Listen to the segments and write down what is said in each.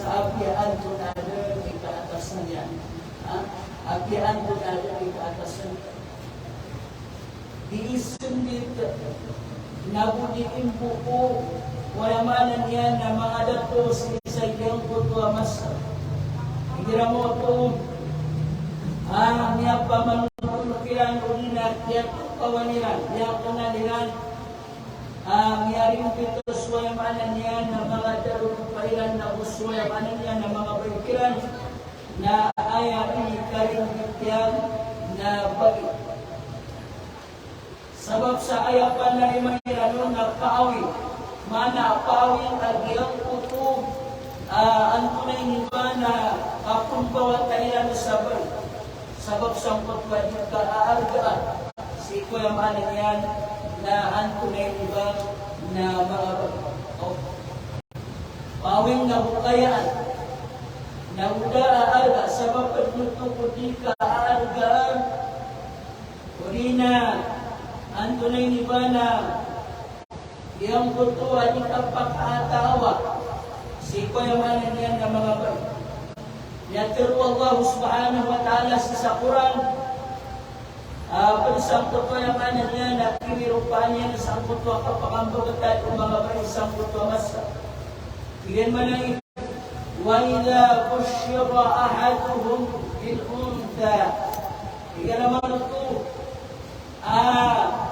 sa apiaan ko na di ka atas na yan. Apiaan ko na di ka atas na yan. Diisundit, nabudiin po wayamanan yan na mga dato sa isagyang kutuwa masa. Hira mo ito, niya pamanunukiran o nina, niya kawaniran, niya kananiran, niya rin pito swayamanan yan na mga darupailan na uswayamanan yan na mga baikiran na ayaw ikarin yan na bagi. Sabab sa ayapan na rimayran na paawi, mana paawi ang agiyang puto, ang tunay niba na kapumbawat kailan na sabay. Sabab sa pagwadid ka aargaan, si Kuya Manan yan na ang tunay niba na mga pawing nabukayaan, na uda aarga, sabab pagnutukod ka aargaan, kurina, ang tunay ni Bana, iyang kutuwa di kapag-atawa, si Kuya Manan yan na mga bay. Yatiru Allah subhanahu wa ta'ala sa Quran, panisang Kuya Manan yan na kimirupahan yan sa kutuwa kapag-ambagatay o mga bay isang kutuwa masa. Bigyan man ang وَإِذَا بُشِّرَ أَحَدُهُمْ بِالْأُنْثَى. Bigyan naman ito.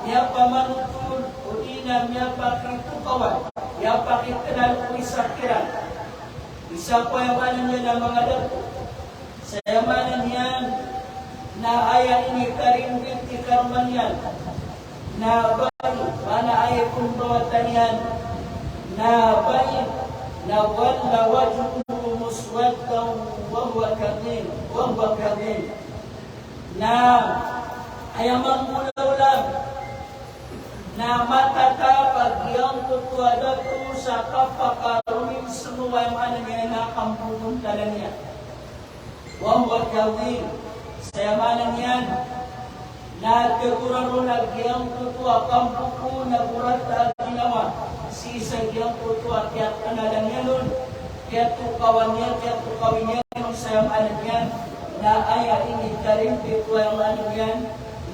Ya pamanutul udina ya pakitu kawan ya pakikenal kuisakiran bisa ko yang mana niya na mga dato saya mana niyan na aya ini karingwit ikarman yan na bayi mana aya kumbawatan yan na bayi na wala wajhuhu muswaddan wa huwa kadhib na ayamang ulam na matatapag yung kutuwa dato sa kapakarumin semua yang mana niya nakampulong tala niya. Wawag yawin, saya mana niyan na teguraro nagyang kutuwa kampuko na burat at ginawa si isang yung kutuwa kaya kanalang niya nun kaya tukawan niya, kaya tukawin niya yung saya mana niyan na aya ini karim kutuwa yang mana niyan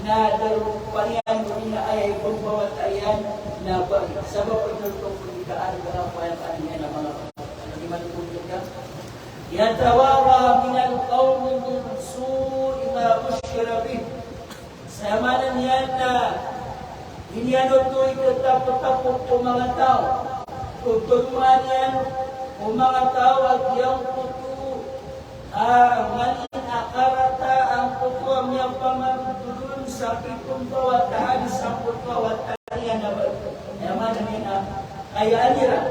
na daruparian doon na ay bumbawat ayan na sabab penutupun dikaan berapa yang tadinya na mga bagaimana punjuk ka yatawara minal qawmi bil su'i ma bushira bih sama yan na iniano to itatapot-tapot o mga tao tutulungan yan o mga tao at yung puto malin akarata ang puto ang yung pamatutulun sa pitong bawat halis ang putwawat kaya na yaman na kaya anira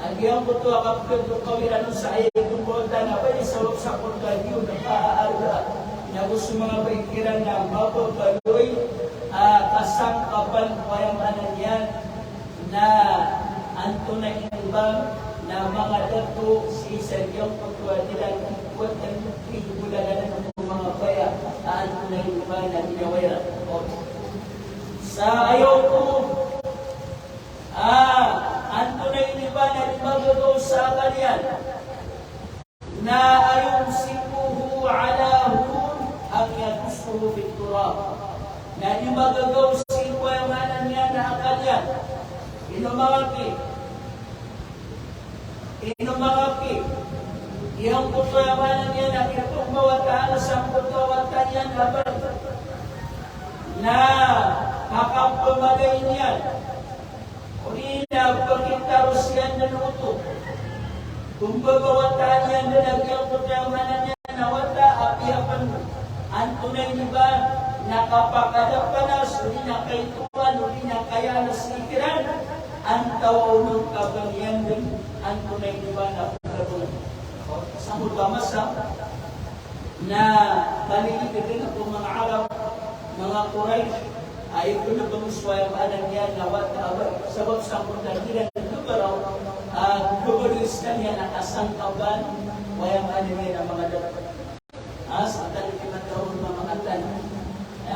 ang iyong putwa kapag kawiran sa ayong bawatan na pwede sa putwa yun na paaarga na gusto mga baikiran na mapapaloy kasangkapan payamanan yan na antunay ibang na mga dato si Seryong putwa nila kung kuwat ng pinagulalan ng mga baya antunay ibang na dinawira. Sa ayaw ko, antunay iba na magagaw sa kanyan na ayong sipuhu alahun ang yadusuhu biturab na di magagaw sipo yung anan niya na kanyan inumangaki yung kutwayawanan niya na itong mawataala sa kutwawatan yan na makampamagay niyan. Unina, pagkitaros yan na luto. Kung bagawatan yan na nagyang kutayamanan niya na wata, apiapan mo. Ang tunay niba, nakapakadapanas, uli na kaituan, uli na kaya nasikiran, ang tawawang kabangyan din, ang tunay niba na pagkabulan. Sa mutama na balikin din ako mga Arab, mga Quraysh, ay ito na bamuswayang anan yan na sabab sa kundaliran ito pero gugulis ka niya nakasangkaban wayang anan yan ang mga dapat sa talikiman taon mga atan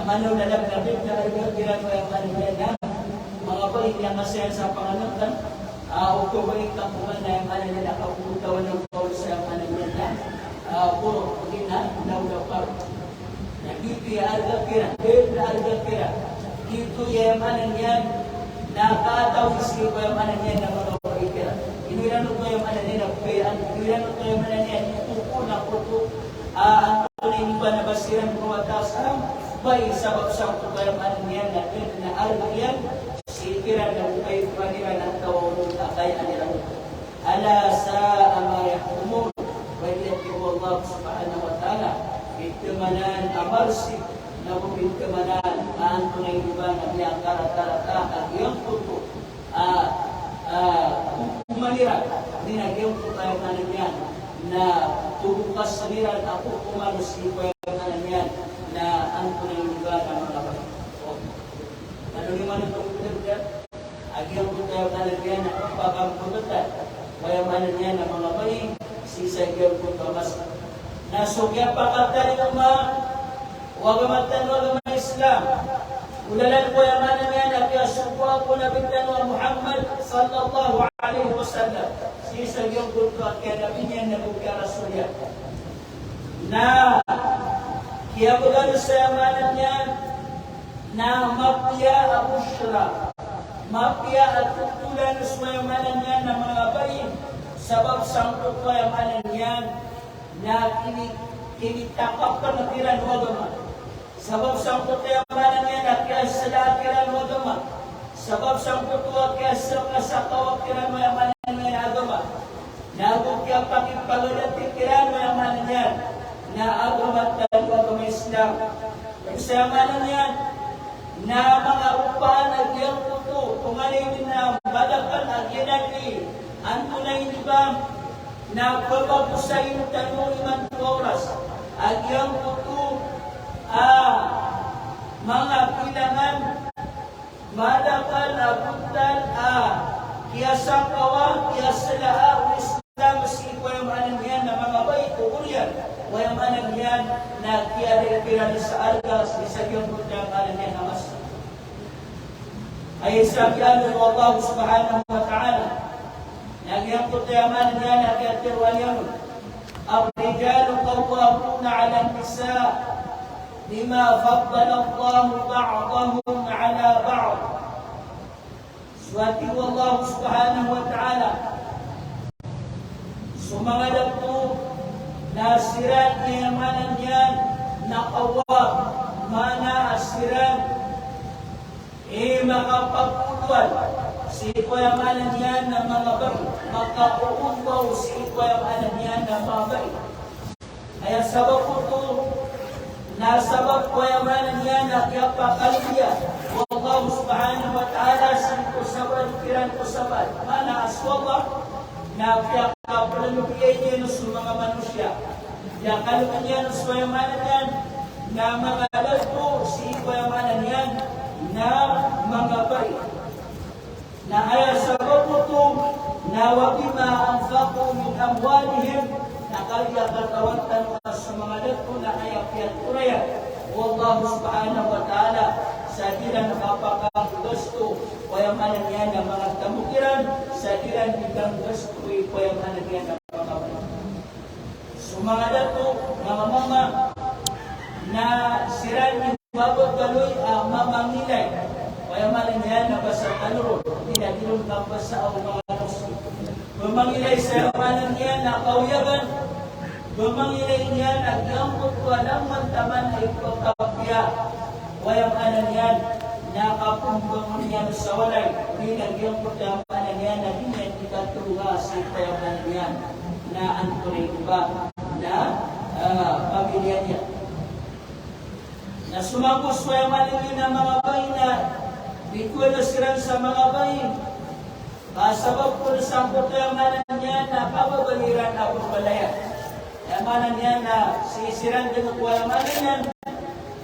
manaw na naglabit na nagkagiran wayang anan yan na mga balik niya masaya sa panganutan o kubalik ka kuman na yung anan yan nakaputawan ng kaul sa kira. Dito yamanan yan, nakataw si yamanan yan na mga kira. Inuilanot ko yamanan yan na kubayaan, inuilanot ko yamanan yan, tupo na puto. Ang tunay ni ba na basiran ko atas ang bay sabab sa yamanan yan na arang yan, si kira na upay panira ng tawag kaya nilang ala sa amaya umur wa yaqulu Allah subhanahu wa ta'ala itmanan amarsi na itmanan ang tunay iba na biyang karata at iyong puto kumanira din ang iyong tayo yan na tubukas sa niran ako kumanos iba yan na ang tunay iba na mga kapatid. Ano naman itong pinagdat? Agyang tayo yan na pagpapagpututan kaya manan niya ng mga bayi, sisagyan ko kamas. Nasugya pakatali ng mga wagamatan wagama Islam. Ulalan ko yung manan niya na piyasukwa ko na bintan wa Muhammad sallallahu alaihi wasallam. Sisagyan ko at kaya nabi niya na bukya rasulya. Na kaya bulan sa manan niya na mapya abushra. Mapya at tutulan sa mayamanan niyan ng mga bayin sabab sangkot mayamanan niyan na kinitakap ka na tiran wagama. Sabab sangkot mayamanan niyan na kiyasala tiran wagama. Sabab sangkot kiyasala sa kawag tiran mayamanan niyan agama. Nagog kaya pakipagalat tiran mayamanan niyan na agama at wagama Islam. Sa mayamanan niyan na mga upaan at iyang puto, kung alin na balakan at yanagi, ang tunay diba na pababusay ng tanong iman oras, at iyang puto, mga kailangan, balakan, abutan, kiyasang kawa, kiyasala, Islam, si Kuyaman yan na mga bait, ukulyan, Kuyaman yan na kiyari-kirali sa algas, isa yung Kuyaman yan na mas. Ay sabi Allah subhanahu wa ta'ala nagyang kutayaman niya na kiyatirwayan ar-rijalu qawwamuna 'ala an-nisa bima faddala Allah ba'dahum 'ala ba'd. Suwati Allah subhanahu wa ta'ala sumangalap po na sirat niyamanan yan na kawam mana asiran makapagpuluan si Kuyaman yan ng mga bayi, makauumbaw si Kuyaman yan ng mga bayi. Kaya sabab po ito, nasabab Kuyaman yan na kiyapakalbiya. Allah subhanahu wa ta'ala siko sabad, kiran ko sabad. Mana aswaba na kiyapapalubiyay niya sa mga manusya. Kaya kaluman yan sa Kuyaman yan na mga lalpo si Kuyaman yan na mga bayi na ay sabab mo ito na wabima ang faku min amwalihim na kaya katawatan sa mga lalpo na ay akyat kuraya. Wallahu subhanahu wa ta'ala sa dilan nakapakagusto Kuyaman yan ng mga tamukiran sa dilan bigang gusto Kuyaman yan ng mga bayi. So mga lalpo, mga mama na siran ni babot kaloy mamangilay. Kaya malang yan na basa kaluro. Tinagilong kapasa o mga nusi. Mamangilay sa malang yan na kauyagan. Mamangilay yan at yampot ko alam mantaman ay pagkapya. Kaya malang yan na kapumbang yan sa walay. Pinagyampot ang malang yan na hindi ikatuha sa kaya malang yan na ang tunay iba na pamilya niya. Na sumagos ko yung maligin ng mga bayi na bikuan na siran sa mga bayi. Sabab ko na sangkot yung manan niya na pababaliran na pagbalaya. Yung manan niya na sisiran din ko yung manan niya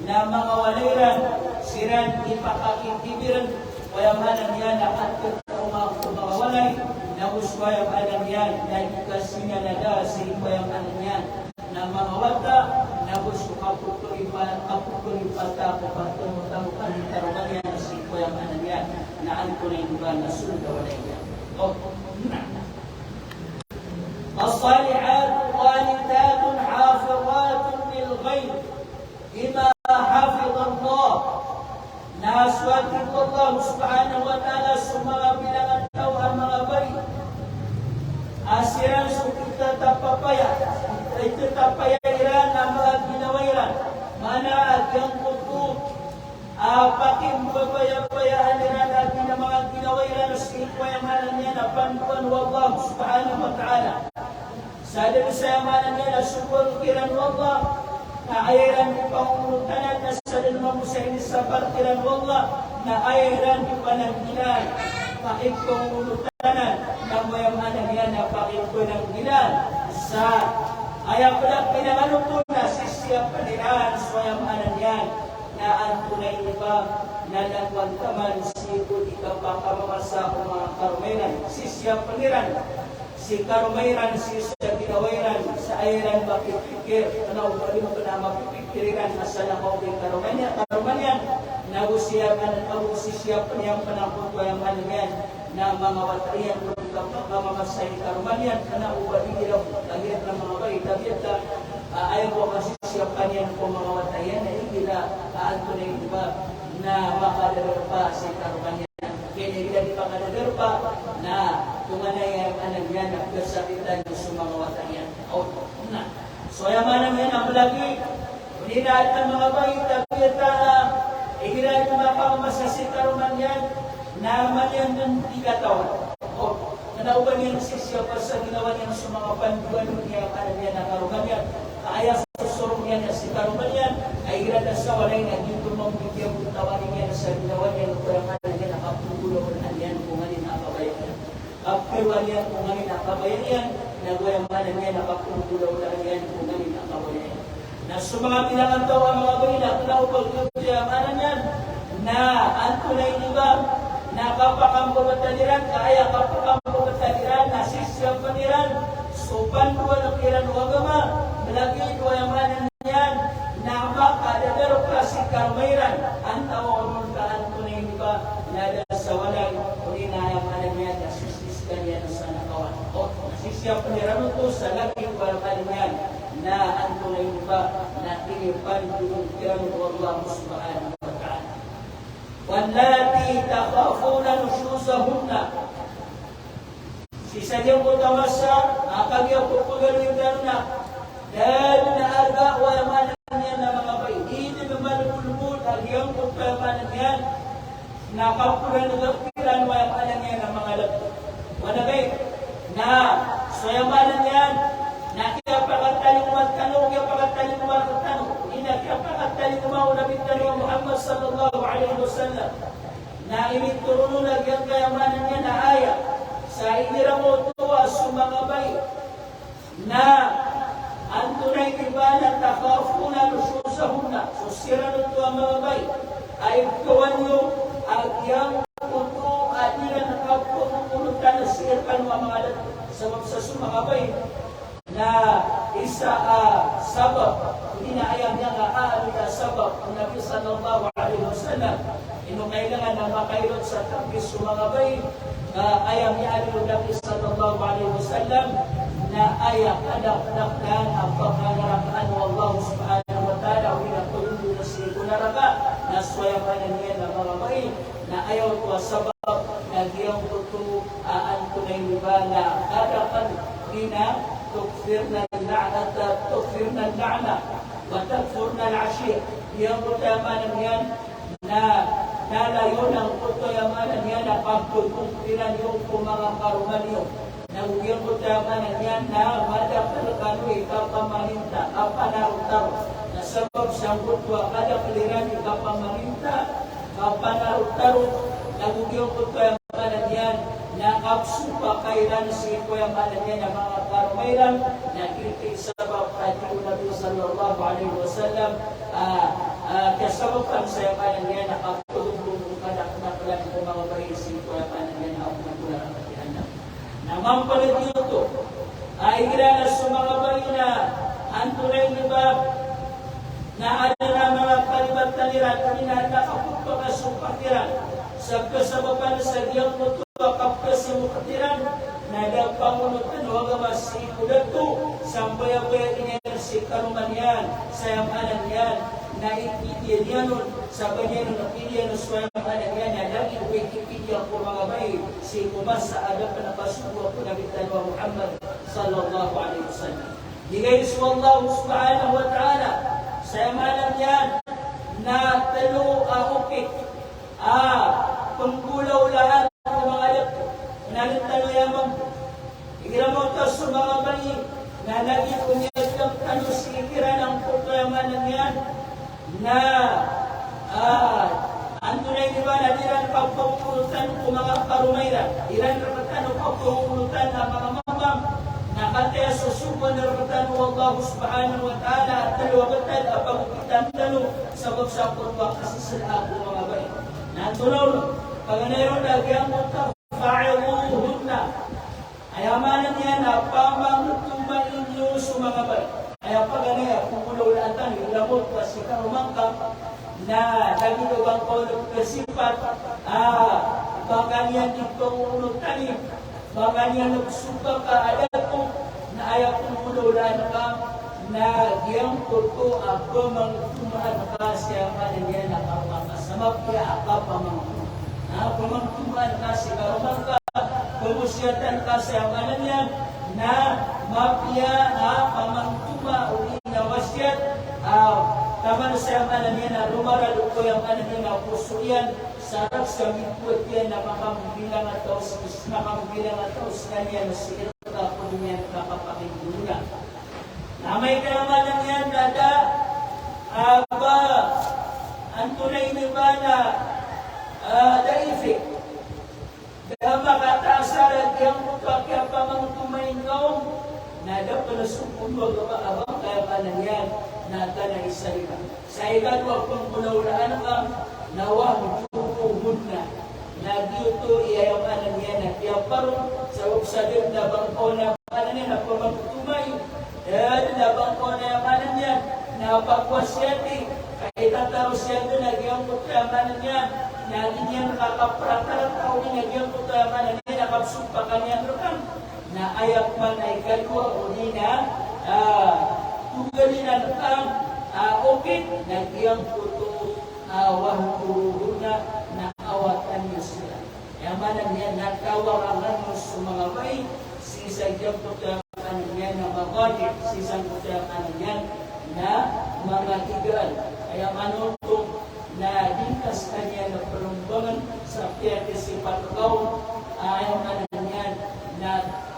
na mga waliran, siran ipakakikibiran ko yung manan niya na atot na mga walay na uswa yung manan niya na ikasi niya na da si ko yung manan niya na mga wata na gusto kaputuri pata kapatumutan tarugan yan na si Kuya Manan yan na ang tunay ba na sunda wala yan. الصالحات قانتات حافظات للغيب بما حفظ الله Nahaswati ko Allah subhanahu wa ta'ala sa mga bilangan tao ang mga bari. Asiran so kita tapapaya. Ito tapayairan ang mga ginawairan. Mana agyang kutu. Pakim babaya-bayaan nila natin ang mga ginawairan sa ikwayamanan niya na pantuan wa Allah subhanahu wa ta'ala. Sa dalasayamanan niya na sukulkiran wa Allah. Na ayaran di pangulutanan na sa dalawang musayin sa partiran wallah na ayaran di pananggilan pakipangulutanan na mayamanan yan na pakipanggilan sa ayaw pala pinanganong po na sisiyang paniran sa mayamanan yan na ang tunay iba na nagwantaman si ikaw pakamamasa o mga karumayran sisiyang paniran si karumayran, si sa ginawairan, sa ayaran mapipikir, tanaw pa rin mo na mapipikiriran na sa lakaw ng karumanyan, nagusisiyapan niyang panahon ko yung manyan na mga watayan ko ikaw pagkamamasay karumanyan, tanaw pa rin ilaw, lahirap ng mga bayi, dapat ayaw ko kasisiyapan yan po mga watayan na hindi na aanto na yung iba na makadalor pa si karumanyan. Kaya hindi pa kadalor pa na tumanay ang anak niya na kasakitan sa mga watayan. So, yaman yan ang lagi. Uninaat ang mga bayi, tapita, igilan yung mapamamasasin karuman yan, na manyan ng ikatawan. Nanauban yan sisya pa sa ginawa niya sa mga panduan niya ang anak niya na karuman yan. Kaya sa surong niya na si karuman yan, ay igilan na sa walay na dito mong bigyan kung tawanin niya sa ginawa niya ng kurang anak niya na kapululong yan kung ano na kabayan niya. Kapirwan yan kung ano na kabayan yan, nagwayamanan niya na kapululong yan kung ano na kabayan niya. Na sa mga pinangantaw ang mga bayi na kinaupag-upag yan na ang tunay diba na kapakambabatagiran, kaya kapakambabatagiran, nasisyang paniran, so panduan ang iran wagama, malagi ko ang manan yan, na makadadaro ka si karumayran, ang tawag ka ang tunay diba na sa walay, kuni na ang manan yan, nasisiskan yan sa nakawan. O, nasisyang paniran ito sa lagi ko ang manan yan, na ang tunay diba na tinipan doon kiran ko Allah subhanahu wa ta'ala. Wallati takhafuna nushuzahunna. Sisanya ko tawasa, akagyaw ko pagano yung na dahil na arga o yamanan niya na mga bayi. Hindi mamalubulubul, agyang ko yamanan niya, nakapulan ng kapiran o yamanan niya na mga labi. Wanagay, na so yamanan niya, na kaya pakataling magtanong, kaya pakataling magtanong, kaya pakataling umaunabitan Muhammad sallallahu alaihi wasallam na imituro na yung kayamanan niya na aya sa iniramo tuwa sa mga bayi na ang tunay iba na takafuna nususahuna so sira nito ang mga bayi ay kawan nyo agyang puto at nila nakapulutan na sirkan mga sabab sa mga bayi na isa sabab, hindi na ayam niya nga na sabab ang Nabi sallallahu alaihi wasallam ino kailangan na makailot sa tabis sa mga bayi ayam niya ang Nabi sallallahu alaihi wasallam na ayam anak-anaknan ang pangangarakaan ng Allah subhanahu wa ta'ala o pinatulungan na siya kunaraka na swayaman niya ng mga bayi na ayaw ko sabab nagyang tuto ang tunay niba na kadakan dina تكفرنا اللعنة وتكفرنا العشير yang utamanan yan na nalayo ng utamanan yan na pagtutungkiran yung mga karumanyo na yung utamanan yan na madakal kanoy kapamaninta kapanarutaro na sabab siyang utwa kadakaliran kapamaninta kapanarutaro na yung utamanan yan na kapsupa kailan si Kuya Manan na mga karumayran na kritik sabab kati Nabi sallallahu alaihi wasallam kasababan sa Manan niya na kaptulong kanak-naklan ko mga bayi si Kuya Manan na ako nagkulang ang katihan na mampalit ito ay ilalas sa mga bayi na ang tunay diba na ano na mga kalibat taliran kanina nakapagpakasumpatiran sa kasababan sa diyang muto kapkas yung mukatiran na dapangunot ang waga masikulat to sampay-apay niya si si karumanyan sayang anak yan na ipipilian nun sa banyan ng napilian ng sayang anak yan na lagi ipipilian ko mga bay si kumas sa adab na pasuwa ko Nabi Talwa Muhammad sallallahu alaihi wasallam. Digay Allah subhanahu wa ta'ala sayang anak yan na talo ahukik pengkulaw lahat ng mga alat nalintalo yamang ikiramot sa mga bani na lagi kunyagam ano sikiran ang pagkayamanan yan na antunay di ba na diran pagpapulutan ko mga karumayra diran rapatan o pagpapulutan na mga mamam na kataya sa subo na rapatan o Allah subhanahu wa ta'ala at talawagatan at pagkitan talo sa pagsapot wa kasi sila ako mga bani na tunaw paganayon lagi ang mga fa'iluhun na ayamanan niya na pamangtuman inyo sa mga bayi. Kaya paganaya, pumululatan, yung lamot, kasi karumangkap, na lagi daw bang kolong kasipat, baka niya dito unod tanim, baka niya nagsuka ka, adat ko, na ayaw pumululatan ka, na giyang turko, pamangtuman ka siya, mana niya na kapakasamap, kaya pamangtuman. Pamangtuman ka siya, karumangkap, kemusyatan kasihamanan niya na mafia pamangtuma uli na wasyat taman kasihamanan niya na lumaralo ko yung anan niya na puso yan sarap sa mitwet yan na makambilang at taos na niya na sirta po niya kakapakinguna na may kayamanan yan dada ang tunay ni ba na daifik dahil makatasaran yang mupakya pamangtumain kaum na dapat nasumpun abang kaya kanan yan na tanay sa iba. Sa ikalwa pang punaulaan ka nawa magpupuhod na dito iyayaman yan na tiyaparong sa uksadib na bangko na kanan yan na pamangtumay na bangko na kanan yan na pagwasyati kahit tataro siya doon nagyamot kanan yan na niya nakakapratalang tao niya nagyang kutayaman na niya nakapsumpa kanyang rekam na ayak man ay kalwa o nina tugalin ang rekam okay nagyang kuto wahuhuna na awatan niya sila yamanan niya nakawarangan mo sa mga bay sisang yung kutayaman niya na magodit sisang kutayaman niya na mga tigal kaya manutong na dintas kanya na perumbangan sa piyatisipat kaum ayaw manan yan na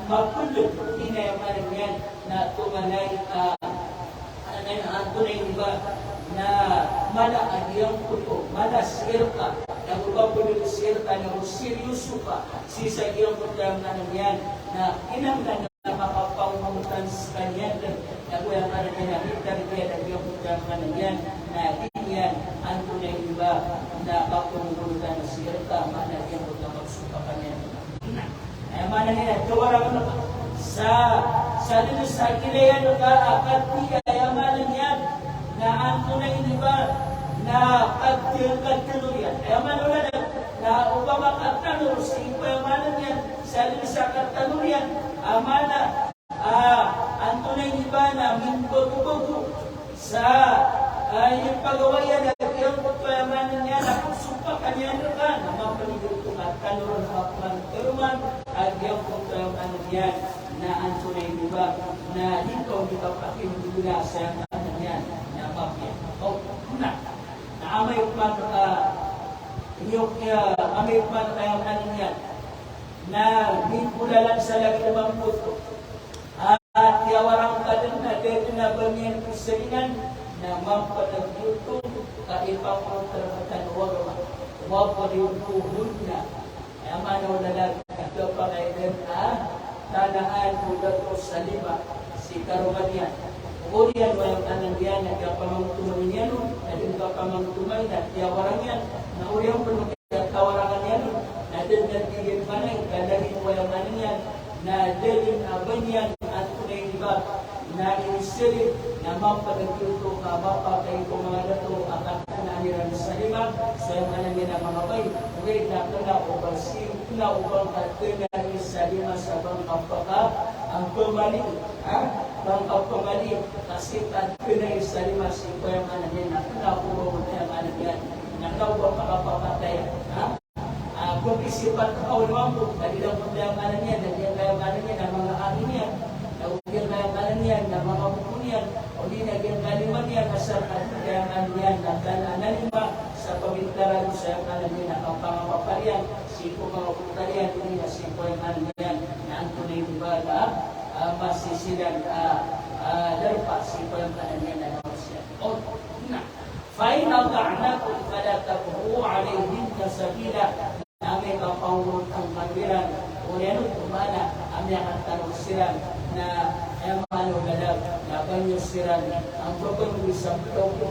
mapulot inayaw manan yan na tumanay ang tunay diba na mala agiyang puto mala sirka na upapulot sirka na seryoso pa sisa iyong puto manan yan na inanggan na makapaumutan sa kanya na kuyang manan yan na hitar yan agiyang puto manan yan na yan ang tunay iba na pagpumulutan ng sirta mana yang buta magsukapan niya. Ay mana niya kawarang sa dinis sa kilayan ka akat niya ay mana niya na ang tunay iba na kadtinuyan. Ay mana na upama katanur sa iba mana niya sa dinis sa katanuyan amana ang tunay iba na minbago sa yung pagawayan at yung pagpayamanan niya na pagsumpa kanya ka na mapaligod kung at kanuran mapagkaruman at yung pagpayamanan niya na ang tunay diba na dito di ba pakimula sa kanan niya na mapya. O, una, na amay upman amay upman kayang kanan niya na binpulalan sa lagi namang puto at yawarang kanan na dito na banyan kusalingan na mampatagluto kaipang pagkarapatan warma wapariupuhun na ay amanaw na lang ito pa kayo tanaan mula to sa lima si Karumanian Urian walang tanang yan na kaya pamangtumay niya na din ka pamangtumay na tiyawarang yan na uriang pala kaya tawarangan yan na din natigil manay kadagin walang tanang yan na din abang yan at tunay diba na inisilip na mampagagluto ka mapakay ko mga dato at naaniran sa lima so yung anangin na mga bay okay na upang upang katina sa lima sa bang kapaka ang pumalik bang kapangali kasi at pinay sa lima si kuya manan yan na nakuha mo tayo manan yan na daw ba makapapatay ha? Kung isipan ka naman po dali lang po tayo manan yan nagyan tayo manan yan ang mga amin yan nagyan tayo manan yan na mga bukun yan o di nagyan kaliman yan asal at tayo manan yan nagdalanan lima sa pamilitaran sa manan yan ang pangapaparian si ko mga putarian hindi na si kuya manan yan na ang tunay diba na masisilan darpa si pagkanan niya na namasyan. O, na. Fa'in ang ta'anakum fala tabu'u alayhin kasabila na may kapangurot ang kanwiran o yan kumana ang yakan tanong siran na emano galag na banyo siran ang babang isang bloko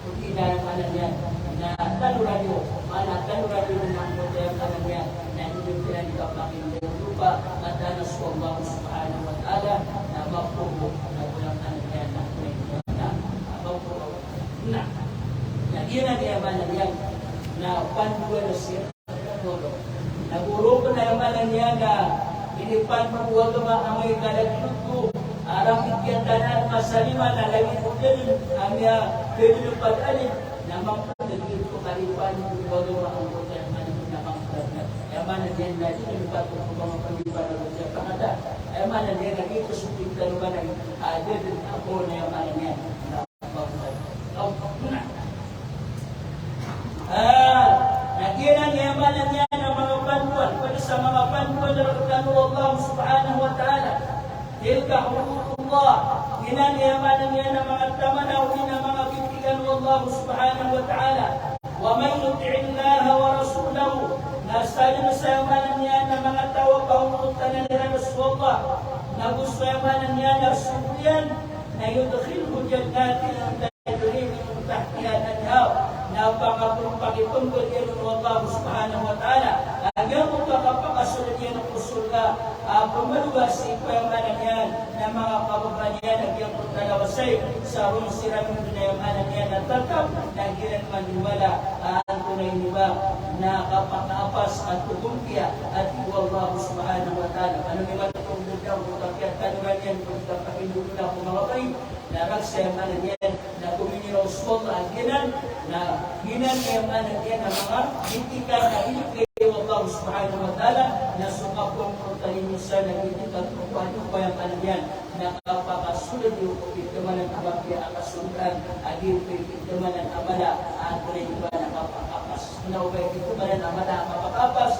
hindi na naman yan na tanuran nyo mana tanuran nyo ng modern kanan yan na hindi pinagkapakin ng lupa at danas ko Allah subhanahu wa ta'ala na mapupo na walang kanyan na mapupo na yun ang yamanan yan na panduwa na siya naguro ko na yamanan yan na inipan mabuwag ang mga amoy kalaglut ko arang ikyan tanan masalima na lagi ko din amya pwede yung pag-alin na magpapagigit ko kalipan yung magawa ang ko kaya man yung nakangkagad yamanan yan na inipan ko kung mga pag-ipan na siya pangada yamanan yan na ito supit ka naman ang din ako na yamanan yan na magpapagigit Naginan yamanan niya ng mga panduan pada sa mga panduan na nakatano Allah subhanahu wa ta'ala tilka hududullah ginan yamanan niya ng mga tamanaw ng mga bibigyan Allah subhanahu wa ta'ala wa man yuti'illah wa rasulahu nasalin sa yamanan niya ng mga tawag paungutan na nila Rasulullah na gusto yamanan niya na subuyan na yudkhilhu jannatin ang tajri min tahtiha al-anhar na pangapagpagitungkol yan ng Allah subhanahu wa ta'ala hanggang magpapakasunod yan ng usulga pumaluwas si payamanan yan na mga kababayan yan hanggang pagkalawasay sa rung siram ng pinayamanan yan at tatap na ginan maniwala ang tunay niba na kapakapas at kukumpya at iwa Allah subhanahu wa ta'ala ano may matutungkol ka kung kakyat kanuran yan kung kapakindog na kumangapay na ragsayamanan yan na kumini Rasulullah ang ginan na ginan kaya manan yan ang mga bitikan na inikay Allah subhanahu wa ta'ala na sumapong pagtahin niyo sa nagitikan kung paano kaya manan yan na kapakasunod yung kupitdaman ng abakya ang kasundan agil kupitdaman ng amala at rin ba na kapakapas na ubay kupitdaman ng amala ang kapakapas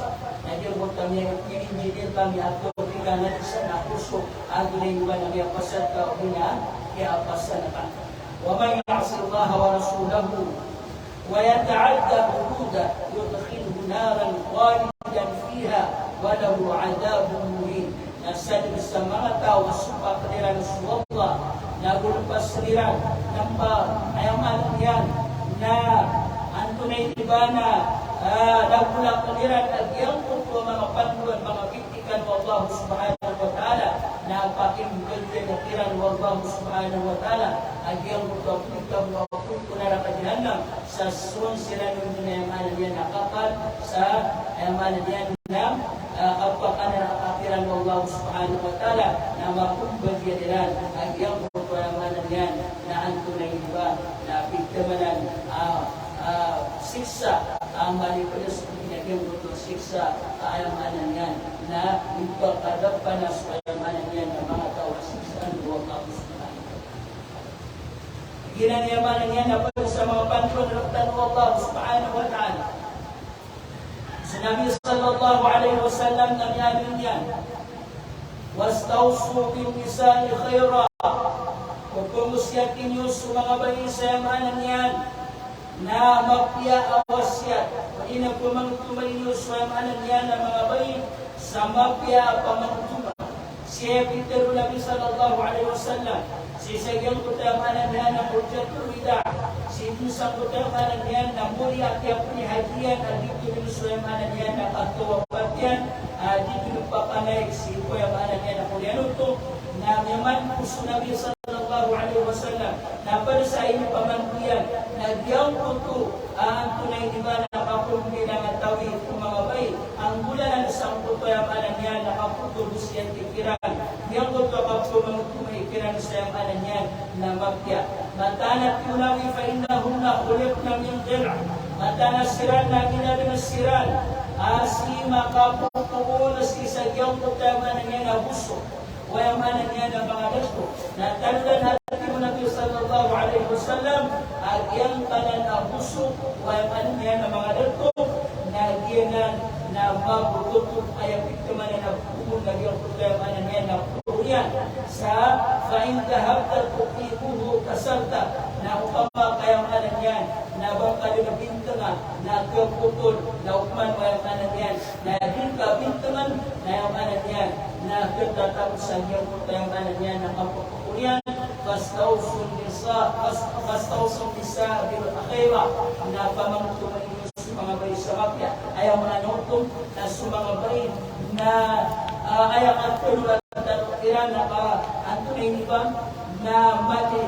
na yung kami yung kami at kupikan sa napuso at rin ba na may pasat ka o niya kaya pasan na ka ومن يعص الله ورسوله ويتعدى حدوده يدخله نارا خالدا فيها وله عذاب مهين nasabi sa mga tao sa kanilang Rasulullah na gulpasriran ng ayaman yan na ang tunay diba na nagulang kanilang at iyang po mga panduan mga bitikan wa Allah subhanahu wa ta'ala na pakinggan na tiran wa Allah subhanahu wa ta'ala at iyang po mga kunara kajinanam sa sun sila ng dunayamanan yan nakapal sa ayamanan yan na kapakanan ang akiran ng Allah subhanahu wa ta'ala na makumbagyan ang iyang pagpapamanan yan na ang tunay diba na bigdamanan siksa ang manipulas kung pinagyan ko siksa ayamanan yan na ipagkadapan na sa ayamanan yan ng mga tao siksa ng Allah subhanahu wa ta'ala ginanayamanan yan na pag sa mga pantuan ng Allah subhanahu wa ta'ala Nabi sallallahu alaihi wasallam nangyari niyan wastawsu bil nisa'i khaira kung kumusyatin niyo sa mga bayi sa yamanan yan na mapya awasyat ina pamangtumay niyo sa yamanan yan na mga bayi sa mapya pamangtuma siya Peter Nabi sallallahu alaihi wasallam si sagyang kutamanan yan na hujjatul wida si Musang kutamanan yan na muli at yung hadiyan at dito ng Sulaimanan yan na pagkawapat yan dito ng papanay si kuyamanan yan na muli ano ito na yaman puso Nabi sallallahu alaihi wasallam na para sa inyo pamantuyan na diyang puto ang tunay diba na kapulungi ng tawid kung mga bay ang bulan ng isang puto yamanan yan na kaputulus yan tikiran diyang puto kapulungi kiran sa manan yan na mapya. Matanat yunawi fa innahunna khuliqna min dhil'. Matanasiran na ginanasiran. Asi makapupulo si sagyong kutamanan yan na buso. Wayamanan yan ang mga dasko. Natalunan hati mo Nabi sallallahu alaihi wasallam agyang kanan na buso. Wayamanan yan ang mga dasko. Nagyanan na mabututok ay biktima na nabubuong nagyang kutamanan yan na puruyan. Sa fa'in dahabtat kukibuhu kasarta na upama kayamanan yan na bangkali na bintangan na kagputol na ukman wayamanan yan na din ka bintangan na yamanan yan na katatapos sa iyong kutamanan yan na kapupurian bastawsun nisa bil akhira na pamangtuman mga bayi sa mapya ayaw mga notong na sumangabay na ayaw ang tulad at iran na antunay ni ba na mali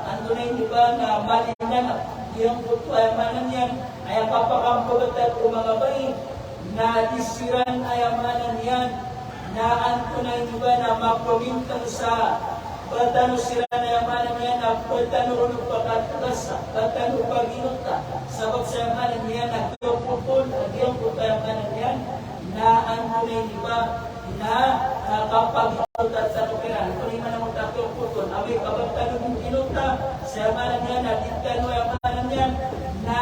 antunay ni ba na mali na yung puto ayaw manan yan ayaw papakampagat at mga bayi na disiran ayaw manan yan na antunay ni ba na mapamintang sa Batano sila na yamanan niya na batano rin pagkatasa, batano paginota. Sabab sa yamanan niya na kiyopupol, agiyong yamanan niya na ang tunay diba na kapag inutat sa tukiran. Kung hindi man ang magkakiyopupol, amoy kabatano ng ginota, sa yamanan niya na ditano yamanan niya na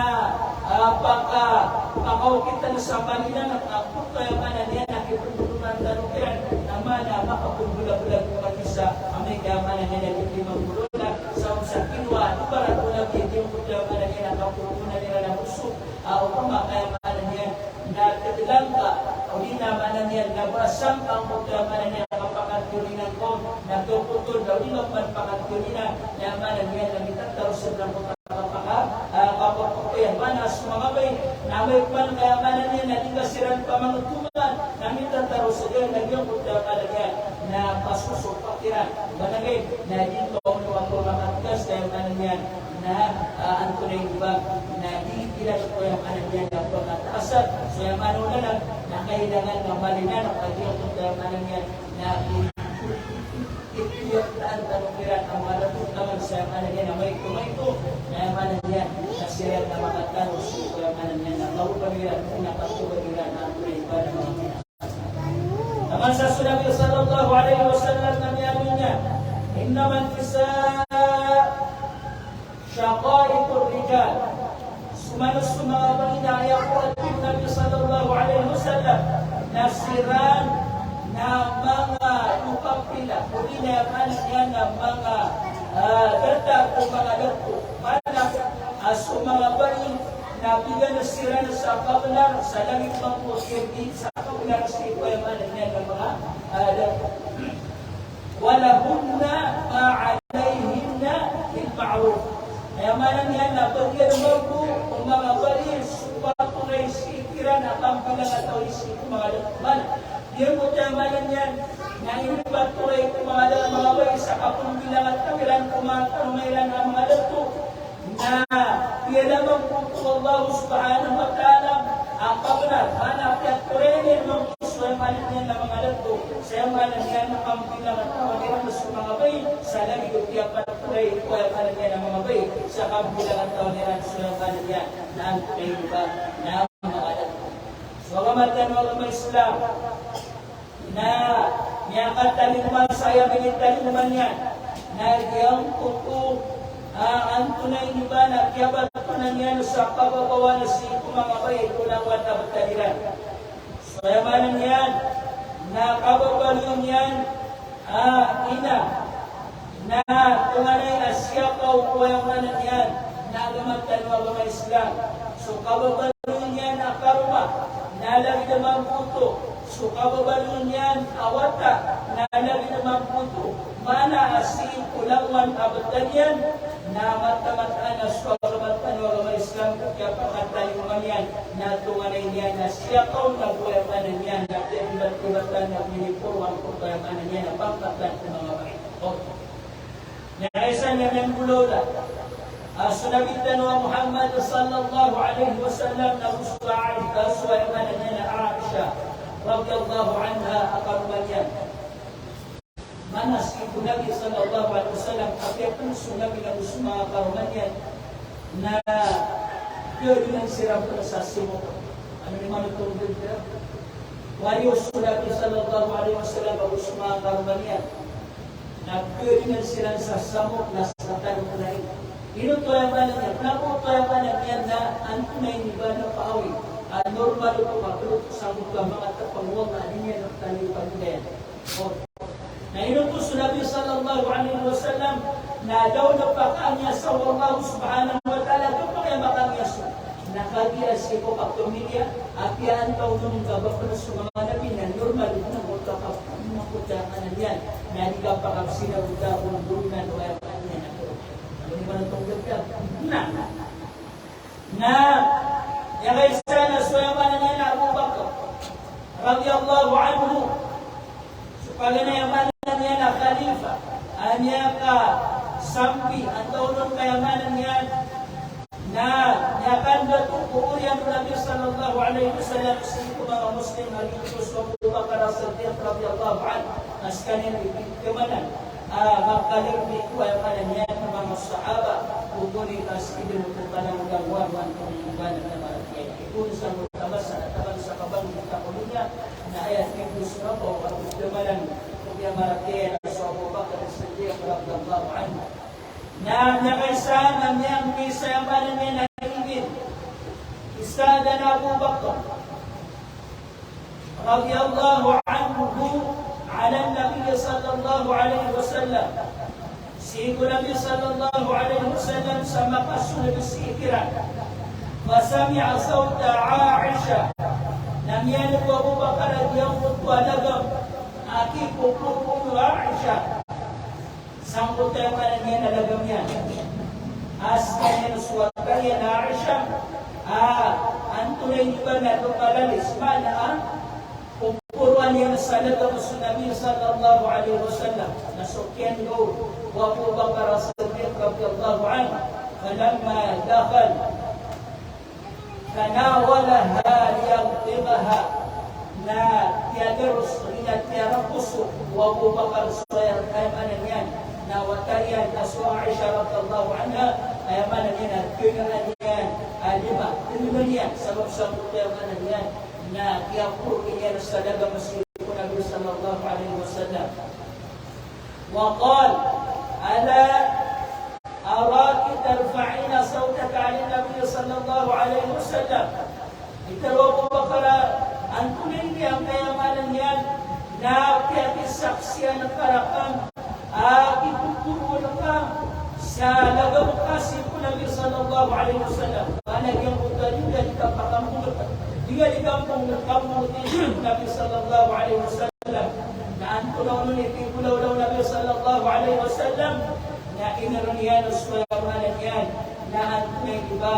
pagkakawakita na sa kanila na kaputo yamanan niya na kipulunan sa tukiran. Naman na makapulbula-bulag naman isa amay kayamanan niya na hindi magbulula sa kinwa para tulang hindi yung kayamanan niya na kapulunan nila na usok o kumakayamanan niya na katilang ka o di namanan niya na basang ang kayamanan niya na kapakatulinan ko na tuputol daw di magpanpakatulinan na yamanan niya na mitataro sa lang kapapukyan manas mga bay na may pan kayamanan niya na di kasiran pamangutuman na mitataro sa dyan na yung kayamanan niya na pasusok pakiran managay na dito ang makatigas dahil kanan yan na ang tunay diba na di ilan ko yung kanan yan na pagkataasat so yung ano na lang na kailangan ng malinan ang kagiyot yung kanan yan na itiyoktaan tanukiran ang malapot naman sa kanan yan na may kumaito na yung kanan yan na siya na makatanos yung kanan yan na maupagiran pinapatubagiran ang tunay diba na mga pinapatubagiran. Naman sa Nabi sallallahu alaihi wasallam na niya, innaman nisa syaqaiqur rijal. Sumanos mga panginaya ko at Nabi sallallahu alaihi wasallam nasiran na mga upapila, kuni na kanan yan na mga data o mga dato. Mana mga bali na bigyan na sira na sa kabalar sa langit ng posibiti sa kabalar sa ipayamanan niya ng mga dato. Walahunna ma'alayhinna bilma'ruf. Ayamanan niya na bagyan mo kung mga bali supatunay sikiran at ang pinangatawin si mga dato. Mana diyan mo tiyamanan niya na inipatunay kung mga dato mga bali sa kapong pinangatawiran kung mga ang mga dato na pinalaman po Allah subhanahu wa ta'ala ang kabalar. Mana at kurenin ng puso ay malit niya ng mga dato sa yamanan niya na kampilang at kawagiran sa mga bay sa langit o tiyak patuloy ko ay malit niya ng mga bay sa kampilang at kawagiran sa yamanan niya na ang kaiba na mga dato. So kamatan mga Islam na niyakataling naman sa ayamin naman yan na iyang kuko ang tunay ni ba na kiyabat na niya sa kababawan na si mga bay kulang wata bataliran. So yamanan yan na kababawan yan ina na tunganay na siya ka o yamanan yan na agamatan mga Islam. So kababawan yan akaruma na lagi naman puto. So kababawan yan awata na lagi naman puto. Mana asin kulangwan abatan yan na matamat-an na swagabatan mga Islam kaya pangatay mga yan na tunganay niya na siya kaon na buwayaman niya na ibat-ibatan na minipurwang buwayaman niya na pangkatan ng mga baikot. Naisa niya ng bulola sunabitan wa Muhammad sallallahu alaihi wasallam na usba'ay suwayaman niya na Aisha radiyallahu anha akaruman yan. manas ibu Nabi sallallahu alaihi wasallam apya puso Nabi na usma karumanyan na yun ang sirap na sa simo. Ano ni manutong dito? Wali uso Nabi sallallahu alaihi wasallam usma karumanyan na yun ang sirap sa samok na sa tarumanay. Ino to yung manan yan. Napo to yung manan yan na ang tunay ni ba na paawi. Normal ito mapulot sa mga tapanguwag na niya ng talipag din. Na inutos Nabi sallallahu alaihi wasallam na daw napakanya sa Allah subhanahu wa ta'ala ito pa kaya makanya sa nakagias ko pagtumilya at yan daw nung gabapon sa mga nabi na normal ito na mutakapan yan na hindi ka pakapsina buta kung burunan o ayaw niya na ito. Ano ni man itong gagab? Na yang isana suyaman niya na Abu Bakar radhiyallahu anhu supaya na yaman niya na khalifa anya ka sampi atau nun kayamanan niya na yakan datuk kuurian Nabi sallallahu alaihi wasallam sa mga muslim alitus Abu Bakar as-Siddiq radhiyallahu anhu askanin kemanan makalir di kayamanan niya ng mga sahaba ukuri tas ibn Tubalang gawwan ng ibadah na kung sa mutabasan at tabang sa kabang kakulunya na ayat ng Surah o kagusdamalan kung yung marakyan sa Abu Bakar as-Siddiq radhiyallahu anhu na nakaisahan niyang may sayaman niya na higit istada na Abu Bakar radhiyallahu anhu ala Nabi sallallahu alaihi wasallam sigo Nabi sallallahu alaihi wasallam sa makasunod sikiran وسمع صوت عائشة لم يلد أبو بكر ينقض ولقم أكيد قلوب عائشة سنقض يوما ين لقميا أسكن سواتيا عائشة أنتم يجبنا تقللس ماذا قرآن ينسلت النبي صلى الله عليه وسلم نسكن له وأبو بكر الصديق رضي الله عنه فلما دخل تناولها ليغضبها لا يدرس إلى الترقص وأبو بكر الصغير أيمانيا ناوتريا أسوأ عائشة رضي الله عنها أيمانيا كنانيا لما المنيا سبب سبب أيمانيا نا يقول إلى السلام مسيح النبي صلى الله عليه وسلم وقال ألا أراك ترفعين صوتك على النبي صلى الله عليه وسلم itawa Abu Bakar ang tunay niyang kayamanan yan na saksiyan ng karakam ituturo na ka sa lagabukasi po Nabi sallallahu alaihi wasallam panag yung buta nyo di ka pakamunod di ka pakamunod Nabi sallallahu alaihi wasallam na ang tunaw nun itipulaw daw Nabi sallallahu alaihi wasallam na inaron yan o swayamanan yan na ang tunay iba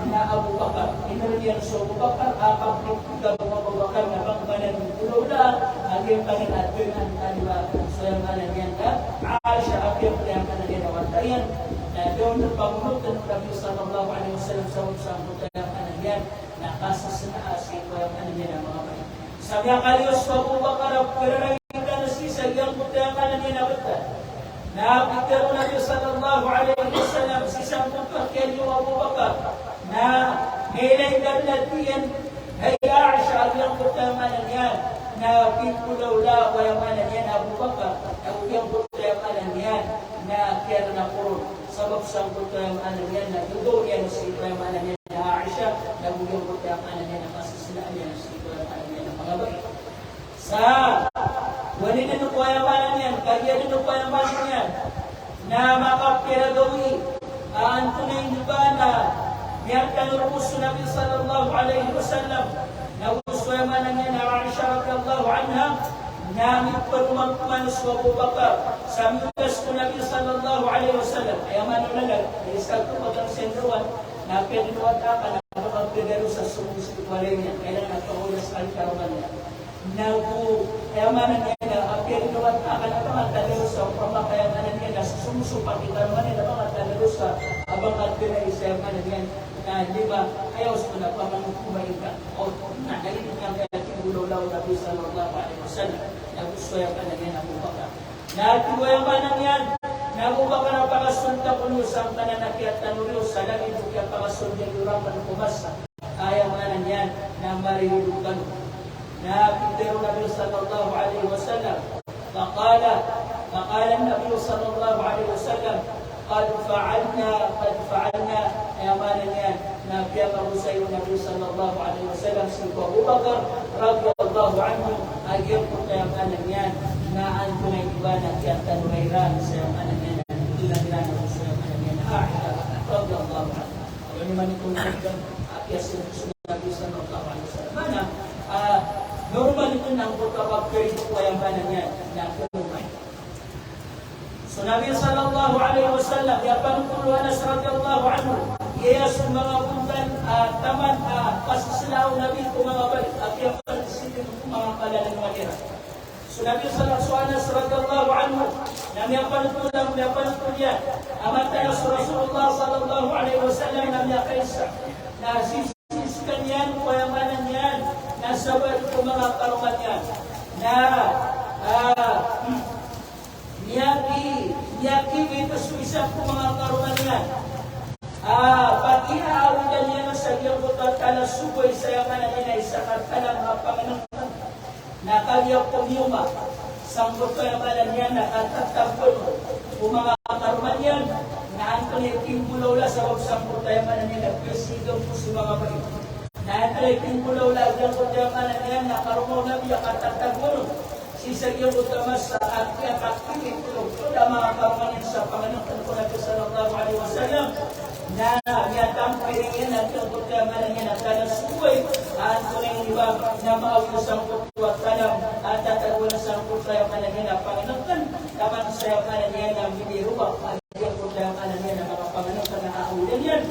na Abu Bakar. Inaron yan sa Abu Bakar, kapit ka Abu Bakar na bangbanan ng tulaw na ang yung panginatun ang taliba swayamanan yan na Aisha apya pulayaman yan na wantayan na doon ng pamunod ng Nabi sallallahu alaihi wasallam sa usang pulayaman yan na kasas na asin pulayaman yan ang mga bayan. Sabi ang kaliyos sa Abu Bakar, pero nakikita na sisag yung pulayaman yan na wantayan. Na bigyan Nabi sallallahu alaihi wasallam sisang pagkakyan yung Abu Bakar na ngayon dalatiyan ay Aisha ang pagkamanan yan na pinpulaw-la o yamanan yan Abu Bakar na yung pagkamanan yan na kaya na puro sabab sa pagkamanan yan na dugo yan sa pagkamanan yan na Aisha na yung pagkamanan yan na masasilaan yan sa pagkamanan yan ng mga bayi sa wali na nukwayaman yan, kaya na nukwayaman yan, na makapiragawi, ang tunay nyo ba na niyarkan rumus Nabi sallallahu alaihi wasallam, na uswayaman yan na Aisha radhiyallahu anha, na mitpagumagkuman sa Abu Bakar, sa mitas ko Nabi sallallahu alaihi wasallam, ayaman na lang, isag ko pag ang sendruan, na pinuwag ka, na makapiragawi sa sumisikwalay niya, kailangan nagpahulas alikaruman niya. Nagu kayamanan niya na apir nuwat akan apa matalo sa pamakayamanan niya na sumusupak kita man na mga talalo sa abang at na isayamanan niya na di ba ayaw sa na pamangkumain ka o na dahil niya kaya tinulaw Nabi sallallahu alaihi wasallam na gusto yung kanan niya na bubaka Natiwayaman yan. Naguba ka na pakasunta kuno sa pananakiat tanuriyo sa langit kaya pakasunta yung kumasa. Ayaw nga yan na mariyulugan. Pero Nabi sallallahu alaihi wasallam فقال النبي صلى الله عليه وسلم قد فعلنا يا مالنا نبي سيد النبي صلى الله عليه وسلم سيد أبو بكر رضي الله عنه أجيبكم يا مالنا na anto na ibana kaya tanwairan sa maalanya ilang sa maalanya radhiyallahu anhu. Ano man itong akyas ng Nabi sallallahu alaihi wasallam. Mana normal ito nang pagkakapir ito kaya maalanya na kumay. So Nabi sallallahu alaihi wasallam ya pangkuluan radhiyallahu anhu iya sa mga bundan taman pasisilaw Nabi ko mga balik at yung pagsisilip mga kalalang malira. So Nabi sallallahu anhu nam yapalutun yan amata na Rasulullah sallallahu alaihi wasallam nam yakaisa na sisiskan yan kuyamanan yan na sabad ko mga karuman yan na niyaki ito suisap ko mga karuman yan pati aawadan niya sa iyong butat ka na suboy sa yamanan niya isa kartalang panganang nakaliyak pumiyuma sanggot ko yung malan yan nakatatagpon kung mga karuman yan naanto na yung timbulaw sa wag sanggot ko yung malan yan nagpisigaw po sa mga bayo naanto na yung timbulaw lang ko yung malan yan nakarumaw na biya katatagpon sisagyan ko tamas sa akyat aktilit ko na mga karuman yan sa Panginoon ko na sallallahu alaihi wasallam na niyatang piringin at yung pagkamalan niya na talas-uway at kung yung iba na maawin sa kutuwat kalam at tatagwa na sa pagkamalan niya na Panginoon naman sa pagkamalan niya na miniruwa at yung pagkamalan niya na mga Panginoon na aawin yan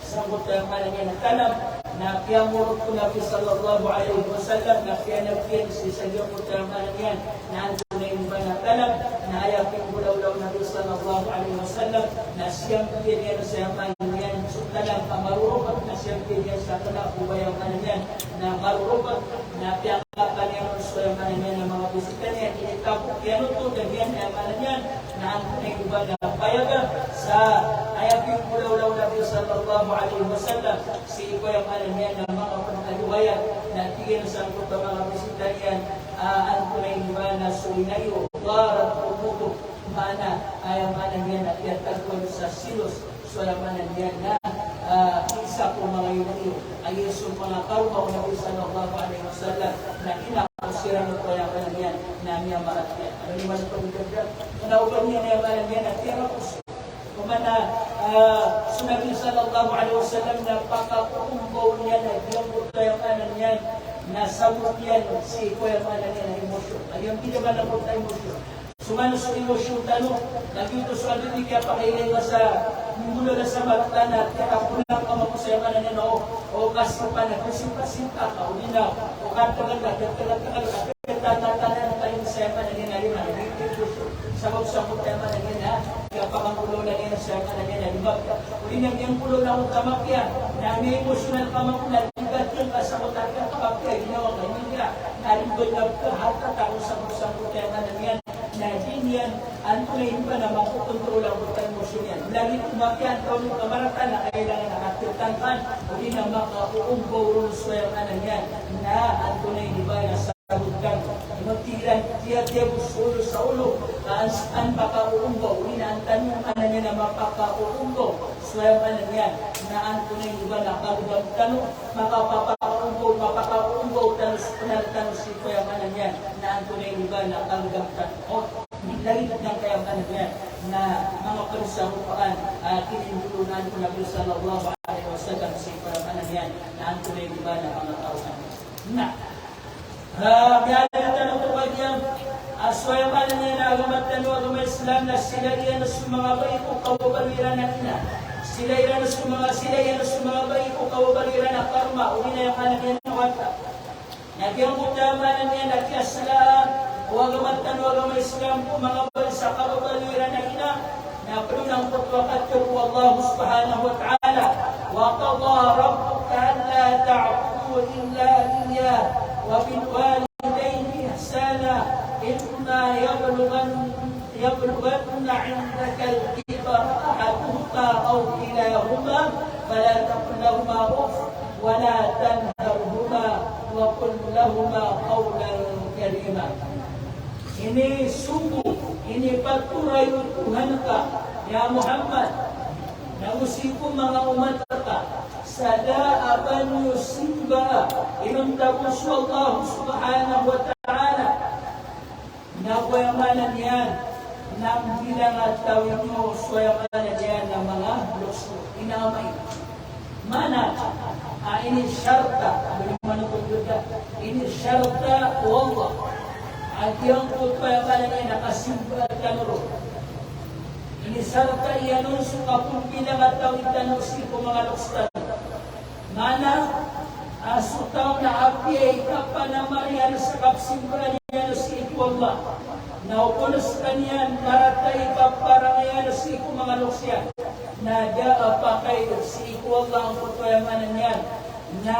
sa pagkamalan niya na kalam na piyamurot ko Nabi sallallahu alaihi wasallam na piyanagpiyan sa yung pagkamalan niya na ang tunay iba na kalam na ayapin bulaw-law Nabi sallallahu alaihi wasallam na siyang piyan sa yaman dalam marurupat na siyang pinyan sa kanang ubayang kanyan na marurupat na piyakapan niya ng kanyan ng mga bisita niya inikapok yan ito ganyan na kanyan na ang tunay iba na payaga sa ayapin bulaw-law Nabi sallallahu alaihi wasallam si ubayang kanyan ng mga pangkaluwayan na tigil sa mga bisita niya ang tunay iba na suinayo warat umuto mana ayang kanyan at yatagwan sa silos suayamanan yan na isa po mga yun ay yung mga karumaw na sallallahu alaihi wasallam na inakusiran ng kuyamanan yan na niya maratyan. Ano naman itong gagdag? Manauban niya na yamanan yan at tira po siya. Kumana sunabi sallallahu alaihi wasallam na pakakumbaw niya na yung kuyamanan yan na sabot yan si kuyamanan yan na emosyon. Ayun, hindi naman na po tayo emosyon. Sumano sa emosyon tanong, naging ito sa atin hindi kaya pakailay ka sa mula na sa mata na kakapunan ka makusaya ka na niya o kasi pa na kasimpa-simpa ka o nina o katagal-tagal na tayo masaya ka na niya na rin sabag-sabag tayo ka na niya na kaya pakangulo na niya sa ka na niya na libag o rinagyan kulo na akong kamakya na may emosyonal kamakya ligat yung kasakotan ka kamakya ginawa ka niya nalibag na hata tayo sabag-sabag tayo ka na niya na din yan, ang tunay ba na makukontrol ang butang emosyon yan. Lagi kumakyan, kung kamaratan na kailangan nakatitangkan, o di na makauumbaw rin sa yung anan yan, na ang tunay ba na sabutang. Magtilan, tiya busulo sa ulo, ang makauumbaw, o di na ang tanong anan yan na mapakauumbaw sa yung anan yan, na ang tunay ba na kalubang tanong, mapakauumbaw, tanong si yung anan yan, na ang tunay ba na kalubang tanong. Lalipat ng kayamanan yan na mga parisahupaan kinintulunan ko Nabi sallallahu alaihi wasallam sa kayamanan yan na ang tunay diba na mga tauhan. Na, biyala na tanong ito ba diyan aswayamanan niya na agamat agama Islam na sila yan na sumangabay ko kawabaliran na ina. Sila yan na sumangabay ko kawabaliran na karma. Uli na yung kanan yan na wata. Nagyang kutamanan niya na kiyasalaan wagamattan wagama Islam po mga bansa kababaliran na ina na punang pagwakat ko Allah subhanahu wa ta'ala wa qadha rabbuka an la ta'budu illa iyyah wa bil walidayni ihsana imma عندك الكبر أحدهما أو كلاهما فلا تقل لهما أف ولا تنهرهما وقل لهما قولا كريما. Ini sungguh, ini paturay Tuhan ka, ya Muhammad, na usikum mga umat ka, sada aban yusimba, inuntabos Allah subhanahu wa ta'ala, na kuyamanan yan, nang bilang at tawin nyo, kuyamanan yan ng mga luso, inaamay. Mana, ini syarta, ini syarta Allah. At yung pagpayaman niya nakasimba at kanuro. Inisarta iyanon sa kapumpilang at tawid tanusin ko mga lukstan. Mana, asutaw na api kapanamarian sa kapsimba niya si Ikwalla. Naupulos kanyan maratay kaparangayan si ko mga luksyan. Naga pa kayo si Ikwalla ang pagpayaman niya na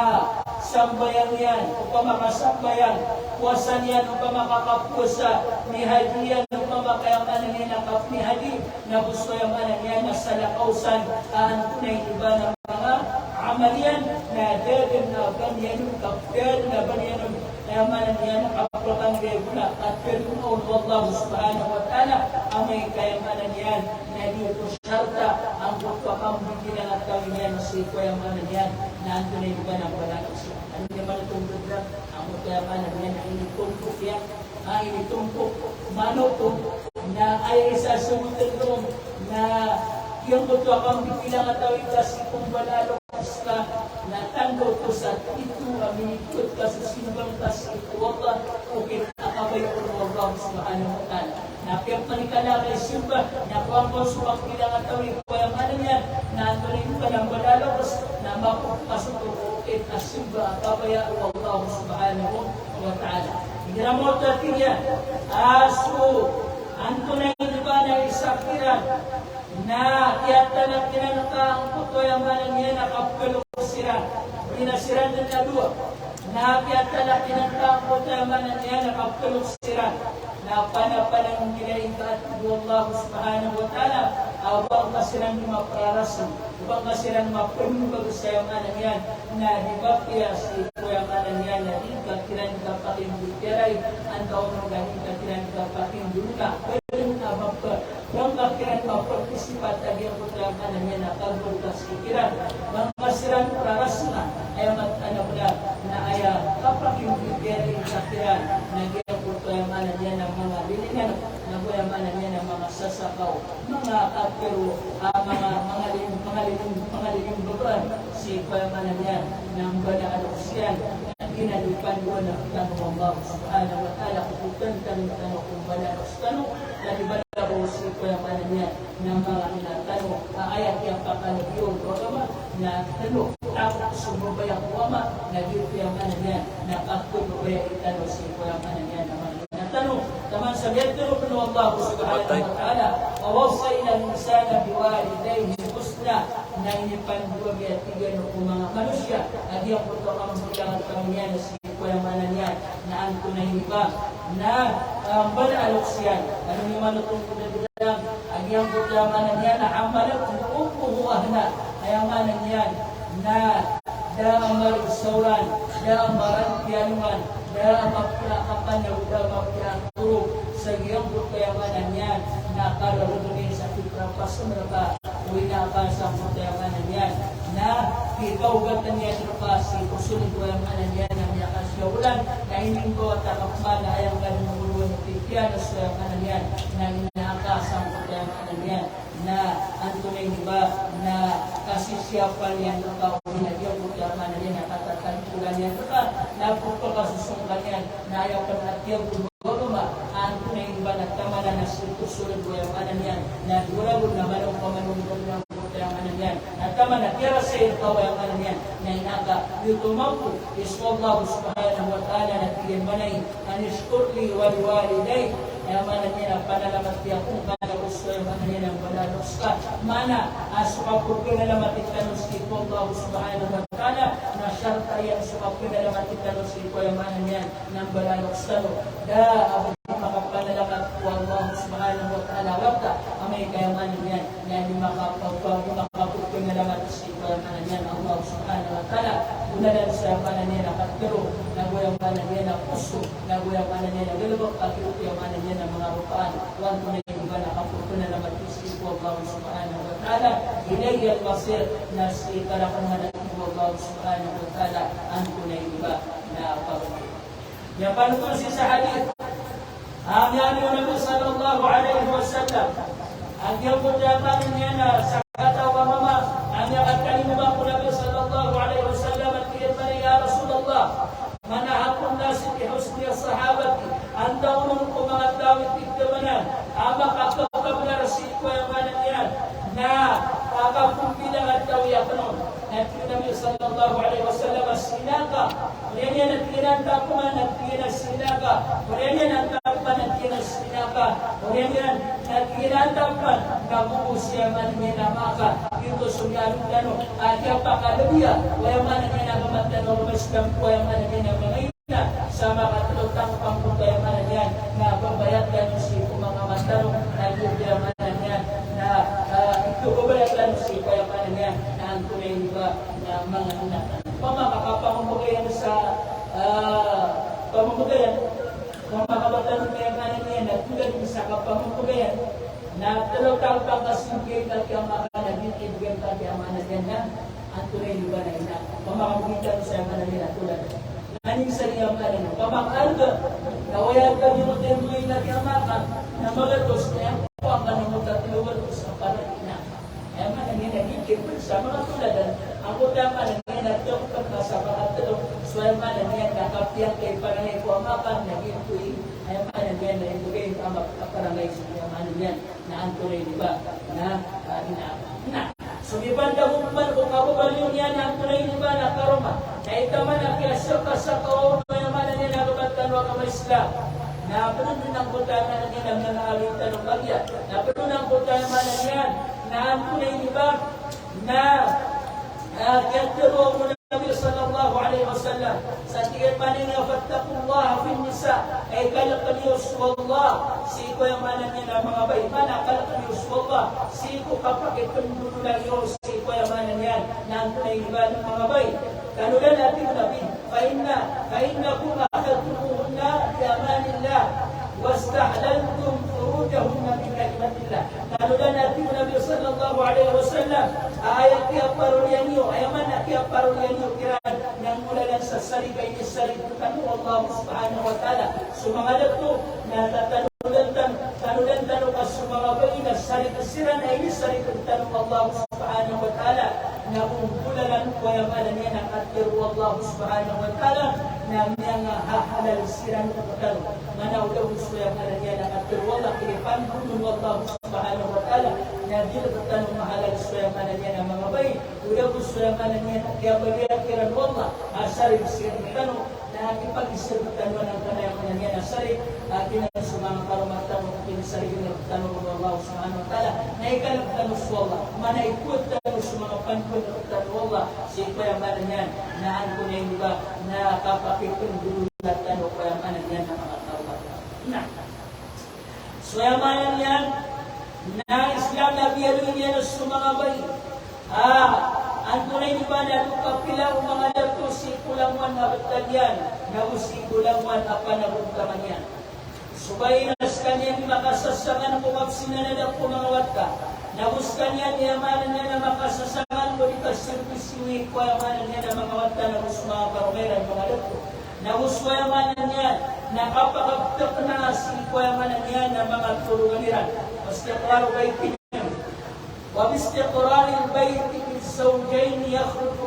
sambayan yan, upang makasambayan, puwasan yan, upang makakapusa, ni Haji yan, upang makayamanan niya nakap ni Haji, na gusto yamanan yan, na sa lakausan, ang tunay iba ng mga amal yan, na dadin na banyan yung kapel, na banyan yung yamanan yan, nakapakang regula, at perunong Allah subhanahu wa ta'ala, ang may kayamanan yan, na dito syarta, ang pagpapang bigilan at tawin yan, na si kayamanan yan, na ang tunay iba ng balakas. Ano naman itong ganda? Ang kayamanan yan, na initumpok yan, initumpok, manotong, na ay isa sumutin na yung pagpapang bigilan at tawin kasi kung balalo ka, na tango ko sa ito, aminikot ka sa sinubang tas ito, wala, okay, nakabay ko ng Allah subhanahu wa ta'ala. Napiyak manikala kay Simba, nakuha ko sa pagbilang at tawin, kayamanan yan, na tuloy ko ng balalo, na mapapasok ko, na Simba, kabaya ko Allah subhanahu wa ta'ala. Hindi na mo tatin yan, aso, ang tunay ba na isakiran, na kiyata na kinanaka ang pagkayamanan niya nakapulong siran. Pinasiran ng kadua. Na kiyata na kinanaka ang pagkayamanan niya nakapulong siran. Na panapalang nilaing ka at Allah subhanahu wa ta'ala, upang kasilang maprarasan, upang kasilang mapunubag sa yamanan yan, na dibakya si kuyamanan yan, na di kakilan kapakin butiray, ang taon ng gahin kakilan kapakin duka, pwede na mapag yung kakiran mapartisipat at yung kuyamanan yan, na kagultas ikiran, mga kasilang prarasna, ay anak na ay kapakin butiray kakiran, na kuyamanan yan ng mga bilingan, na kuyamanan yan ng mga sasakaw, mga kapero, mga lining beban, si kuyamanan yan ng banaan Kristiyan, na ginalupan mo na tanong Allah subhanahu wa ta'ala, kukutan tanong kung banaan tanong, na ibalaw si kuyamanan yan ng mga inatanong, ayat yang pakalagyon, na tanong, takot sumubayang kuwama, na kuyamanan yan, na kakubaya itanong si kuyamanan yan ng mga inatanong. Taman sabihin ko ng Allah subhanahu wa ta'ala, وَوَصَّيْنَا الْإِنسَانَ بِوَالِدَيْهِ حُسْنًا, na inipanduwa biya tigan ng mga manusia, at yung pagkakang bilangan kami yan, na si kuyamanan yan, na ang tunay iba, na banalok siyan, ano yung manutong kudabilang, at yung kuyamanan yan, na amalat kung puhuahna, kayamanan yan, na daamar sauran, daamaran pianuan, daamapilakapan, daamapilakuro, sa iyong kuyamanan yan, na kararunin sa kitrapas mereka, winakasang kuyamanan yan, na kikawgatan niya sa si usulit kuyamanan yan, na niyakasyawalan, na hining ko at takapmana, ayang ganun muluan ng pipyan, na kuyamanan yan, na inakasang kuyamanan yan, na ang tunay diba, na kasisyapan yan, na kauwinan yung kuyamanan yan, na katatantulan yan, na pagpapasusungan yan, na ayaw ka na tiyang ang tunay ba na tama na susunod ko yung kanan yan, na duragod na manong pamanungkot ng kanan yan, na tama na tira sa iyo yung kanan yan, na inaga yutumapu iswallahu subhanahu wa ta'ala na tigin manay anishkurli waliwaliday, na manan niya na panalamat niya kung kaya gusto yung kanan yan ang balalos ka, mana asupapurgo na lamatit ka nung sikong Allah subhanahu wa ta'ala, na syarta yan supapurgo na lamatit ka nung sikong yung kanan yan ng balalos ka, da makapanalamat ko Allah subhanahu wa ta'ala wabda, amay makapagpangalamat sa ikaw niya Allah subhanahu wa ta'ala. Unalan sa mana niya nakatiro, naguyang mana niya na puso, naguyang mana niya na galabang pakiuti ang mana niya na mga rupaan. Huwag mo na yung iba nakapagpangalamat sa ikaw Allah subhanahu wa ta'ala. Ilayhi al-masir na si karakangan ng Allah subhanahu wa ta'ala. Ang tunay iba na pagkakas. Yang paano po siya sa hadith? Ang yan yung Nabi sallallahu alaihi wasallam. Ang yung punyaman niya na sa katawa mama, ang yung kalimba po Nabi sallallahu alaihi wasallam at kiyat ya Rasulullah, manahakon na si Husni as-sahabati, ang daunong po mga tawid tigdamanan, ang makakapagla rasid ko yung manan yan, na kakakumbilang at tawiyapanon. At yung Nabi sallallahu alaihi wasallam sinaka, kaya niya nagkinanda po nga nagkinasinaka, kaya niya nagtapan nagkinasinaka, kaya niya nagkinandapan nabubusya man minamaka, ito sunyalong gano, at yung pakalabiya, kaya man niya nagamatano, rumaslam po yung man niya nagmangayuna, sa makatulotang pangkutaya man niya, na pambayat gano si mga matano, nagkukaya man niya, na ito kubayat gano si kaya man niya, na ang tunay iba na mga anak. Pamakakapamumugayan sa pamumugayan, kung makabatan mo yung kanan niya, nagtugan sa kapamumugayan, na talagang pagkasinggay at yung mga naging at yung mga nagyan ang tunay iba na ina. Pamakamugitan sa yung kanan niya tulad. Naning sa niyang kanan, pamakalga, nawayag ka yung tembuin at yung mga na magatos na yung po ang kanamutat luwatos ang paratina. Kaya man ang hinagigit sa mga tuladan, ang utama na ngayon at yung pagkasa makatulog, swelma na ngayon nakapiyang kay parangay ko ang makan, naging tuwing, ay man ang ngayon na ibugay ang parangay sa mga ano yan, na ang tuloy, di ba, na sumibanda mo man kung kababaliw niya na ang tuloy, di ba, na karoma, na itaman na kiyasya ka sa kaon, may man niya nagabatan wa ka maisla, na punod ng butana na niya ang nangaawin tanong bagya, na punod ng butana man na niya, na ang tuloy, di ba, na يذكره النبي صلى الله عليه وسلم ساتيك panina fattaqullaha fin nisa ay kalakalius wallah siko yung mananya na mga bay mana kalakalius wallah siko kapag itundululan yung siko yung mananya na ang tunay iba ng mga bay kanulan natin nabi fainna kung akatumuhunna bi amanillah wastahlaltum furujahunna bi kalimatillah kanulan natin Nabi sallallahu alaihi wasallam ayat yang parulian niyo, ayaman na kaya parulian niyo kiran ng mula lang sa sarigay ni saritukan mo Allah subhanahu wa ta'ala. Sumangalap to, na tanulan ka sumangabay na sarikasiran ay ni saritukan mo Allah subhanahu wa ta'ala. Na kung bulalan ko ayaman na niya nakatiru Allah subhanahu wa ta'ala na mga hahalal siran ko talo. Manawdaw gusto yung na niya nakatiru Allah kilipan mo Allah subhanahu wa ta'ala na dito tanong mahalal gusto yung na niya na mga bay. Udah gusto yung na niya kaya bagay kiran Allah asarib siran tanong na ipag-isirtan mo ng kanayang niya na sarib at pinasumang karumatan mo pinasarib ng tanong ng Allah subhanahu wa ta'ala na ikalap tanong sa Allah manaikot tanong sa mga panpun ng tanong Allah si payamanan niyan na ang kunay diba na kapakitong dulat tanong payamanan niyan na mga karumatan so payamanan niyan na Islam na biyalo niya sa mga bay ang tunay ni ba na kapila ang mga dato si kulangwan na batalyan na si kulangwan apa na buntaman yan. Subay na sa kanyang makasasangan kung absinan na po mga wata. Nabus kanya niyamanan niya na makasasangan ko dito sirpisiwi ko yamanan niya na mga wata na bus mga karomeran mga dato. Nabus ko yamanan niya nakapakabtak na si ko yamanan niya na mga turunganiran. Basta klaro kay pinag. وباستقرار البيت الزوجين يخرج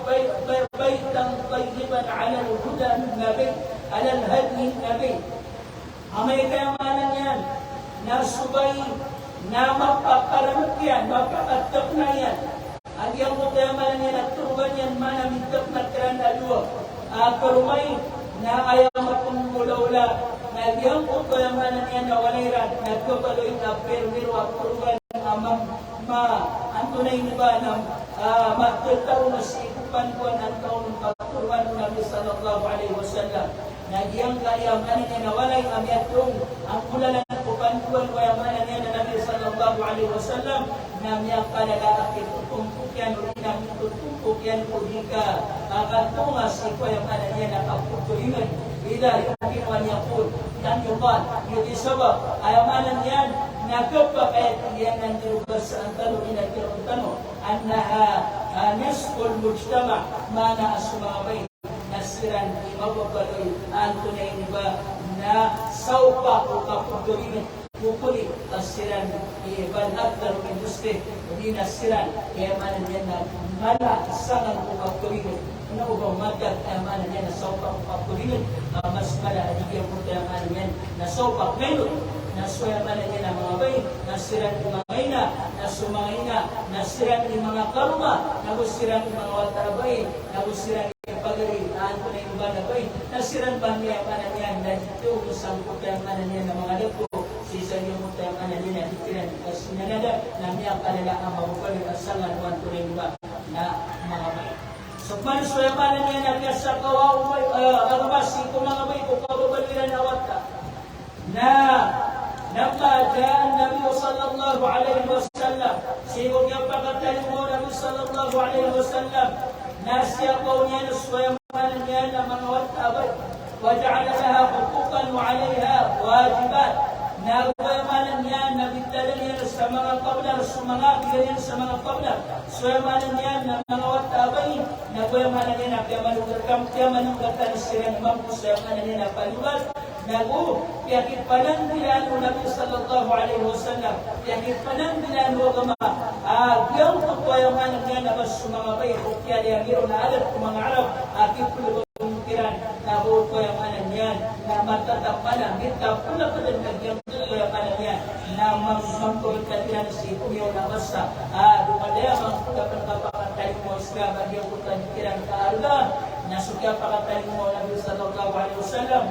بيتا طيبا على الهدى النبي على الهدي النبي amay kayamanan yan na subay na mapakaramot yan mapakatak na yan ang iyang mo kayamanan yan at turugan yan manamigtak na kiran alua karumay na ayaw mapumula-ula na iyang mo kayamanan yan na walayran nagkabaloy na pero at turugan amang ang tunay ni ba na magtataw na si Kupan-Kuan ang taon ng pagturuan ng Nabi sallallahu alaihi wasallam na iyang kayamanan niya na walay amyatong ang kulalan ng Kupan-Kuan kayamanan niya na Nabi sallallahu alaihi wasallam namya kalalaki tutumpukyan ulinang tutumpukyan udika akan tungas iko yang mana niya nakaputulingan ila yung ginawa niya po dan yuman yung isabab ayamanan yan nakapakayat yan ang dirugas sa antalo inagkirantano annaha nisful mujtama mana asumabay nasiran mababaloy ang tunay ba na saupa o kaputulingan Bukuli nasiran iban aktar industri hindi nasiran kaya mana niya na mala sangan upaptulingan na ubang magat kaya mana niya na saupak upaptulingan mas mala adigyan po kaya mana niya na saupak ngayon nasuya mana niya na mga bay nasiran yung mga ina nasumangina nasiran yung mga karma nagusiran yung mga watarabay nagusiran yung pagari ko na yung banabay nasiran pa niya mana niya na dito isang po kaya mana niya na mga dapo sisa niyo mo tayo kanalina ikiran kasi nanada na niya kalala ang mabukali at sangan wan turing ba na mga bay. So manuswayaman niya na kaya sa kawaw agabasi kung mga bay kung kababaliran awat ka na namadaan Nabi sallallahu alaihi wasallam sigog yung pagkataling mo Nabi sallallahu alaihi wasallam na siya po niya nuswayaman niya na mga watabay waja'ala laha hukukan wa alaiha wajibat nagwayamanan niya, nabigdalan niya sa mga kablar, sa mga bigyan sa mga kablar. Swayamanan niya na mga watabay, nagwayamanan niya na kaya manungkatan siya ng mampu, swayamanan niya na palubat. Nagu, piyakit panandilan mo Nabi sallallahu alaihi wasallam, piyakit panandilan mo agama. Yung pagwayamanan niya na bas sa mga bay, kaya niya giro na alat kung mga Arab, akit pulubat pemikiran, nabuot ko yung anan yan, na matatapala, kita pula pa din nagyang yung anan yan, na mampulitan si Puyo na basta, dumadaya mampulitan kapakataling mo isla, bagyang putan kirang kaarga, nasukya pakataling mo Nabi sallallahu alaihi wasallam,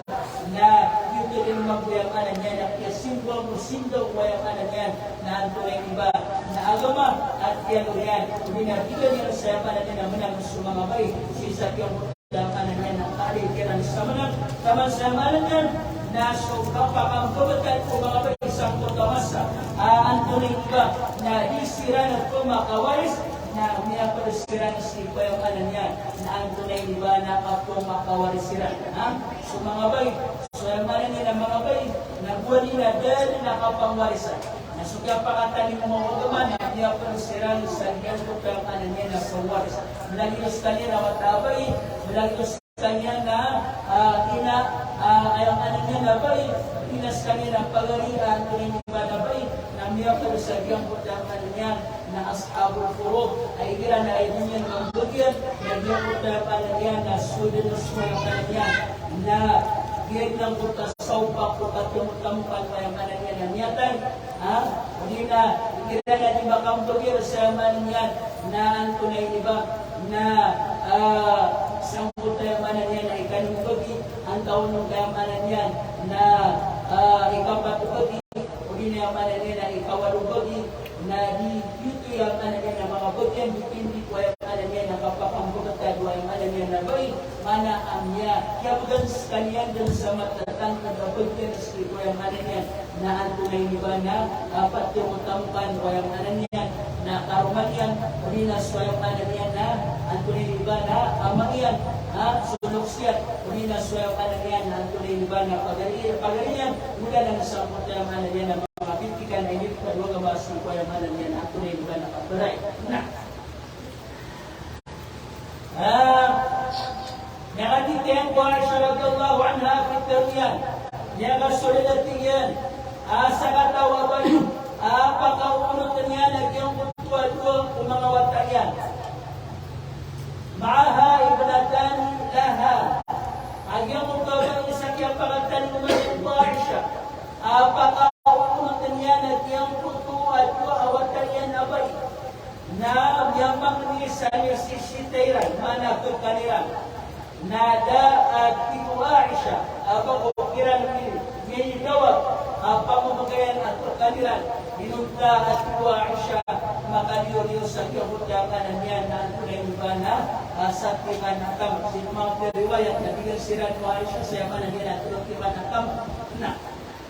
na yuto din maguyang anan yan, na kaya simbol mo sindaw ko yung anan yan, na antulang iba, na agama, at yan yan, binatigan niya sa yaman natin na menang sumangabay, sisa yung dapat niya ng kalikiran sa manang kaman-samanan yan na kapakambabatan ko mga isang kutamasa ang tuloy ba na isira na kumakawaris na umiyak pa sira na si Payong anan yan na ang tunay ba na kumakawaris sira so mga bay so yung manan nila mga bay nagbuwan nila dahil nakapangwarisan nasukya pakataling mo magaman na umiyak pa sira sa yan ko Payong anan yan na pangwaris malagos kanila matabay malagos kanya na ayang ano niya na bay, pinas kanya na pagarihan ko rin yung banabay, na miya pero sa biyang putaman niya na ashabul furud, ay gira na ay niya ng bugyan, na biyang putaman niya na sudin na sumayaman niya, na biyag ng putasawpak ko katumutampan pa yung kanan niya na niyatan, hindi na, gira na di makambugyan sa yaman niya, na ang tunay diba, na isang putayamanan yan na ikanibagi, ang taon ng kayamanan yan na ikapatubagi, o dinayamanan yan na ikawalubagi, na dito yamanan yan na mga bagyan, hindi ko yamanan yan na kapakambugat at yamanan yan na bay, mana ang niya, kaya bugan sa kanyan dun sa matatang na bagyan, ko yamanan yan na ang tunay niba na patimutampan ko yamanan yan, na karuman yan, o dinas ko yamanan yan na ang tunay niba na amang yan, sulok siya, uli na suwayo ka na yan, ang tunay niba na pagalian, mula lang sa pagkayamanan yan na mga pitikan na hindi ka luwa gabas ng pagkayamanan yan, ang tunay niba na kabaray. Nakatitihan ko na siya radiyallahu anha fitaryan, nakasulalatiyan, sa katawaban, pagkauunod niya, nagyang kutuwa-tuwa kung mga watayan. Maaha ibnatan laha. Agyang mukawang isakya pagkatan lumayan ko Aisha. Pagkauunod niya, nagyang kutuwa-tuwa awatan yan abay. Na yamang ni Sanya Sisitayran, mana ko kanila. Nada at Tibu Aisha, pag-ukiran ni Gawag, pamamagayan at kanila. Binunta at Tibu Aisha, makaliyo sa kiyabutyakan niya na ang tunay ba na sa timan ng kam. Sino mga periwayat na bigyan sila ni Aisha sa yamanan niya na tulong timan ng kam. Na,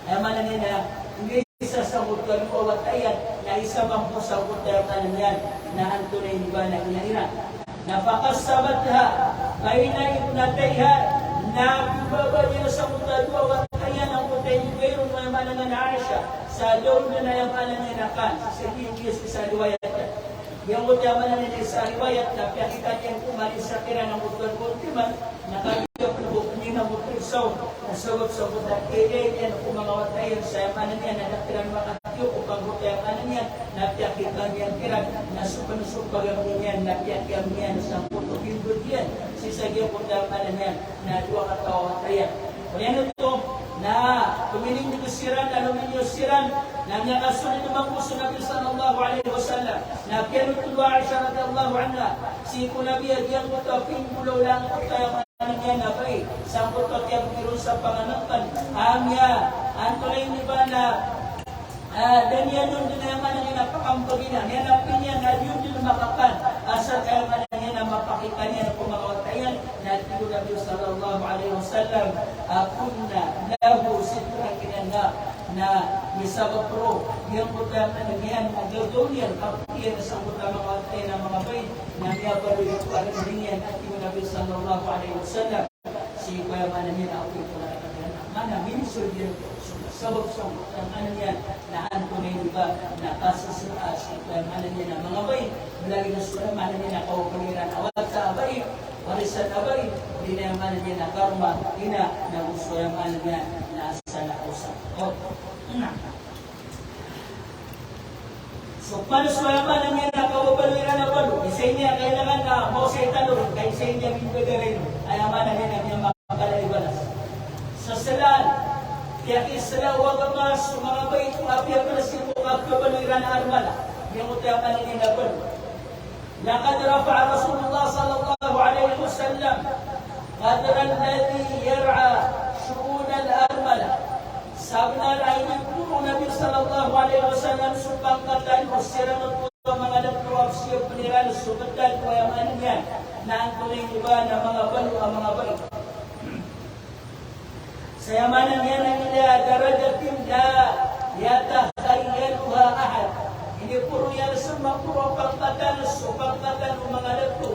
yamanan niya na hindi isa sa mutlan o watayan na na isa bang po sa kutayaman yan na ang tunay di ba na inahira. Napakasabatha ay na ibnatayha na baba niya sa mutadwa at kaya ng kutay ni Mayroon na manangan na Aisha sa doon na nayaman niya na kan sa Hiyos sa riwayat yang utama na niya sa riwayat na piyakita niya kumarin sa tira ng mutadwa nakagiyap na bukni na mutadwa na sabab sa mutadwa kaya niya na kumangawat tayo sa yaman niya na natirang makatiyo upang kutayaman niya na piyakita niya tira na supan-supagang niya na piyakita niya sa mutadwa yan sisagyan kutayaman niya na dua katawa tayo. Kaya ito na kumiling ni Siran, aluminyo Siran, na niya kasunod naman po sa Nabi sallallahu alaihi wasallam, na pinutulwa Aisha radhiyallahu anha, si Kunabi agyan ko ito, pinggulaw lang ito tayo niya na bay, sa ko ito kaya biro sa panganapan, amya, antolay ni ba na, dan yan nun din naman ang napakampagina, nanapin niya na yun din makakan, asal kaya man niya na mapakita niya na kumakawatayan, na tilo Nabi sallallahu alaihi wasallam, kunna lahu sitran kinanga na misabap pro yang putam na nagyan magdodolian kapatiyan sa putam mga ng mga bayt na niya baru yung parindihan at tilo Nabi sallallahu alaihi wasallam si kaya man niya na okay po na mana minisod yan sabab sa ano niya na antunay di ba na kasasuas kaya man niya na mga bayt lagi na sura man niya na kaupangiran awat sa abay warisan abay di na man niya na karma ina na gusto yung man niya na sa nausa so paano sa man niya na kaupangiran na palo isa niya kailangan na mo sa italong kaya isa niya binibagarin ay man niya na niya makalaibalas sa salan kaya kisala wagamas mga bait kung apiya pala siya kung kaupangiran na armala yung utayaman niya na palo لقد رفع رسول الله صلى الله عليه وسلم قدر الذي يرعى شؤون الأرملة سابنا العين يقول النبي صلى الله عليه وسلم سبحان قتل وسيرا نطوة مغادر وابسير بنيران السبتات ويمانيا نانتولي نبانا مغبل ومغبل سيمانيا إلى درجة لا يتخيلها أحد ini puro yan sa puro pagkatan mga nagto.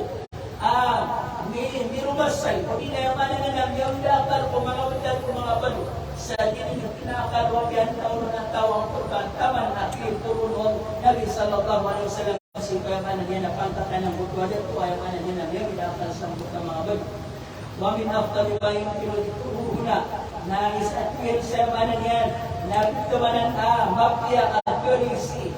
Mirumasay, hindi na yaman na nang yung dakal ko mga utan ko mga balo. Sa dinin yung pinakalwag yan taon ng tawang kurban. Taman na puro noon Nabi sallallahu alaihi wasallam kasi kayaman niya na pangkatan ng butwalit ko ayaman niya na yung dakal sa mga balo. Wamin after ba yung pinuturo na isatwin sa yaman niya na bitamanan mapya at purisi.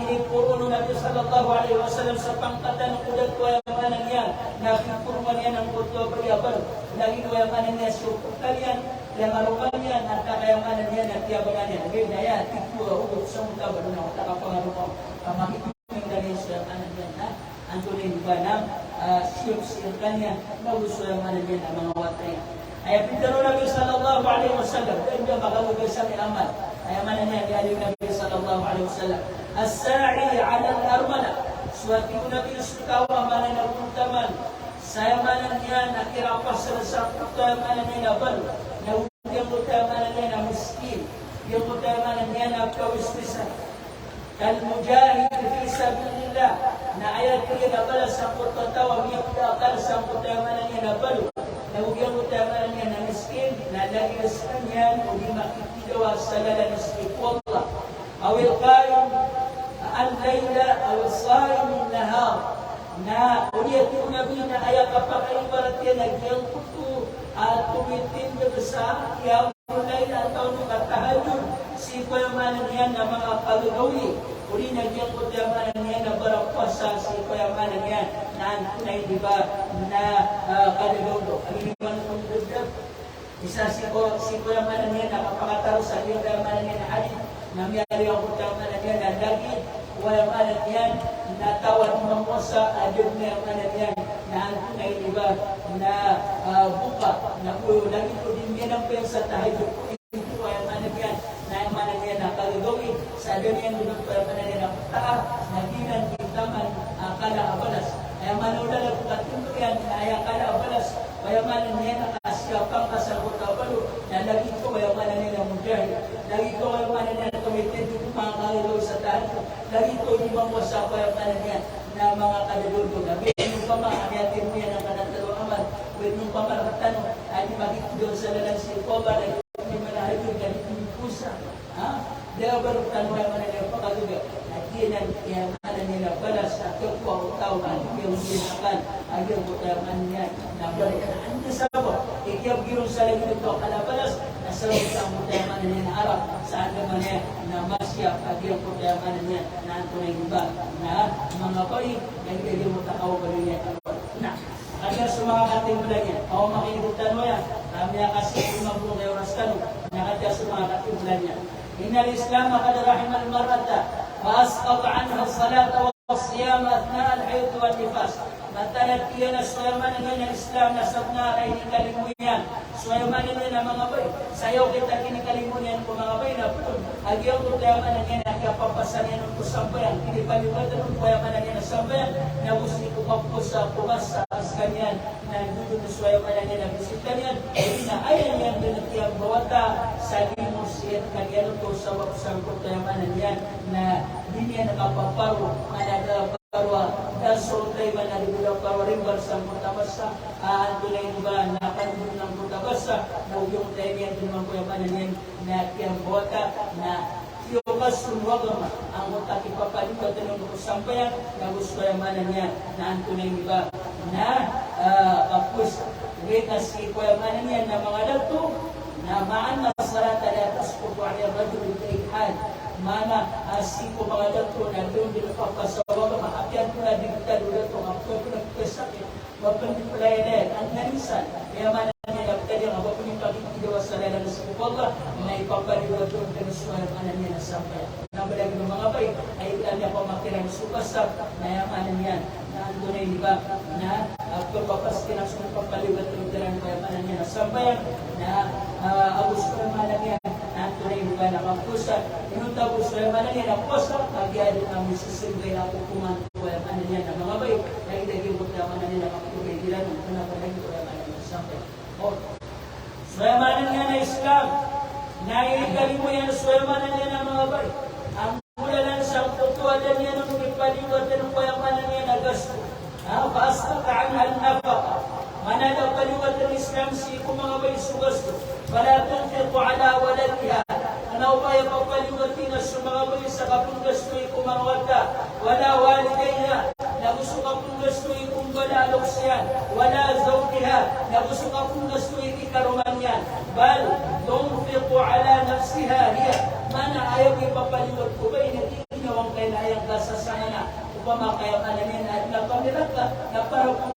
Ini puro Nabi sallallahu alaihi wasallam sa pangkatan ng udat ko yung manan niya na pinurman niya ng buto beriabar lagi ko yung manan niya sukutan yan yang arukan yan at kakayamanan niya na tiyabanan niya lagi na yan tikura ugot sa muka baru na matakapangarukan makikita dari sa kanan niya na antunin ba na siyok-siyokkan niya magusto yung manan niya na mga watay ay pintaro Nabi sallallahu alaihi wasallam kaya magalugan sa amal ay manan niya kaya Nabi sallallahu alaihi wasallam as-sa'i 'ala al-armala suwati Nabi sallallahu alaihi wasallam saya manan niya nakirapas sa utamanan niya bal na yung utamanan niya na miskin yung utamanan niya na kawistisan kal mujahid fi sabilillah na ayat ko na bala sa pagtatawa niya akal sa utamanan niya na bal na yung utamanan niya na miskin na lagis niya o di makikitawa sa lalan istiqwallah أو القائم الليل أو الصائم النهار na ulitin Nabi na ay kapakaibarat yan nagyang kuto at tumitin sa yawulay na taon ng katahadun si payamanan yan na mga kalagawi uli nagyang kutamanan yan na barakpasa si payamanan yan na antunay diba na kalagaw ang iniwan kong gudab isa si payamanan yan na kapakataro sa payamanan yan na hadid nangyari ang kutamanan yan na lagi payamanan yan natawad mo sa adyon na yung anak yan na ang tunay iba na buka na po lagi ko din yan ang piyang sa tahayod ko ito ay ang anak yan na yung anak yan na kalagawin sa adyon yan doon pa yung anak yan na pataha na ginan kintaman akala abalas ay manula lang kung katunto yan ay akala abalas ay ang anak yan na kasyapang kasabot abalo na lagi ko ay ang anak yan na mujahid lagi ko ay ang anak yan na tumitin mga kalagawin sa kuya niya na mga kadududog. Abin yung pamahamiyatin mo yan ang kanatalo aman. Pwede yung pamaratanong ay magiging sa lalang silpoba na yung manahagod ganit yung pusa. Dia baru tanwa mana dia pakaduga. Ajinan yang ada nila balas atau kau tahu yang dinakan agar butamannya. Nah mereka hanya sabab. Ikiab girong sa lagi nito kala balas nasa sa butaman niya na Arab saan naman niya na masya agar butaman niya na tunay iba na mga bayi yang jadi mutakaw balinya. Nah agar semua kating belanya. Kau makinutan mo yan. Kami kasih magbulong kayo rastano. Nakatya semua kating belanya. إن الإسلام قد رحم المرأة وأسقط عنها الصلاة والصيام أثناء الحيض والنفاس. Matalat iyan na suyaman ng Islam na sabna ay kalimuyan. Suyaman ng mga bay. Sayaw kita kinikalimuyan ko mga bay na po. Agyaw ko tayaman ng yan na papasanin ng kusambayan. Kinipalibatan ng kuyaman ng yan na sambayan. Nabusi ko pa po sa pumas sa askanyan. Na dudod na suyaman ng yan na bisitan yan. Na ayan yan din at yung bawata sa limos yan. Kagyan ko sa wakusang ko tayaman ng yan na di niya nakapaparo. Karwa dan sultay man na dibulang karwa rimbar sa mutabasa tunay ba na kanun ng mutabasa na yung tayo niyan tinumang ko yung pananin na kiyang bota na yukas sumwagama ang utak ipapalit ko tinong ko sampayan na gusto yung manan niya na ang tunay ba na kapus rekas ko yung manan niya na mga dato na maan na sarata na atas ko po ang radul ikaihad mana asiko mga dato na doon din papasawa maapyan ko na digitado dato ako ko nagkasakit wapang pulayan ang nanisan kaya mana niya nagtali ang wapang yung pagkitigawa sa lalang sa kubaga na ipapaliwa doon kanuswa ang anan niya na sampay na balagi ng mga bay ay ilan niya pamakirang supasap na yamanan niya na andunay diba na pagpapaskin ang sunod papaliwa doon kaya manan niya na sampay na abus ko ang manan niya tunay diba na kampusa inunta ko sa manan niya na posa nagyari namin sa singgay na kukuman ko ang manan niya na mga bay na itagin ko na manan niya na kapatugay nila nung pinapalagi ko ang manan niya na sampay Swayamanan niya na Islam na ilikali mo yan swayamanan niya na mga bay ang mula lang sa tutuwalan niya nung ipaliwatan ng payamanan niya na gasto paasta kaan al-nafaka mana daw paliwatan ng Islam si kung mga bay sugasto wala tunfiqu ala waladiha ano upaya papaliwatin na sa mga bay sa kapong gasto'y kumangwata wala walidayha na gusto kapong gasto'y kung balalok siya wala zawdiha na gusto kapong gasto'y ikaruman yan bal tunfiqu ala nafsiha hiya mana ayaw ipapaliwat ko ba'y nagigingawang kailayang kasasana na upamakayang alamin at napamilat ka na para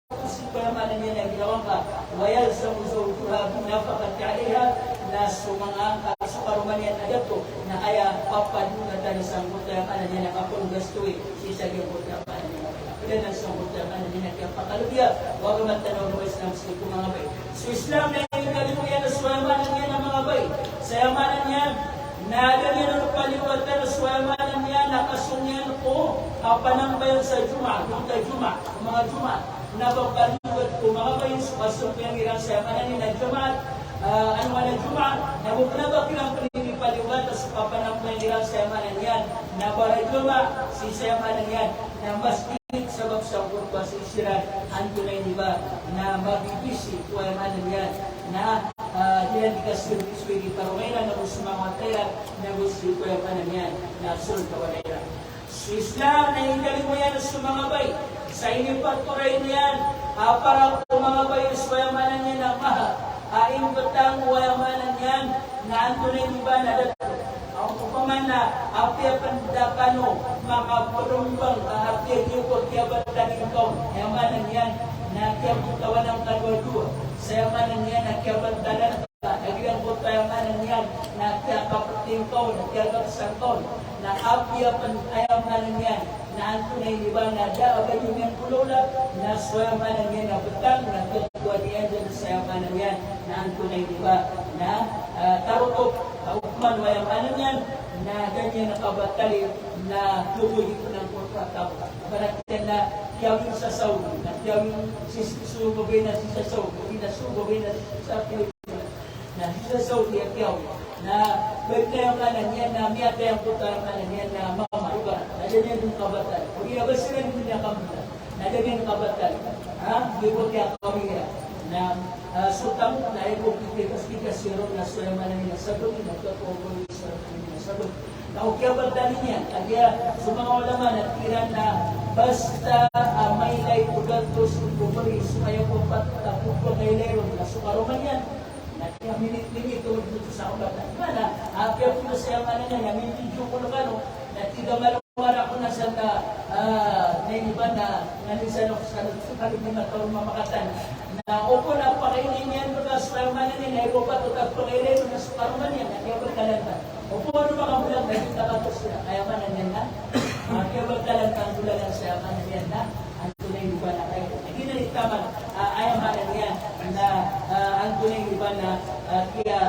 pamanan niya na ginawang ka wayal sa muso kurabong napakat kaliha na sumanga sukaruman niya na dato na kaya papadunatan sa mutayamanan niya na kapong gastoy sisa yung mutayamanan niya ilan ang sa mutayamanan niya na kaya pakalubya huwag matanaw ng Islam sa mga bay so Islam na yung kalimuyan na suwayamanan niya na mga bay sa yamanan niya na ganyan ang paliwatan na suwayamanan niya nakasunyan ko panambayan sa Juma yung kay Juma mga Juma napapaliwat ko mga bayin pasok yang irang sa manan na Jumat ano man Jumat na buknaba kilang pinipaliwat sa papanambay irang sa manan yan na para Juma si sa manan yan na mas sabab sa kurba si Israel antunay diba na mabibisi ko ay manan yan na diyan dikasirviswigi parumera na gusto mga taya na gusto ko ay manan yan na sul kawalayra si Islam na hingali mo yan sa mga bay sa inipaturay niyan, para kung mga bayos wayamanan niya ng maha, aing batang wayamanan niyan, na antunay diba na dato. Ang kupaman na, apya pandakano, makapurumbang, apya kiyukot, kaya batang ikaw, yamanan niyan, na kaya butawan ng kalwadua, sa yamanan niyan, na kaya bantalan ka, nagyang butayamanan niyan, na kaya kaputing kaw, na kaya kaksangkaw, na apya pandayamanan niyan, na antunay diba na daabay yung kulula na swayamanan yan na betang na tutuwa niyan dyan sa yamanan yan na antunay diba na tarutok kaukman wayamanan yan na ganyan nakabatali na tuloy ko ng kontrataw baratiyan na kiyawin sa Saudi na kiyawin sisubogay na sa Saudi na subogay na sa Pilipinas na sa Saudi at kiyawin na pwede yung kanan yan na miyate ang puta ang kanan yan na mama ka, nadyan yung kabatan. Kung iabas sila din niya kabatan, nadyan yung kabatan. Gibot niya kami na sutang na ibukikas siro na suya manang nasabot, nagkatuloy sa nasabot. Naukyabat na niya, kaya sumanga ulaman at kiran na basta may lay ugat to sumubari, sumayo po patapok po kay Leron, nasukaruman yan. Minit-minit tulad dito sa kabatan. Mana, kaya po na siya manang yan, minitidyo ko na kano, na tiga malawala ko na sa iba na nanisan ako sa kalit na taon mamakatan. Na opo na pakainin yan mga sukaruman yan, na ipo pa tutag po kay Leron, na sukaruman yan, kaya po kalanta. Opo ano mga bulang na kita ka sila, kaya manan yan na. Kaya ba kalantang bulangan siya manan yan na. Ang tunay iba na kayo. Hindi na itaman, ayaw manan yan na ang tunay iba na kaya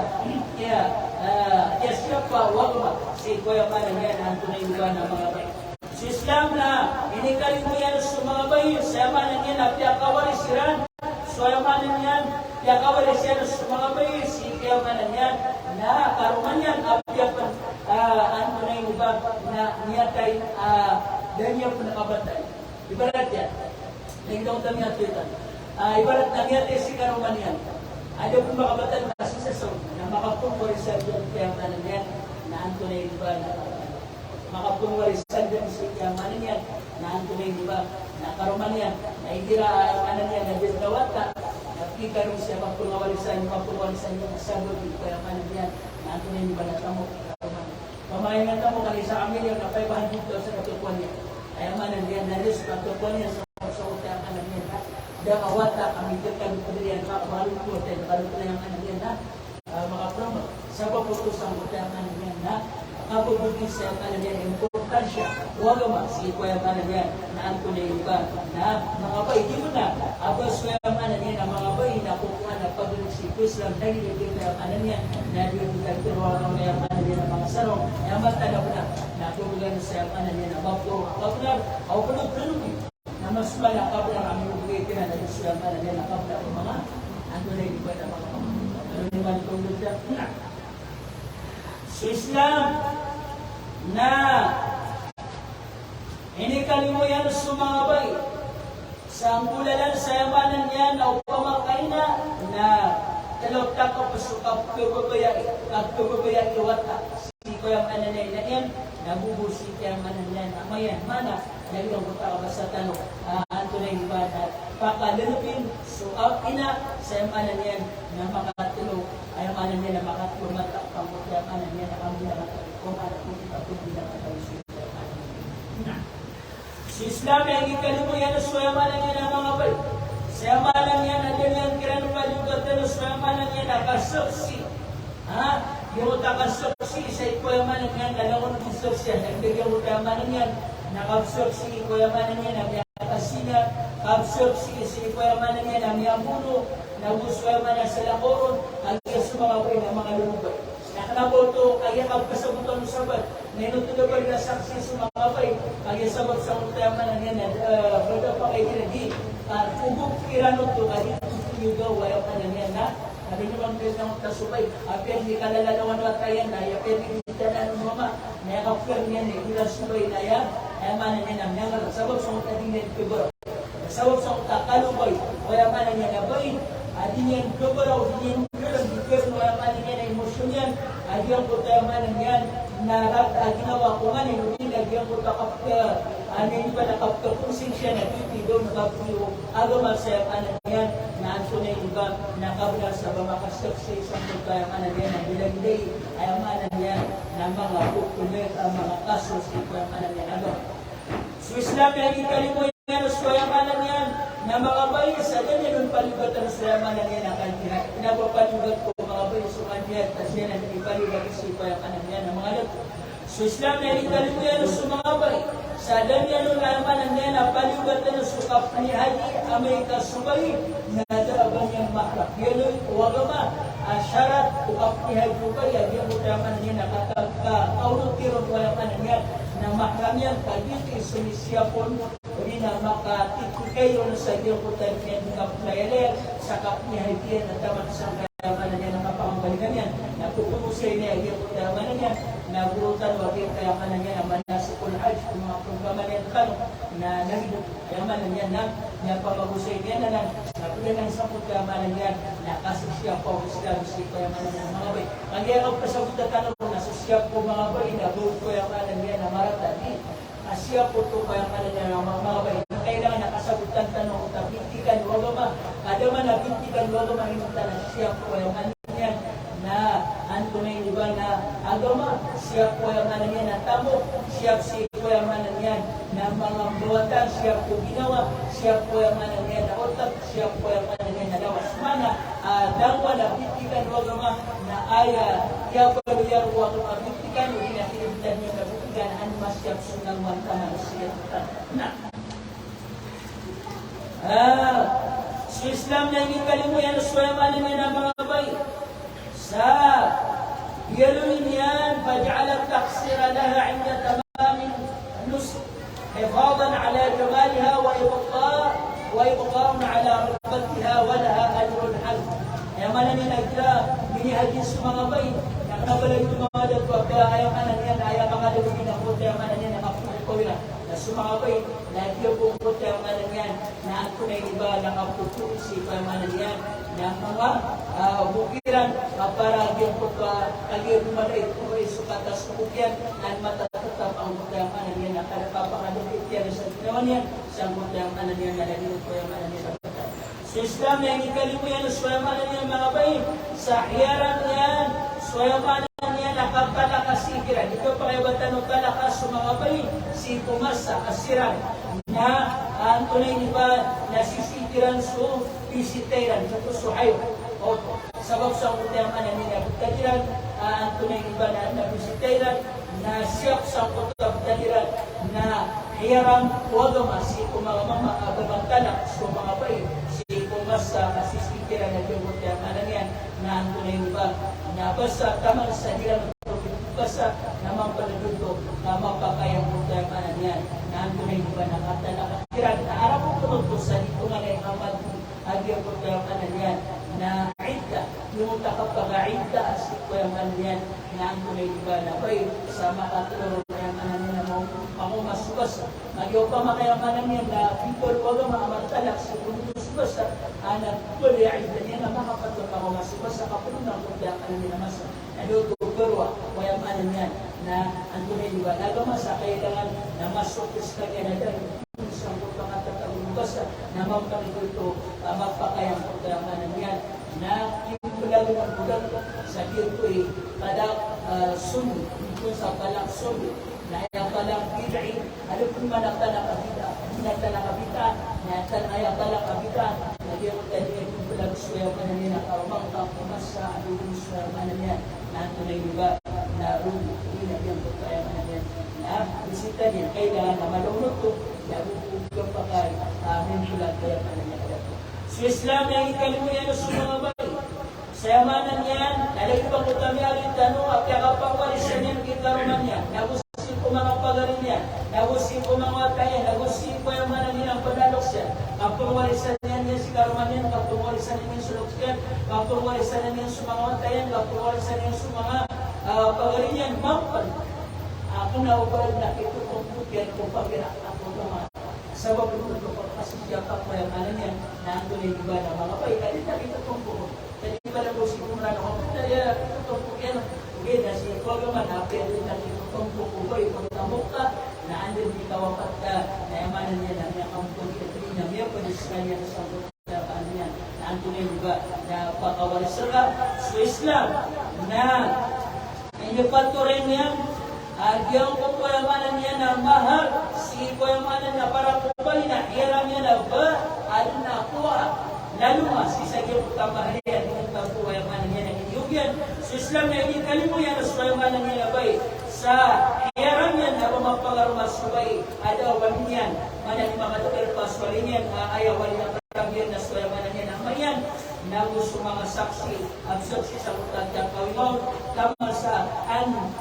siya pa wagma. Si kuya manan yan ang tunay iba na mga bayi. Si Islam na inikaling mo yan sa mga bayi, siya manan yan na piyakawari siran. So ayaw manan yan, piyakawari siya sa mga bayi, si kaya manan yan na karuman yan, apiyapan ang tunay iba na niyatay dan niya po nakabatay. Ibarat yan. Nagdaw kami at ito. Ibarat na niyatay si karuman yan. Ayaw po makabatay kasi sa sound na makapungwari sa dyan kaya manan yan na ang tunay iba na makapungwari sa dyan si kaya manan yan na ang tunay iba na karuman yan na itira manan yan na dildawata kita rin siya mapungawalisan yung sabot kaya manan yan na ang tunay iba na tamo karuman. Pamahingan na mo kali sa amin yung na 500 sa katupuan niya. Kaya manan yan na rin sa katupuan niya sa utang kanan yan ha. Dang awata kami dito yan makabalong po tayo nakalong na yung kanan yan ha. Mga promo, sa paputos ang utang kanan yan ha. Kapubutin siya kanan yan, importansya. Huwag naman, sige ko yung kanan yan na ang tunay iba na mga bay, di mo na abas ko yung kanan yan na mga bay na kukuha na pagdating si Islam dahil yung kanan yan na yung nagtiruan ng yung kanan yan na mga sarong na matalaw na natubugan sa yung kanan yan na mapulab ako punod-punod na mas malakap na kami ubigay na yung siya kanan yan na kapla ng mga ang tunay iba na mga ano naman itong lugar na si Islam na inikalimu yan sumabay sa angkulalan sa yamanan yan na upamakain na talok-tak ko pasukap kagpababaya iwata si ko yung ananay na yan nabubusi kaya manan yan amayan mana naging buta ka sa tanong anto na yung bata pakalunupin so ina sa yamanan yan na makatulog ay yamanan yan na makatulmata pangkot kaya manan yan na kami nakatulog kung anak mo kita kung binakatulog si Islam yang ikalimu yan sa yamanan yan ang mga bay sa yamanan yan na din yan kiranupad yung katulog sa yamanan yan nakasaksi yung nakasaksi sa ikuyaman yan dalawang saksi yan nagbigyan mo yamanan yan nakasaksi ikuyaman yan na miyakasina nakasaksi sa ikuyaman yan na miyamuno naguswayaman na sa lakoron ang sumangawin ng mga lumubay nakanaboto kaya magpasabutan ng sabat Nenutulabay na saksi sumangabay, kaya sabab sa utayaman yan, brada pa kayo di, kubog kiranot to, kaya tutuyo wayaw ka na yan na, sabi naman kayo ng tasubay, apyan di kalalalawan watayan na, apyan di kita na ng mama, nayakapir niyan eh, ilang subay na yan, kaya manan yan ang nangal, sabab sa utating yan kibara, sabab sa utakalubay, wayaw ka na yan abay, adin yan kibara, adin yan kibara, wayaw ka na yan na emosyon yan, adin ang utayaman yan, na ginawa ko nga hindi lagyan ko takapka hindi ba nakapkapusin siya na titigaw nakapuyo agamal sa anak yan na anto na iba nakabla sa bamakasaksi sa pagkayang anak yan na bilagday ay ang anak yan na mga kukulit ang mga kasos ito ang anak yan agaw so Islam yung ikalimo yan so yung anak yan na mga bayi sa ganyan yung palibatan sa yung anak yan ang kantina pinapapalibat ko mga bayi so kanyan tas yan ang ipalibat isipa yung anak yan na mga lato so Islam na ikalimo yan sa mga bayi sa ganyan yung laman yan na palibatan sa sukap ni Haji Amerika subay na daaban niyang mahlak yun yung wagama syarat ukap ni Haji subay yung utaman niya nakatagka-aulog kirot walang anak yan na mahram yan kagiti sumisiyapon hindi na makatikukayo na sa iyo ko tayo niya ng kaplayalel sa kapnihaitian at taman sa kayamanan niya ng mapangabalikan yan napupunusay niya iyo ko tayo niya naburutan waging kayamanan niya na manasukul hajj Yamanan yan na pamagusay niya na lang napunan ng sapot yamanan yan na kasisya po gusto ko yamanan yan mga bay. Ang yakap pa sa buta tanong na susya po mga bay na buot ko yamanan yan na marata di asya po to ko yamanan yan mga bay. Kailangan nakasagutan tanong o tabintikan wag ma kada man nabintikan wag ma hinutan na siya po yamanan yan na antunay diba na agama siya po yamanan yan na tamo siya po yamanan yan na mga buwatan, siya po ginawa, siya po yung manang yan na otak, siya po yung manang yan na lawas. Mana, dangwa na bitikan wag naman na aya, kaya po yung wag naman bitikan, hindi na kinibigyan niyo na bitikan, ano mas siya po ng wantaman siya na. Sa Islam na hindi kalimuyan, so yung manang yan ang mga bay. Sa yalunin yan, faj'ala taksira laha inda tamamin nusuk. حفاظا على جمالها وإبقاء على رغبتها ولها أجر حسن. Yang mana ni nakira bini hadis mga bay nakabala ito mga dato kaya ayaw mana niya na ayaw mga dato binakot yang mana niya nakapulipawila na sumabay lagi po po yang mana niya na ang tunay iba nakaputusi pa yang mana niya na mga bukiran para yung po kagir lumalay po sukatas bukyan at matatatap ang buta yang mana niya na kada papangalupit yan sa ginawa niya sa buta yang mana niya na lagi po yang mana niya sa Islam yang ikalimuyan swayamanan niya mga bayi sa hiyaran niyan swayamanan niya nakapalakasikiran ito pa kayo batanong kalakas sa mga bayi si pumasa kasiran na ang tunay niba nasisitiran so pisiteran sa suhayo o sabab sa utamanan niya katiran ang tunay niba na pisiteran na siyap sa katiran na hiyaran wagama si pumamama ababangtanak so mga bayi basta masisitira na jumot yang mana niyan na ang tunay ba na basta tamang sa hilang basta namang panaduto na mapakayang punta yang mana niyan na ang tunay ba na katalakakiran na araw ko tumutto sa litungan ay amad agya punta yang mana niyan na idda yung takapag-idda asik ko yang mana niyan na ang tunay ba na bay sa makatulong yang mana niyan na pangumasukas nagyo pa makayamanan niyan na people wag maamartalak sa basta anak boleh aidan na makapatong ako masubasa kapulong ng kundang nila masa naluto berwa wayang ano yan na ang tunay diba nagamasa kailangan na masukis ka kaya na dahil isang pangatatang basta na mampangituto magpakayang kundang ano yan na kinulang ng bulan sa kirtoy pada sunod kung sa palang sunod na yung palang bid'i ano kung manakta kabita manakta kabita na ayang palang kabita nagyan mo tayo yung palang suyaw ka na niya nakarumang kapumas sa alulong suyaw ka na niya na tunay diba na rumo inagyan ko tayo ka na niya na bisita niya kailangan na malunod ko nabubugang pa kayo mentulat kaya ka na niya so Islam na ikalimuyan na sa mga bayi sayamanan yan nalagay pang utami alin tanong at kakapangwalisan yan kikaruman niya nagusin ko mga pagarin niya nagusin ko mga kaya nagusin ko yung mga nilang panalok siya kapangwalisan niya si karuman niya kapangwalisan niya yung sulok siya kapangwalisan niya sa mga watayan kapangwalisan niya sa mga pagarin niya mampan ako na ubalag na ito kung bukyan kung pagirak ako naman sabab ito ko kasi siya kapayamanan niya na ang tuloy diba na mga paikalit na ito kung bukod jadi pada posisi kumpulan orang dia tumpukan okay dah si keluarga mana apa yang kita tumpuk kubai pertamuka na anda di kawapat na yang mana dia yang kampung kita punya dia pendidikan yang sambut dapannya na antunya juga na pakawal serah su Islam na ini paturin yang yang pembayaran niya na mahal si pembayaran na para kubai na hiram niya na ba ada na kuha lalu masih saja pertambahan dengan tampu yang mana yang diugian Islam yang ini kalimu yang sesuai mana yang baik sa hiaran yang apa mapagar masubay ada walian mana di mga terpas walian ayah walian kabiyan na sesuai mana yang namayan nagus mga saksi absorpsi sa utang kawimaw tama sa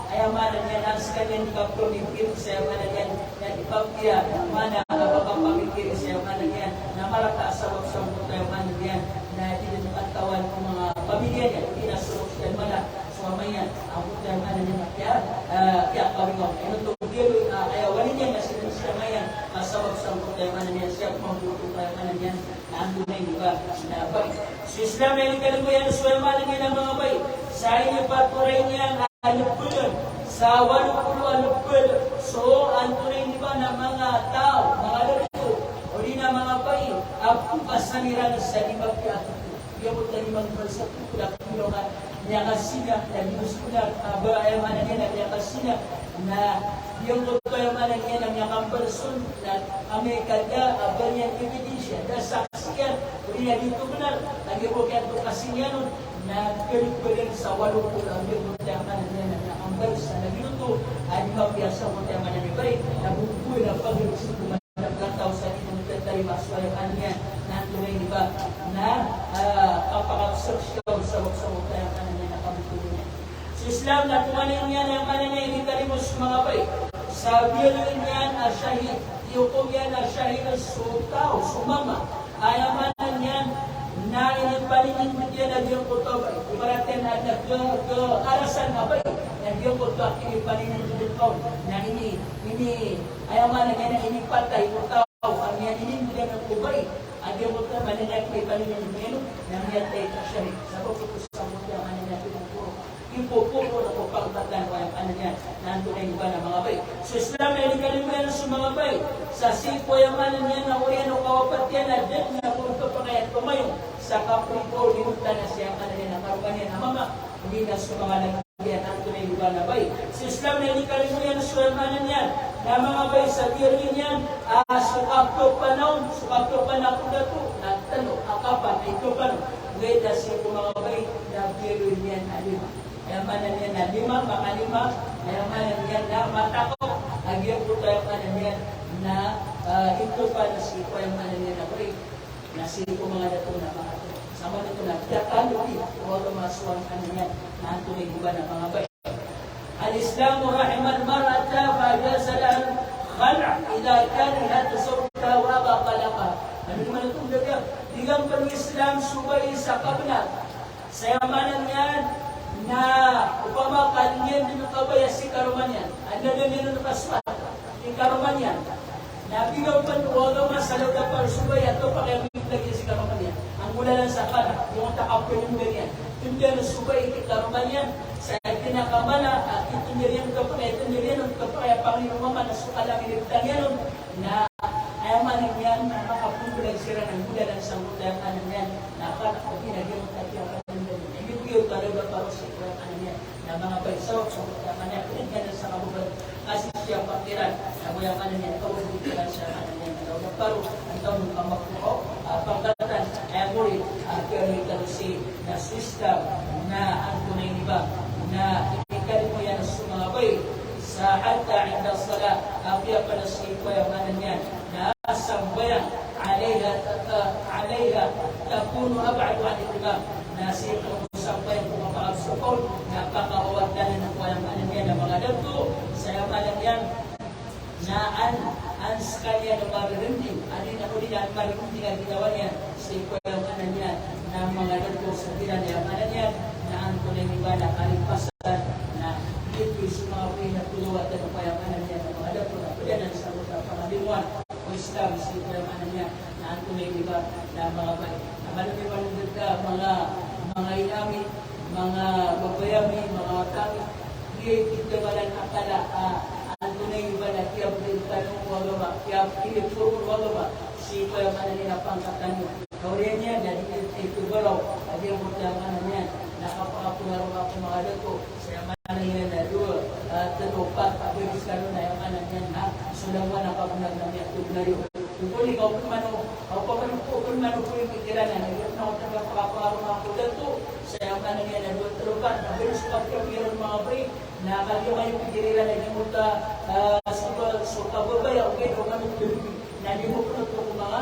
ayah mana yang ang sekalian kapronipin sa mana yang ipagkira mana pamikir sa mana yang na malaka sa utang mana yang na dinakatawan ng mga pamilya niya pinasulok siya mana suamanya ang utang mana yang kaya kawimaw ito to kaya wali niya na siya mayan sa utang yung ano niya, siya mabuto pa yung ano niya, nandun na yung iba, sinabay. So Islam na yung kalimuyan, so yung mga niya ng mga bay, sa inyo paturay niya, alupulun, sa 80 alupul, so ang tunay diba ng mga tao, mga luto, o di na mga bay, ang pasaniran sa ibang piato. Yung mo tayo magbalsa po, kung niya kasina, nag-usula, ayaw mana niya, niya kasina, na yung ayaw mana niya, niya kambalson, na kami kada, ganyan ebidensya, na saksiyan, kung niya dito benar, nag-iwag yan ito kasina nun, na galing sa 80 ang yung ayaw mana niya, niya kambalsa, nag-iluto, ay mapiyasa mo tayo mana niya, bay, nabubuhay na pag-ilusip, nagkataw sa itong tatari, maswaya ka niya, na tunay, di ba, na kapakapsok sa waksawag kaya ka na niya nakabutulo niya. Sa Islam, natumanin niya na yung kanan niya, hindi kalimos mga bay. Sa bilin niya na syahid, iukom niya na syahid na sutaw, sumama. Ayamanan niya na inipalingin mo niya na diyong kuto bay. Ibaratin na nag-arasan na bay. Na diyong kuto, inipalingin mo dito na ayamanan niya na inipatay, utaw, ang niya inindigan ng kubay. Agya mo ka, maninag may palingan ng nang yatay ka siya rin. Sabi ko sa mga yung niya pinupuro. Yung pupuro na po pagtatan ko yung niya, nantunay ba ng mga bay. So Islam na inikalimuyan sa mga bay. Sa sipo yung niya na uriyan o kawapat yan na din na kung ito pa kaya tumayong sa kapulipo, linugtan na siya ang niya na karugan niya na mama. Hindi na sa mga nagbiyan, nantunay ba na bay. So Islam na inikalimuyan sa mga niya na mga bay sa diri niyan, sukapto panahon na to, nagtalo, akapan, ito pa no, weda siya kung mga bay, na diri niyan na 5. Kaya manan niyan na 5, mga 5, kaya manan niyan na matakot, agyan po tayo manan niyan na ito pa na siya, kaya manan niyan na bay, na siya kung mga dato na mga to. Sama nito na, datalo o masuwang niyan, na ang tunay diba na mga bay. الإسلام رحم المرأة فأجاز لها الخلع إذا كان لا تزوجها وأبى طلاقها. Ano naman itong daga? Digang pang-Islam subay sa kabila. Sayamanan yan na upama kanyan din kabaya si karuman yan. Ano na nila nakaswat? Yung karuman yan. Nabigaw pa nuwaga masalaw na para subay at ito pa kaya lagi si karuman yan. Ang mula lang sa kana, yung takapin yung ganyan. Yung na subay kay karuman yan. Sa pinakamala, ito niriyan ka pa, ito niriyan ka pa, kaya Panginoon Mama, nasukalang inibitang yan, na ayaman yan, na makapundulang sira ng bulan ng sangot na yung kanan yan, na akala ko ginagyan at yung kanan yan. Ibigay talaga para sa ito yung kanan yan, na mga baysawak sa mga kanan, pinagyan sa kabuban, kasi siya pakiran, na yung kanan yan, kawag dito lang sa kanan yan, na paro, ang taon ng pamakuko, pagkatan, kaya muli, kaya ito si na system, na ang tunay niba, na ikalimu yan sa mga bay sa hatta inda salat apiya pala sa iko yung manan yan na sambayan alayha takunu abadu an itibam na sa iko sambayan kung mapakabsukol na pakawagdanan ng walang manan yan na mga dagto sa yung manan yan na ang skanya ng maririndi anin ako din ang maririndi nga ginawa niya sa iko yung manan yan na mga dagto sa bilan yung manan yan na ang tunay niba na kalimpasan na dito sa mga pinatuluan at payapanan niya ng mga dato na pwede sa mga pangalimuan o Islam sa payapanan niya na ang tunay niba na mga bay. Na malumi ka mga inami, mga babayami, mga watami, kita walang akala ang tunay niba na kiyab din tanong wagaba, kiyab pinipuro wagaba si payapanan niya pangkatan niya. Kauriyan niya, na ito galaw, at yung mutaman niya, nakapakapungarong ako mga dato, saya mana yun na doon, tanupat, pagkakis ka nun na yung anak yan, ha? Sulawan ang kapunag na niya, tugnari. Kung ikaw kung mano po yung pikiran na, naging na ako nakapakapungarong ako dato, saya mana niya na doon, tanupat, nabilis pagkakiran mga break, na kaliyo kayo pikiran na yung muta, so kababaya, okay, kung ano na di mo po na ito mga,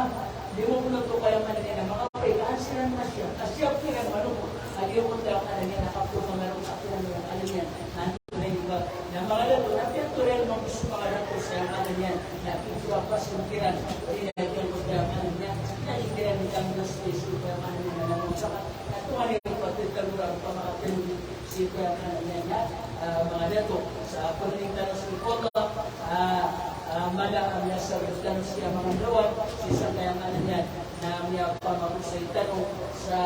di mo po na ito kaya managay na mga break, ansiran na siya, asya po yan, ano po, ayaw mo tayo ka na niya, nakapulong meron sa akin ng alam niya, nandito na yung iba, na mga dato, napiyaturin mo gusto mga dato sa yung alam niya, na pagkapas yung kiran, rinagyan mo tayo ang alam niya, na ikiran ni kami na space, yung alam niya na naman sa ka, at kung ano yung pagkakalurang pamakatin, siya yung alam niya na, mga dato, sa pagkakalurang sa ikola, mala ang nasa siya mga lawat, sa kayanganan yan na niya pamagusay tanong sa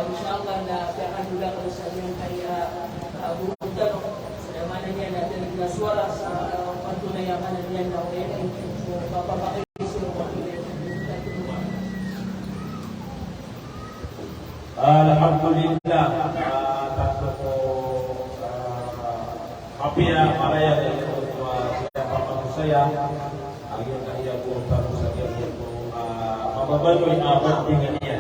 inshallah na kakanula ko sa niyang kaya buong tanong sa yamanan niya na nagswara sa pagtunayamanan niya na ngayon so papapakis yung alhamdulillah tanto po mapia maraya dari siapa manusia akhir kaya po tanto sa kaya po mababagoy abot dengan niya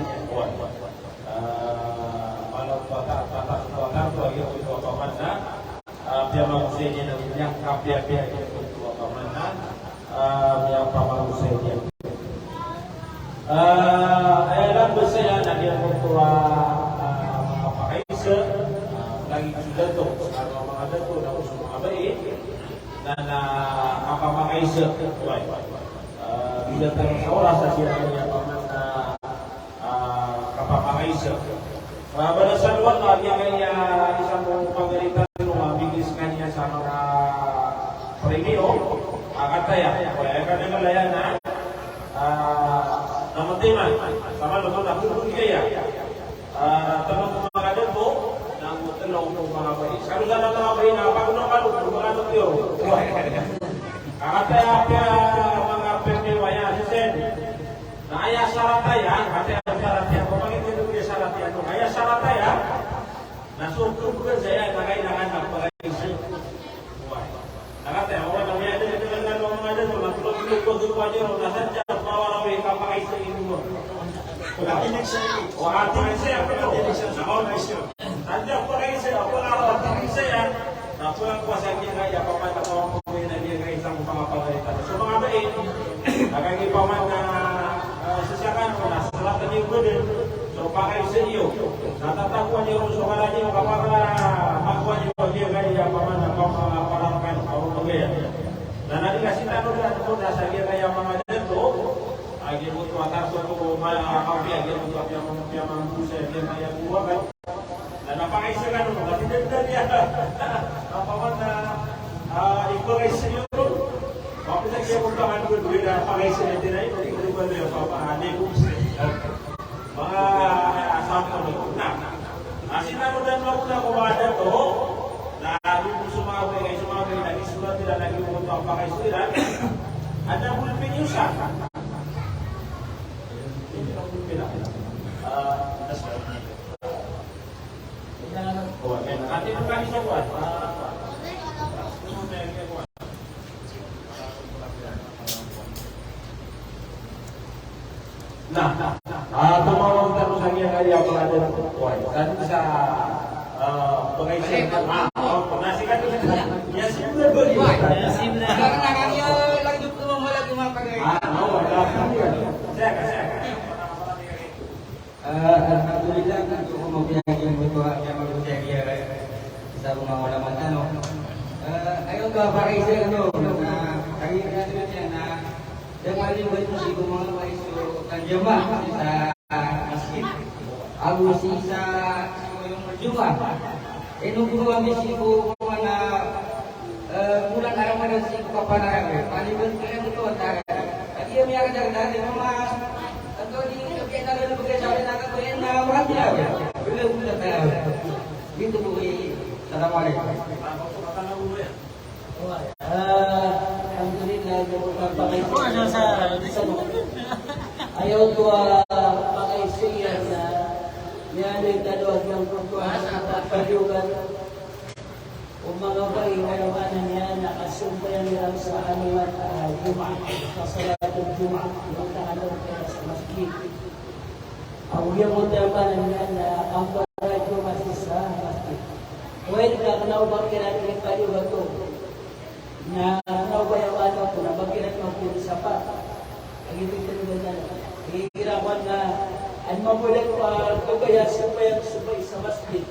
malam bata po ayo po pamana pia manusia niya na yang kapia po pamana pia pamanusia niya alam saya nanti aku tua mapakaisa lagi sudah tu kalau mga dato na uso mga baik na mapakaisa bila tayo sa oras sa siya niya paman na kapapakaisa balasan luar lagi kaya isang pagalitan lumabigis kanya sa mga premio akataya kaya kadang-kadang na namun tema sama lupa nak pun kaya teman-teman ada tu nak telung tu mga bayi kalau sana mga bayi na pag-unakan mga nagyo kaya mga pemewaya sen na aya sarataya kaya sarataya pamangit itu dia sarataya tu aya sarataya na surtu bukan saya nagailangan ng pag-isip nakataya orang namanya ada dengan mga ada tu nak tulong ko dito pa niyo nasadya kapakaisa inumo. Wahati saya apa tu? Nakon kaisa. Nandiyan ko kaisa ako na kapakaisa yan. Napulang ko sa akin kaya paman nakawang ko na dia kaisa ng pangapagalitan. So mga bain, nakagipaman na sasyakan ko na sa lahat ng gudin. So pakaisa iyo. Natatakuan niyo so kala niyo kapag makuha niyo dia kaya paman na pangapagalitan ako magayan. Na nalikasi tanong na ako nasa dia kaya mga dito. Lagi butuh atas suatu kami lagi butuh yang mampu saya dia kaya gua kan dan apa kaisa kan tapi dia apa mana ikut kaisa itu waktu saya buka kan dua apa kaisa itu naik itu boleh apa ane mga asam ko na asinano dan makuna ko ada to na yung sumabay lagi sulat tidak lagi butuh apa kaisa ada bulpin yusa nanti bukan disobat. Nah, tumawag tayo sa kanya kaya pala din dan sa pagkaisipan nasikat ya simple beri ya simple karena kanya lanjut ke malam cuma pakai saya alhamdulillah untuk mempunyai kebutuhan yang manusia dia bisa mengamalkan tanah. Ayo ke Parisa itu. Nah, kami itu na dengan itu si kumang Parisa kanjama sa masjid. Abu sisa yung berjumpa. Eno kumang si kumang na bulan Ramadan si kapanarang. Panibun kaya itu antara. Lagi yang akan dari rumah atau di kita ada bekerja nak kau nak orang dia, boleh boleh tahu. Itu boleh. Assalamualaikum. Alhamdulillah kita pakai ayaw dua pakai siya sa yan ay tadwag ng pagkuhan at pagyugan o mga pahingaluhanan niya nakasumbayan nilang sa anuan Jum'ah sa salatong Jum'ah yung tangalong kaya sa masjid. Ang iyong mutayaman niya na ang paradyo masisa masjid. Pwede ka kanaubang kinatinig tayo ba ito? Na naubayawan ako na bagkinan mo po sa pa. Ang ibig sabihin na hihirapan na ang mabulit pa kagaya subay sa masjid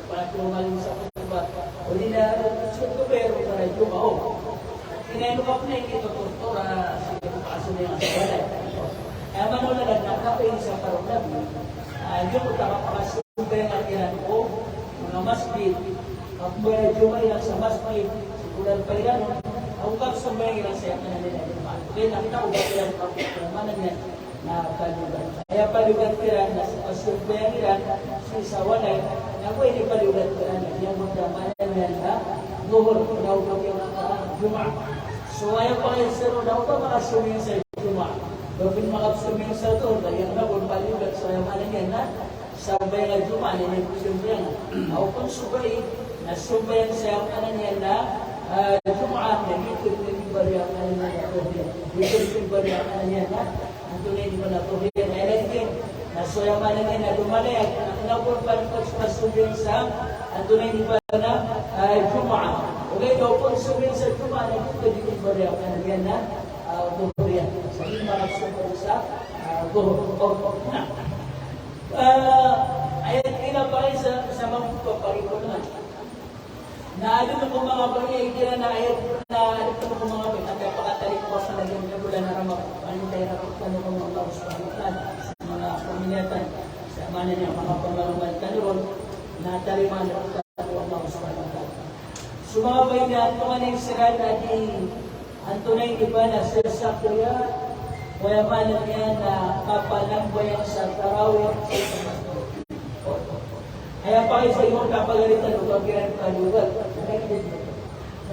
para tumaling sa kutuba. O di na pero para Jum'ah. Kinaino ka po na yung itututora sa kaso na yung asabalay. Kaya manulalag na kapin sa parunag. Yung utakapakasubay ang atiran ko, mga masjid, kapag Jum'ah lang sa masjid, sikulan pa rin ang kap sumbay lang sa yakin na nila. Kaya nakita ko ba kaya kapagkumanan yan na palugan. Kaya palugan kira na sa pasulbayan nila si Sawalay na pwede palugan kira na yung magdamanan yan na duhur, naubag yung Juma. So ayaw pa kayo sa daw pa makasuming sa Juma. Gawin makasuming sa duhur, kaya na kung palugan. So ayaw manan yan na sabay nga Juma, nilipusumbayan. Ako kung subay, nasumbayan sa kanan yan na Jum'ah na dito yung bariya na yan dito yung bariya na yan ang tunay di ba na ito yan ay laging nasoyaman na yan na lumalayag ang inapon pa rin pagsubiyan sa ang tunay di ba na Jum'ah o ngayon daw po subiyan sa Jum'ah na dito yung bariya na yan na buhur yan sa hindi makasubiyan sa buhur na ayat ina pa rin sa mga papariko na na ano ko mga bagay, kira na ayat na ano ko mga bagay, at napakatalik ko sa lagyan na bulan na ramang ano tayo nakapagkano ko mga kauspahan sa mga pamilyatan, sa mana niya, mga pangalaman kanuron, na taliman na ko ang mga kauspahan. Sumabay na ito nga na yung sirat at ang tunay iba na sa sakya, kaya manan niya na kapalangbayan sa tarawin sa kaya pa kayo sa iyong kapagalitan o pagkiran paluwag.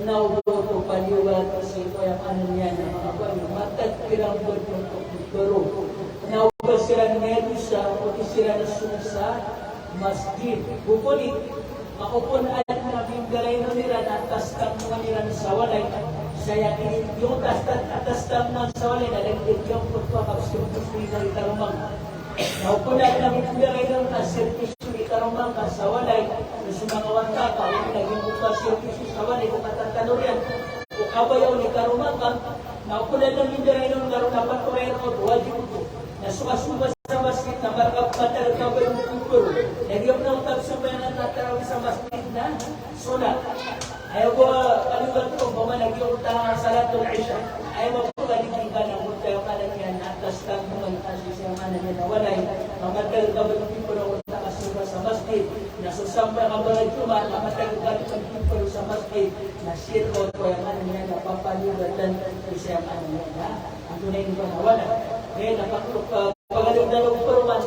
Naubo ito paluwag kasi kaya paano niya na mga bayo. Matagkirang baro. Naubo sila ng medusa o sila na sa masjid. Bukulit, makupunaan na binggalay na nila na atas-tang mga nila sa walay. Saya yung atas-tang ng sa walay na nagdit yung pagpapakasumpos nila itarumang. Naupunaan na binggalay ng servisyo karumang ka sa walay, sa mga wanta ka, yung naging bukasyon sa walay, kung matatano yan, kung kabayaw ni karumang ka, naupunan ng mindaray ng laro na patuwayan ko, wajib ko, na sumasuba sa masjid na markap matalagkabay ng kupuro, nagyop ng tagsubayan na natarawin sa masjid na sulat. Ayaw ko, kalimutan ko, mamanagyon ta sa latul isya, ayaw mo po kaligin ka ng mutayo ka lang yan, atas kang mga kasi siya manan yan na walay, matalagkabay ng kupuro, sa masjid, nasusamba ka ba ng Juma, namatagal ka ng people sa masjid, na sirko ko yung ano niya, napapalugatan siya ang ano niya, ang tunay ni Banawala. Kaya napagaling-dalong peruman,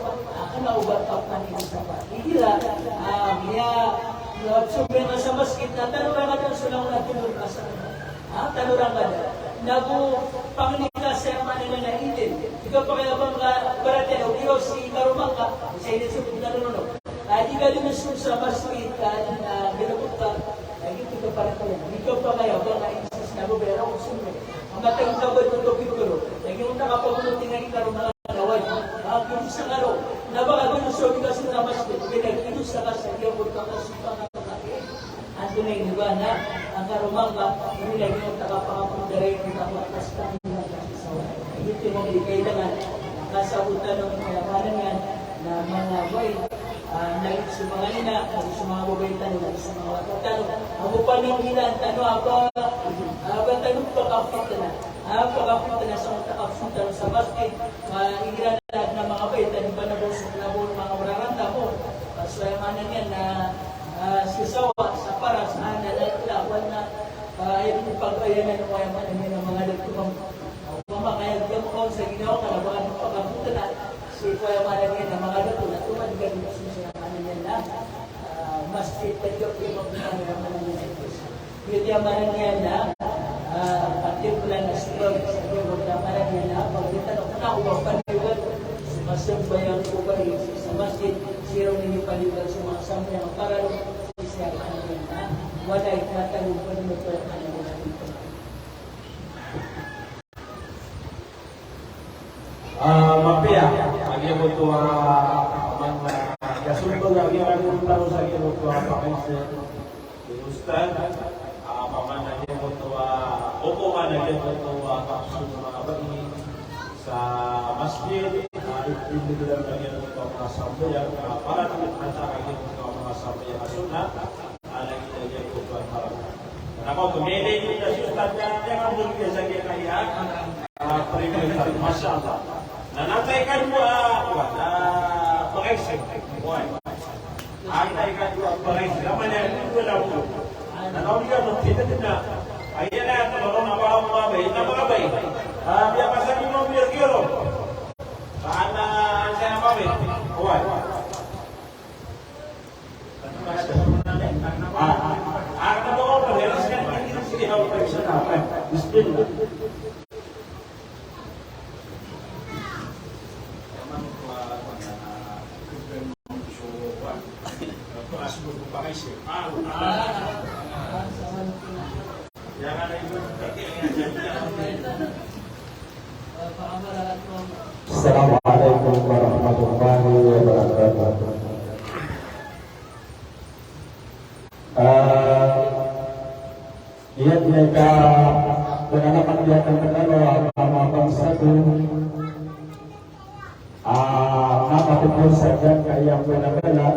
naubat pa panin sa pa. Hihila, sumbay na sa masjid, na tanurang ka dyan, sulang na tulog ka sa tanurang ka dyan. Pangnika sa mga na itin. Ikaw pa kaya bang baratin, o ikaw si Karumang ka, sa itin sa pagkaroon. Di ka lumusong sa masjid ka, binabot ka, ito ka para ko yan. Ikaw pa kaya bang na-insist na bubera ko sumay. Ang matang kabal ng topikuro, naging nakapagulutin na Karumang naway. Kung isang araw, napakagulusong ka sa masjid, pinag-inus na ka sa iyong pagkakasumpang ka kakain. Ang tunay ni ba na ang Karumang ka, nilagay yung takapakapundaray ng takwatas ka. Ito yung hindi kailangan nakasabutan ng kayamanan yan na mga boy naging sa mga ina, naging sa mga babae tanong, naging sa mga tanong. Ako pa ng ilan, tanong aba tanong pagkakita na. Pagkakita na sa mga takakita sa basket, igilan na mga babae, tanong ba na buong mga mararanda mo. So kayamanan yan na sisawa sa para sa nalalawan na ayaw yung pag-ayanan ng kayamanan yan ng mga nagtumang kaya diyan ko sa ginawa ka na mga pagkapunta na si Kuya Manan yan na mga dato na tumadig ka dito sa mga yan na masjid tayo yung mga naman yan yun yung Manan yan na particular na sigurog sa iyo na Manan yan na pagkita na kuna ubang paniwag sumasumbayang ko ba sa masjid sirong ninyo paniwag sa mga sambayang para siya Manan yan na wala itatanong pa naman po yung Manan yan dito. Mapia, lagi ako ito kasunod lagi ako taro sa iyo ito pakaisin Ustad, paman lagi ako ito opo man lagi ako ito kapsun sa mga bagi sa masjid, individual lagi ako ito mga sambayan para naman sa lagi ako ito mga sambayan kasunod lagi ako ito ako tumili yung Ustad yang ang muli sa kaya kaya Masya Allah. Nanataykan mo pag-isip. Nanataykan mo pag-isip. Naman yan, hindi ko lang mo. Nanawag ka, magpinatid na. Ayan na, ito, marunong na parang mabay. Biar pasal ini mau biar kilo. Karena saya pamit. Kuat. Akan bawa perhelaskan ini sini harus bisa apa? Bismillah. Assalamualaikum warahmatullahi wabarakatuh. Ia mereka penanaman dia akan kenal nama bangsa itu. Apapun saja kaya benar-benar.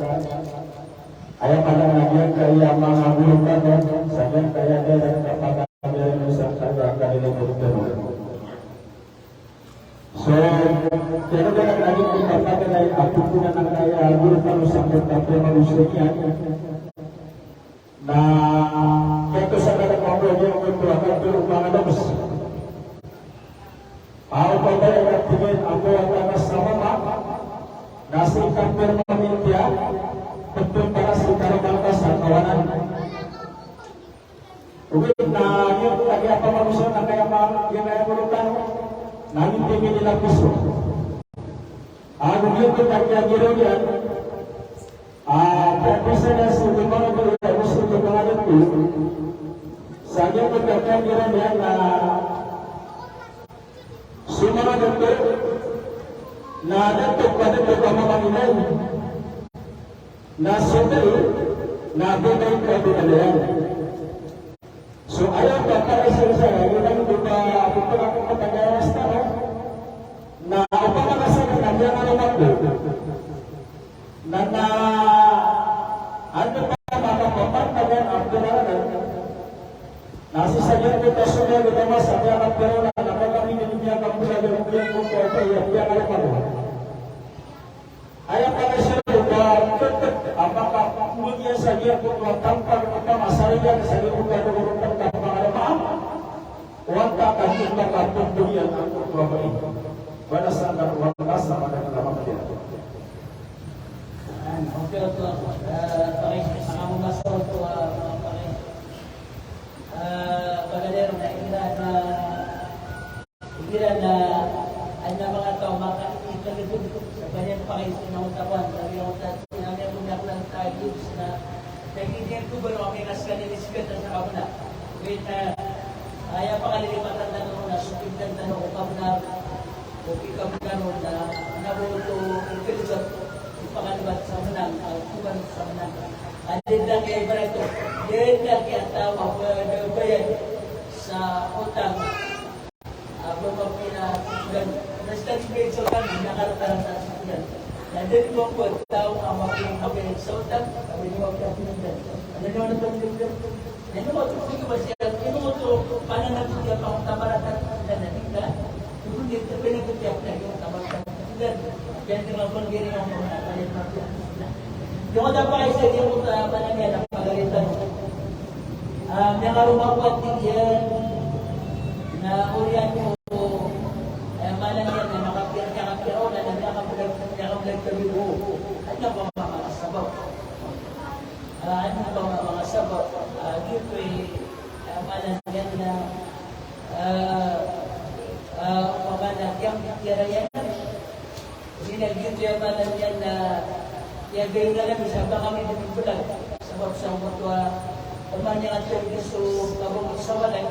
Ayah pada nagian kaya mengabulkan saja kaya dia kepada dia Nusa saja kali ini bertemu. So, jadi dengan lagi kita pakai aku punya kaya guru kalau sampai tapi manusia. Nah, itu sangat ngobrol dia untuk akan berulang terus. Apa yang aktifin aku akan sama nasi kampir meminta betul para sekarang bangsa sakawanan. Mungkin nah dia lagi apa manusia nak kaya yang kaya berulang. Nanti tinggi dilapis. Aku dia tu tak kaya dia. Bisa dah sebagaimana berada musuh kebangan itu. Saya berkata dia na semua doktor na dapat pada pemahaman na sendiri na berdaya kebenaran. So ayah bapa saya yang buka aku kepada setara na apa nama saya kerja malam aku na ada bapak bagian abdularan nasi saja kita sudah kita masa dia abdularan apa kami di dunia kamu lagi mungkin untuk apa ya dia kalau malu ayah pada saya apakah kemudian saja untuk tanpa apa masalahnya saja bukan berurutan tanpa ada paham wanita akan kita kampung dunia untuk apa ini pada saat wanita sama dengan nama dia. Oke, pakai sama masalah tu pakai bagaimana nak kira na anda mga tao maka itu sebanyak pakai sinau tawan dari otak sinamnya punya plan tajuk na pagiging ko baru kami naskan ini sikit sa kapuna kita ayah pakalilipatan na noon na supindan na noon kapuna o ikabukan noon na nabuto ikilisap pangalibat sa menang, tuan sa menang. Adit lang kay Ibrahito, din lang kaya tawag bayad sa utang. Pagpapinasugan, nasa grade sa utang, nakarataran sa susugan. Nandun ko po, tawag ang mapinakapilit sa utang, sabi niyo magpapinagdan. Ano naman ang pagpinagdan? Ano mo ito, sige ba siya? Ano mo ito, pananagpagyan pa kung tamaratan na natingga? Kung dito, pinagpagyan na yung tamaratan. Yan tingnan ko naging ang mga nakalit na ito. Yung kada pa isa din mo sa panangyan ang pagalitan. May karumakuat din yan na uriyan mo manangyan na makapir-kapiro na nakakabulag kami mo. Ano ba mga sabaw? Ano ba mga sabaw? Dito manangyan na pamanangyan kira yan. Ginagito yung manangyan na yang gayon na lang, isaba kami nagpulag. Sabab sa mga umanya nga ito gusto kabungot sa walay,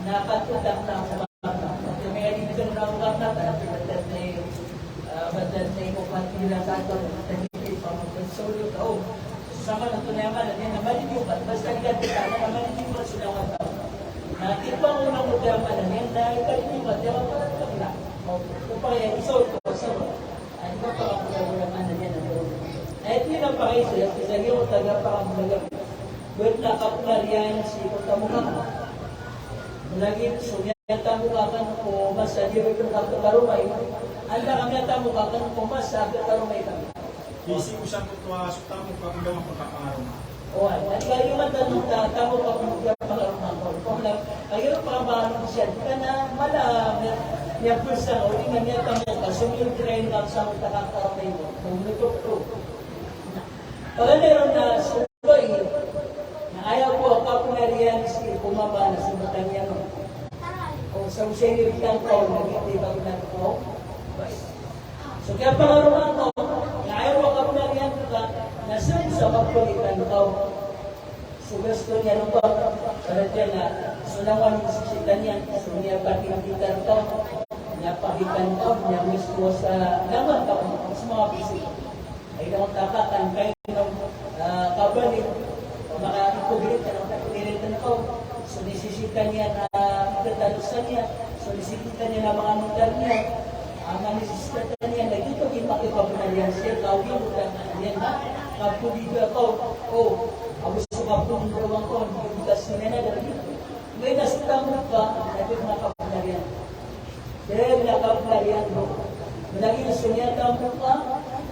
nakatutak na sa bata. At may adibigyan na ang bata, badat na ipapatila sa ito, nagigit pa mo. So, sama na ito na yung manan, naman yung bat, basta ganti ka, naman yung bat sila ang tao. Nakipang unang mo yung manan, yan dahil kalit yung bat, yung bat ka na. Upang yan, iso ito, sama. Ano pa pakapulang yung manan yan, at yun ang pakisya, isa yung taga-pakamulaga. Buwet na kapulariyan si Pagkamukakan. Mulagin, sumiyang tamukakan o mas sa dito yung kakarumay. Anda kami tamukakan o mas sa kakarumay kami. Isi ko siyang tutwa sa tamu pag ang pagkakangaroon. O, at kayo man tanong na tamu pa kung yung pangarumay ko. Kung lang. Kaya pang siya, di ka na malam, niya pulsa, o di nga niya kami, sumiyong train lang sa mga nakakaramay mo, kung nagtuturo. Pagka meron na suloy, na ayaw ko ako na riyan si pumaba na sa Batangyan. O sa Usay Riyan ko, naging ba na ko? So kaya pangaruan ko, na ayaw ko ako na riyan ka, nasan sa magpulitan ko. So gusto niya nung ba, para dyan na, sunawan mo sa sitan yan, so niya pakikitan ko, napahitan ko, niya mismo sa naman ka, sa mga bisik. Ay naman takakan kayo ng kabalik, maka-ipuglit ka ng kapilitan ko. So nisisitan niya na magtatalusan niya, so nisisitan niya na mga mutar niya, ang nisisitan niya na dito, di makipapinalihan siya, kawin mo lang niya na, kapuliga ko, gusto ka pong gawang ko, hindi bigas niya na dali. Ngayon nasitang mo ka, natin nakapinalihan. Dahil nakapinalihan mo, malaging sunyata mo ka,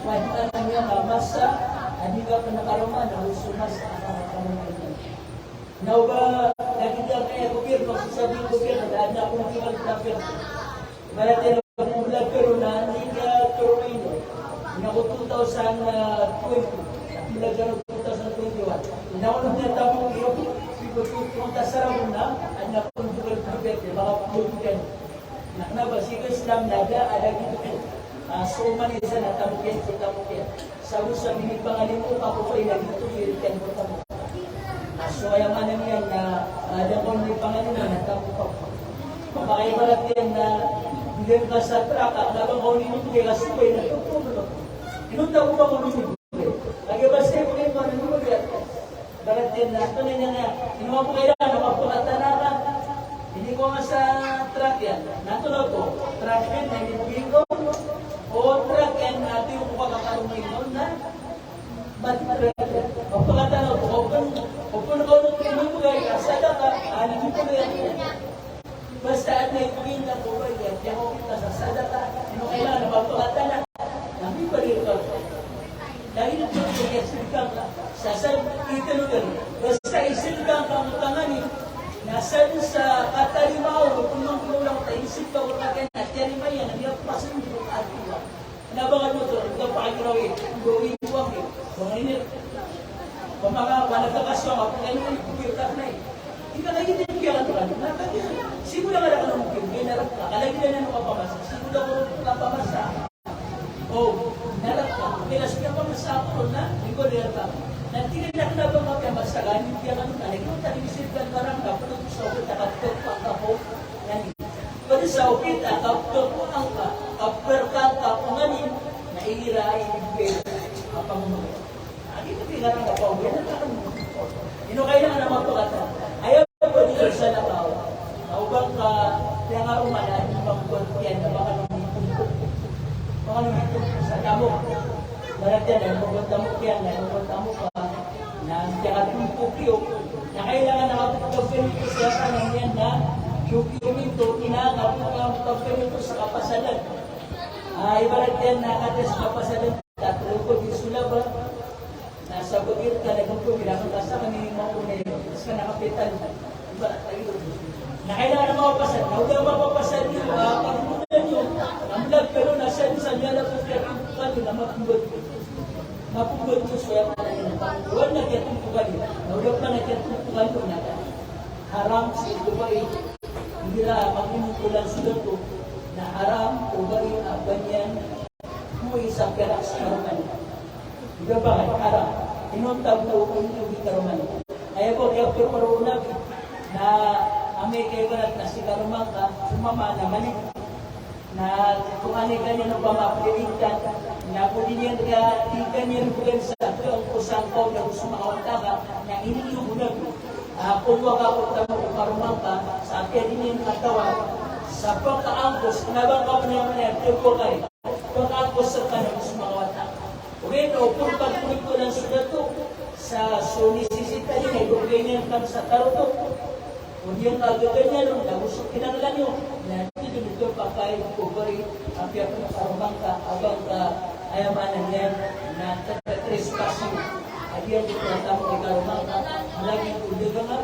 mahitanan niya mamasa, hindi ka pa nakarama na usumas ang nakakaroon niya. Now ba, nakita kaya gobyerno, sasabihin gobyerno, dahil na akong kimal traffic. Baratin ako mula pero na hindi ka turuin. Ako 2020, mula gano'n 2021. Naunang niya tamang iyo, kung tasarang mo na, ay nakong kimal traffic, baka pulutin. Nakna ba, sige Islam, nada, alagi ito. So manisa na tamukyan sa tamukyan. Sabi sa bini pangalimut ako ko ilang ito pilitan ko tamukyan. So ayaman na niyan na dakon ni pangalimut na tamukyan. Pakaibarat yan na hindi ka sa traka, nabang kauni mo kaya kasi ko ay natutulog. Inunta ko ba kung nung lagi ba siya ko ngayon kung nung yan? Barat yan na, ito na niya na, inuwa ko kailangan, napapakatanakan. Hindi ko nga sa truck yan. Natulog ko, truck yan, na hindi ko. O truck yan, natin yung pagkakarumay noon na matitruck yan. O pagkatanaw ko, o kung nakunod ko yung mga yan, asada ka, hindi ko na yan. Basta at na ipagin na ko ba yan, kaya ko kita sa asada ka, ano kailangan na mapagkatana, namin pa rin ka. Dahil ito yung isilgang ka, sasal, itinulog. Basta isilgang ka ang tanganin, nasan sa katalimaw, kung nung kulang tayo, isip ka ko na kaya, tiyarimay yan, hindi ako pasin mo at iwa. Nabangan mo ito, ito pakikrawin, gawin mo ang yun. Mga inir, kung mga nagkakasya ka, kung ano yung pupirtak na eh. Hindi ka naging tinibigyan ka ito, simula ka na ka ng mukhin, ginarap ka, kalagi na nang kapamasa, simula ko ng kapamasa. Narap ka, kilas ka pamasa ako na, hindi ko nirap ka. Nantinig na kinabang ka kaya masagan, hindi ka nang talig, kung talimisip ka parang kapag sa ukit, nakatot pa ka po, yan. Pwede sa ukit, kapag po ang ka, kapag ka po nganin, naira ay ibigay kapag mo. Hindi ko pinarang ka po, yan ang kakang ino kailangan naman po kata. Ayaw po dito sa nakaw. Naubang ka, kaya nga umanan, ibang yan, na baka nung sa damo. Barat yan, nagpagdamok yan, nagpagdamok ka, na kaya pupyo, na kailangan nakapagpagpinito sa kanang yan na yung kinakapagpagpinito sa kapasalan. Ibarat yan na kata sa kapasalan, tatulog ko di sula ba? Nasa bagir ka, nagpagpag, pinakakasa ka ni mga unay, tapos ka nakapitan. Ibarat tayo. Na kailangan na mapapasal. Na huwag na mapapasal nyo, pagpuntan nyo, ang vlog, pero nasa niya na po kaya nyo na mapugod. Mapugod nyo, so yung mga nyo na pagpuan na kaya tumpukan nyo. Na huwag na kaya tumpukan nyo na haram sa ito ba eh. Hindi na makinukulan sila to na haram o ba yung abanyan mo isang kera sa karuman. Diba ba? Haram. Inuntag na ukong yung karuman. Kaya po, kaya po marunag na may kaibarat na si karumang ka, sumama naman eh. Na kung ano ganyan ang pamapilitan, na kung di ganyan bulan sa ang kusang ko na gusto makawanta ka, na iniiubulag. Kung wag ako tamo kung karumang ka, sa akin din yung katawa, sa pagkaangkos, nabang ka mo naman yan, tiyo ko kayo, pagkaangkos sa ka na gusto makawanta. Okay, no, kung pagpulit ko lang sila to, sa sunisisita yun, ay kung ganyan ka sa taroto, kung yung kagaganyan, nagusok kinangalan nyo, na dito pa kayo kubari, ang piyak na karumang ka, abang ka, ayamanan yan, na trespassing. Adiyan dito na tamo kay karumang ka, malaging uligangan,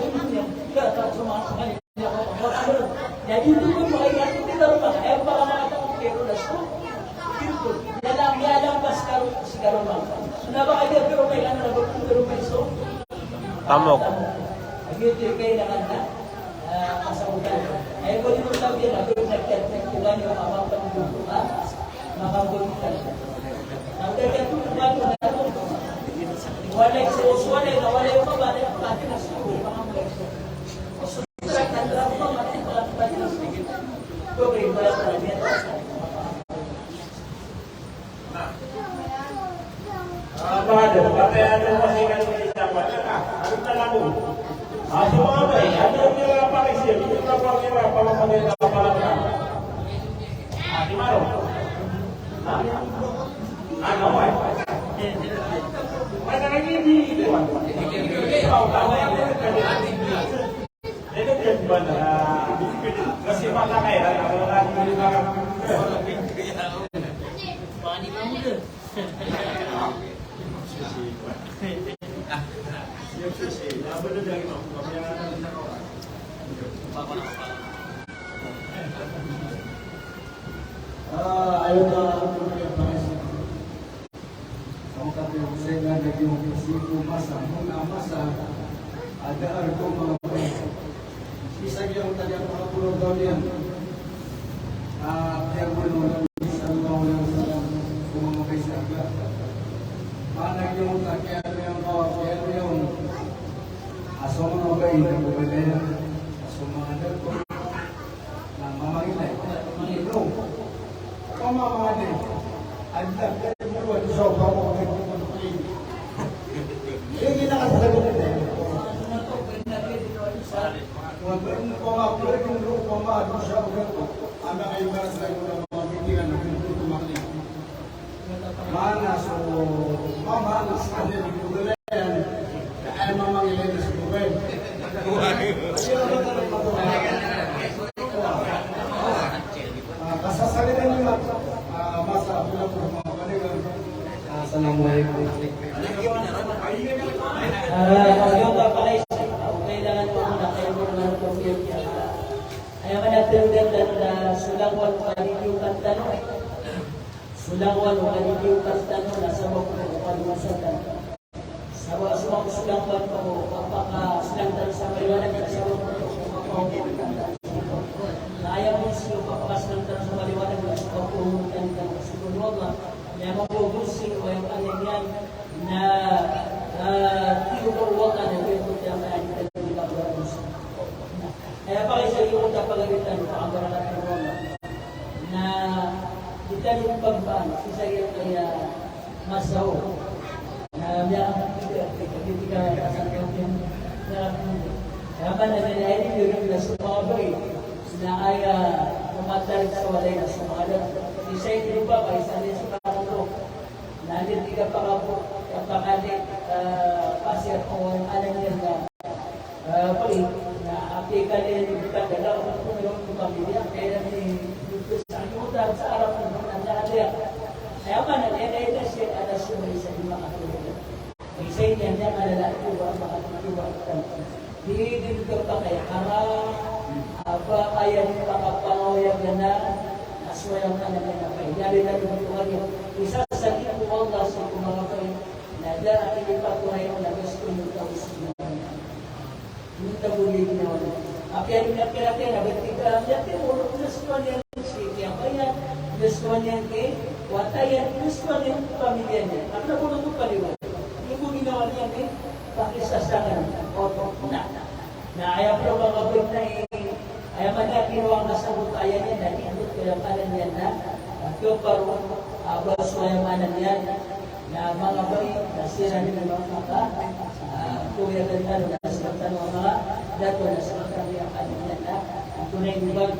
niya. Kaya sumakasama niya ako. Jadi itu pun mulai kita rumah. Para mga taong pero na so. Itu. Yalang pas si karumang. Sudah ba kayo pero may ano na pero may so. Tamok. Gitu kayo na kasabutan. Ay ko dito sabi na pero nagkatugan yung amang pagduduka. Makabutan. Nagkatugan yung walay sa usualay na walay yung babae ang pati na suko. Mga mga susurak na drama pa mati pati na suko. Dobre, wala pa rin yan. Ada, partai ada masih kan kita buat ada lalu. Semua apa ya? Ada yang apa sih? Kita pakai apa pakai apa lagi? Di mana? Ada apa? Ada lagi di itu. Itu dia di mana? Kasih mata kayak kalau lagi di belakang. Pani kamu deh. Ayaw na kamu kata saya nggak jadi siku masa, muna masa ada arko mga isa yung tadi ang mga pulo daw yan. Kaya mo naman isa mo lang sa mga kaisaga. Manag yung kaya yung aso mga ba yung bubaya aso mga dako na mamagilay ilong pamamali ada kaya mo sa bawah hindi nakasagot nito kung pamapulay yung loob pamado siya ang mga ibaras na yung mga bitigan na tumakli mana so mama sa din yung ay mamangilay na sa buhay. Kasasalitan niyo lang masa pula po mga kanilang Assalamualaikum. Yung kapalay kailangan mo na kayo mo na pamilya. Ay manatawag na sulangwan paniliukan tanong. Sulangwan paniliukan tanong nasa mga pagmasatan. Sawa semua sedang bantu apakah sedang dari sampai mana kita sawa nah ayam musuh apakah sedang dari sampai mana kita sawa dan sebelum Allah yang memproduksi yang kalian na tidak perwakan yang itu yang kita tidak berus ayam pakai saya udah pagalitan panggaran Allah na kita diumpamkan saya kaya masau yang ketika apa namanya ini juga semua beri na ayah mematari sawalay na sumada isay lupa pa isali sekarang tu nanti tiga pakapo pakali pasir on alang na pali na api kali bukan dalam untuk pamilya kaya ni sa ayuda sa arap ng nandiyan ay apa namanya itu sih ada semua sa lima katulad isay niya niya malala ito ba makatuwa di dito pa kaya apa kaya ni pakapangoyag na aswayang ka naman na kayo lalo na lumituhan niya isa sa ito Allah sa mga kayo na dara ang ipatunay na gusto yung tawis niya yung tabuli ginawa niya api ang pinapirapin na ba't ika ulo gusto niya siya kaya gusto niya kay watayan gusto niya pamilya niya ang nabulo ito paliwan yung ginawa niya kay pakisasangan o na ayaw pero mga big na ayaw man kinuwang nasabot ayaw niya na iandot ko yung kanan niya na kyo paro abas ko yung manan niya na mga big nasira niya ng mga maka kuya ganito na nasabtan ng mga dato na sa yung kanan niya na tunay nubag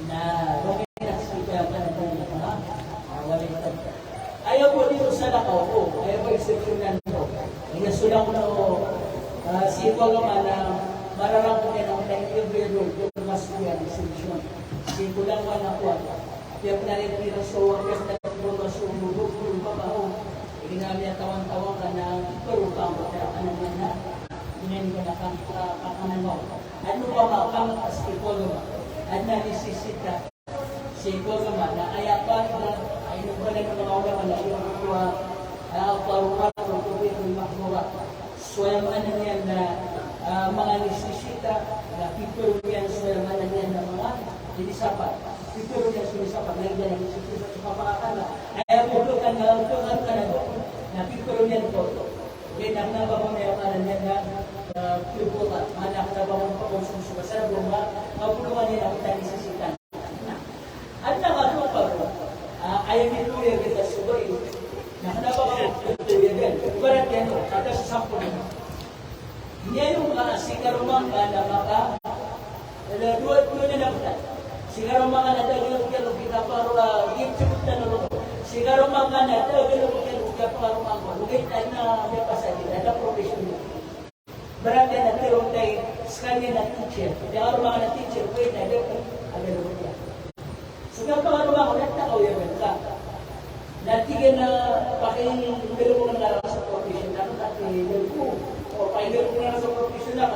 na rumit na sikya kanan niya ng mga waling tagka ayaw po dito sa lakaw po ayaw po eksepsyonan po ayaw sulang na siko naman na mararang ko na yung every road, yung mas kuya, exhibition. Sigulang wanakuan. Kaya pinalipira sa wakas na puro sumubog, puro babaho. Hindi namin tawang-tawang ka na puro kamo. Kaya ka naman na, hindi ka nakakanan mo. Ano ba makang psikologa? At nanisisita, psikologa na ayapan na ay nung na mga ulang na yung mga parukat o tubig ng makmura. So yung ano yan na mga nisisita, na pipuro yan so yung ano yan na mga dinisapat. Pipuro yan so dinisapat, nagyan ang nisisita sa kapakakala. Kaya putukan na na pipuro yan po. Kaya nang nababang na yung ano yan na piputan, manak na bawang pagkonsumso sa bunga, mapuluhan niya ang tanisisita. At nakatupa po, ayaw nituloy kita subay. Nakanabang ako tuloy. Barat yan o, kata sa sampo na. Hindi yung sigarumang ka na maka, duwat ko na nakutan. Sigarumang ka na dagilog yan o kita para gipsipot na nulog. Sigarumang ka na dagilog yan o kita para rumang ko. Lugit na may pasagin, na professional. Barat yan na tirong tayo sa kanya na teacher. Kaya rumang na teacher, wait na dito, available yan. So kaya pa rumang ko, natakaw ka. Natigyan na pakinggan mo ng larang sa professional at pakinggan ko o pakinggan ko na sa professional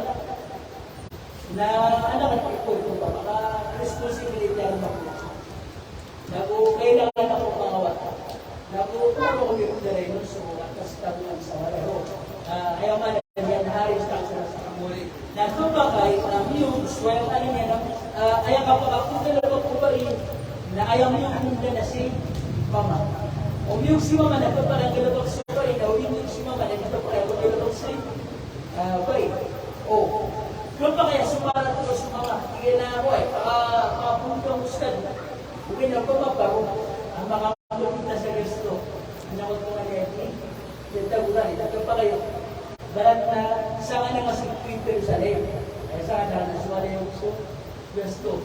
na anak at ito pa maka responsibility ang mga kailangan ako pangawat nagpupuro ko yung dalay so atas tabunan sa walaho ayaw man yan haris taksa sa kamuli nagpapakay ang yung swell ano yan ayaw kapag ako ko na ayaw yung munda na si mama. O yung si mama nagpaparagalatok sa bahay, na yung si mama nagpaparagalatok sa bahay. O, kung pa kaya sumarat ko sa mga ginaway, makapuntong ustad, kung na pumaparo, ang mga pumunta sa Kristo, nakot mo nga niya, yung tagulan, kung pa kayo, balat na saan nga nga si Jerusalem, ay saan nga nasuwala yung Kristo.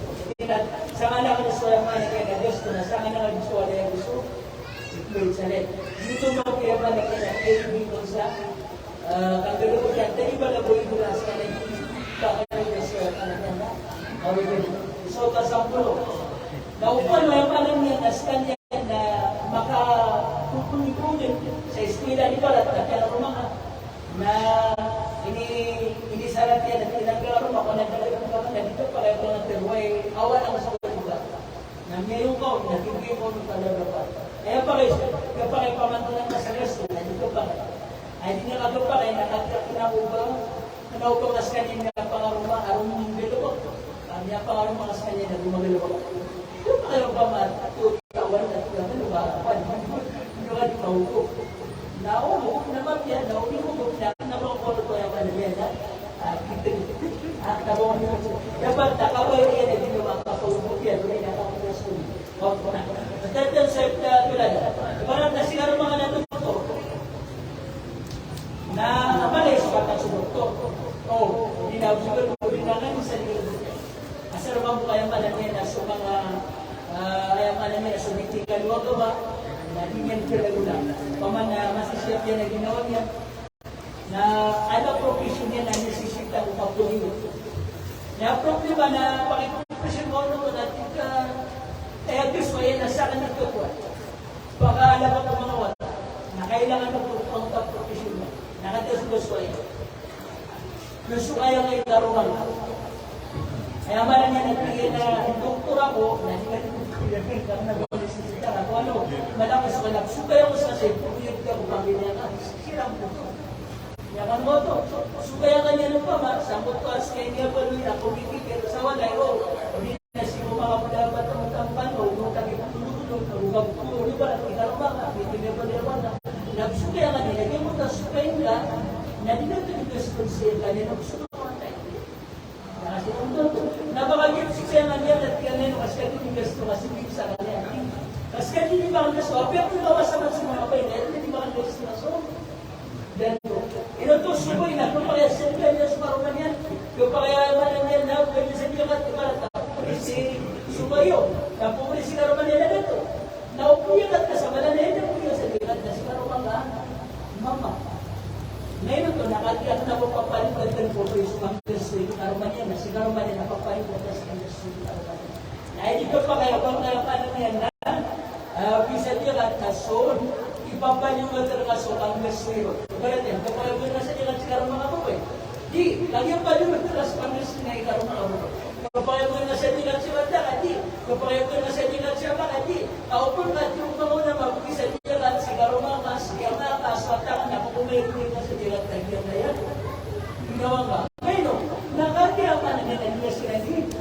Saan nga nga nasuwala mga nga Kristo, na saan nga nga nasuwala yung Kristo, Jerusalem. Dito mo kaya ba na kaya dito sa kagalo ko yan. Dahil ba na po ito na sa kanay kakalaga sa kanay na so kasampulo. Naupan mo yung palang niya na sa kanya na makakukunin sa eskwela ni Barat na kaya mga na ini sarat yan at pinagkaroon ako na talagang na dito pa kayo ng terway awan ang sa lugar. Na ngayon ko, natigil ko ng talaga pa. Kaya pa kayo, kapag kayo pamantunan ka sa Kristo, nandito pa kayo. Ay di nga pa kayo, nakakinaubang, kanaupang kas kanina pangaruma, arumang bilubog. Kami ang pangaruma kas kanina, gumagalubog. Kung pa kayo pa matutawan at lumapan, hindi ka di mahugog. Nauhugog naman yan, nauhugog na, napangkolo ko yung kanina, tabong niyo. Dapat nakaway yan, hindi nyo makakahugog yan, doon ay nakakakas ko. Tatan sa tulad, parang na sigaro mga natuto na amalis pa ng sumurto. O, dinawagin ko rin na nga sa nilog. Asa naman po kayang manamay na sa mga kayang manamay na sumitikan wag ba na hindi yan kalagulang. Paman na masisiyap yan na ginawa niya na ano profession niya na nasisita ko papuliw. Na problema na pakipropesyon mo naman natin ka kaya Diyos mo yan, nasa ka nagtukuha. Baka alam ako mga wata, na kailangan ng profesyon mo. Nakadiyos ko yan. Gusto kaya kayo karungan. Kaya malang yan nagbigay na doktor ako, na hindi ka nagpapilagay ka na nagpapalisisita ka. Kung ano, malakas ko na. Sukay ako sa kasi, pumiyag ka kung pamilya ka. Sirang po ito. Yaman mo ito. Sukay ka niya ng pama. Sambot ko as kay niya pa nila. Kung ikikir sa walay, o, si mga dapat ang nung kami-tulog, nagugag-tulog, ba, nagkikarama, nagkikarama, nagsukay ang kanila, yung mga sukay nila, na dinatagigastonsel kanila, nagsukamatay. Napakagit siya nga niya, at kanina, kasi katigasto, kasi sa kanila. Kasi kanina ba ang gasto, pero kung nawasaman sa mga kayo, hindi ba ang gasto na so? Ito to, sukoy na, kung kaya siya niya sa marunan yan, kung kaya malang yan na, kung kaya siya niya at si Subayo, napumuli si Karuman nila dito. Naupuyagat ka sa malanay, napuyagat sa ligat na si Karuman ka, mama. Ngayon ito, nakatiyak na papalitan ko ito yung sumanggas sa Karuman niya, na si Karuman niya napapalitan sa kanya sa Karuman niya. kapayapang kayapanan yan na bisa dia kata son ipapanyong terkasih ang mesiro. Berarti kapayapang nasa dia sekarang mga apa di lagi apa dia terus panas naik karena apa? Kapayapang nasa dia siwata kadi, kapayapang nasa dia siapa kadi. Apapun kadi umpama na bisa dia sekarang mga mas yang nakaswata na kumain nasa dia tagiyan na yan. Ginawa ka. Ngayon, nakakiyama na nila sila dito.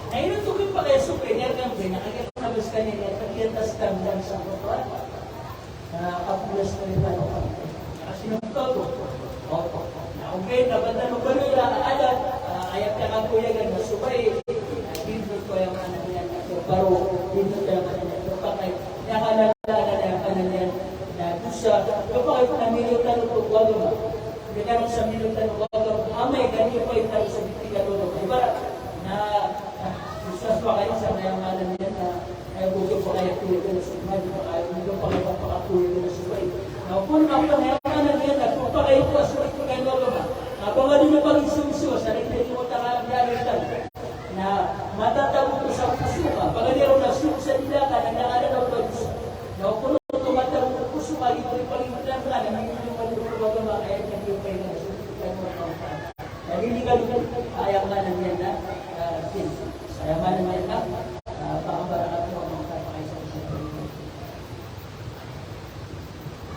Nah ini tuh kan pakai souvenir kan banyak aja habiskan ini terkitas tambang sama tuan. Kapulas mereka kasih nonton tuh. Nah oke dapat nonton ada ayat yang aku ya kan supaya itu yang mana yang baru itu yang mana terpakai yang ada yang mana yang bisa kepada pemilihan untuk agama. Dengan pemilihan agama amai kan itu yang harus dipikirkan dulu. Ibarat susah pakai sama yang mana dia kayak butuh pakai kulit dan semua juga pakai kulit dan semua. Maupun apa yang mana dia tak pakai itu asal itu kan dulu mah. Apa nggak dia pakai susu, sering dia mau tangan dia kan. Nah mata tahu tu sama suka. Kalau dia udah susu tidak kadang ada daun bagus. Maupun untuk mata susu lagi paling benar yang ini mau dibuat mah kayak yang dia pengen kan. Jadi ini kan ayam mana dia saya mana mereka barang-barang itu mengangkat pakai seperti itu.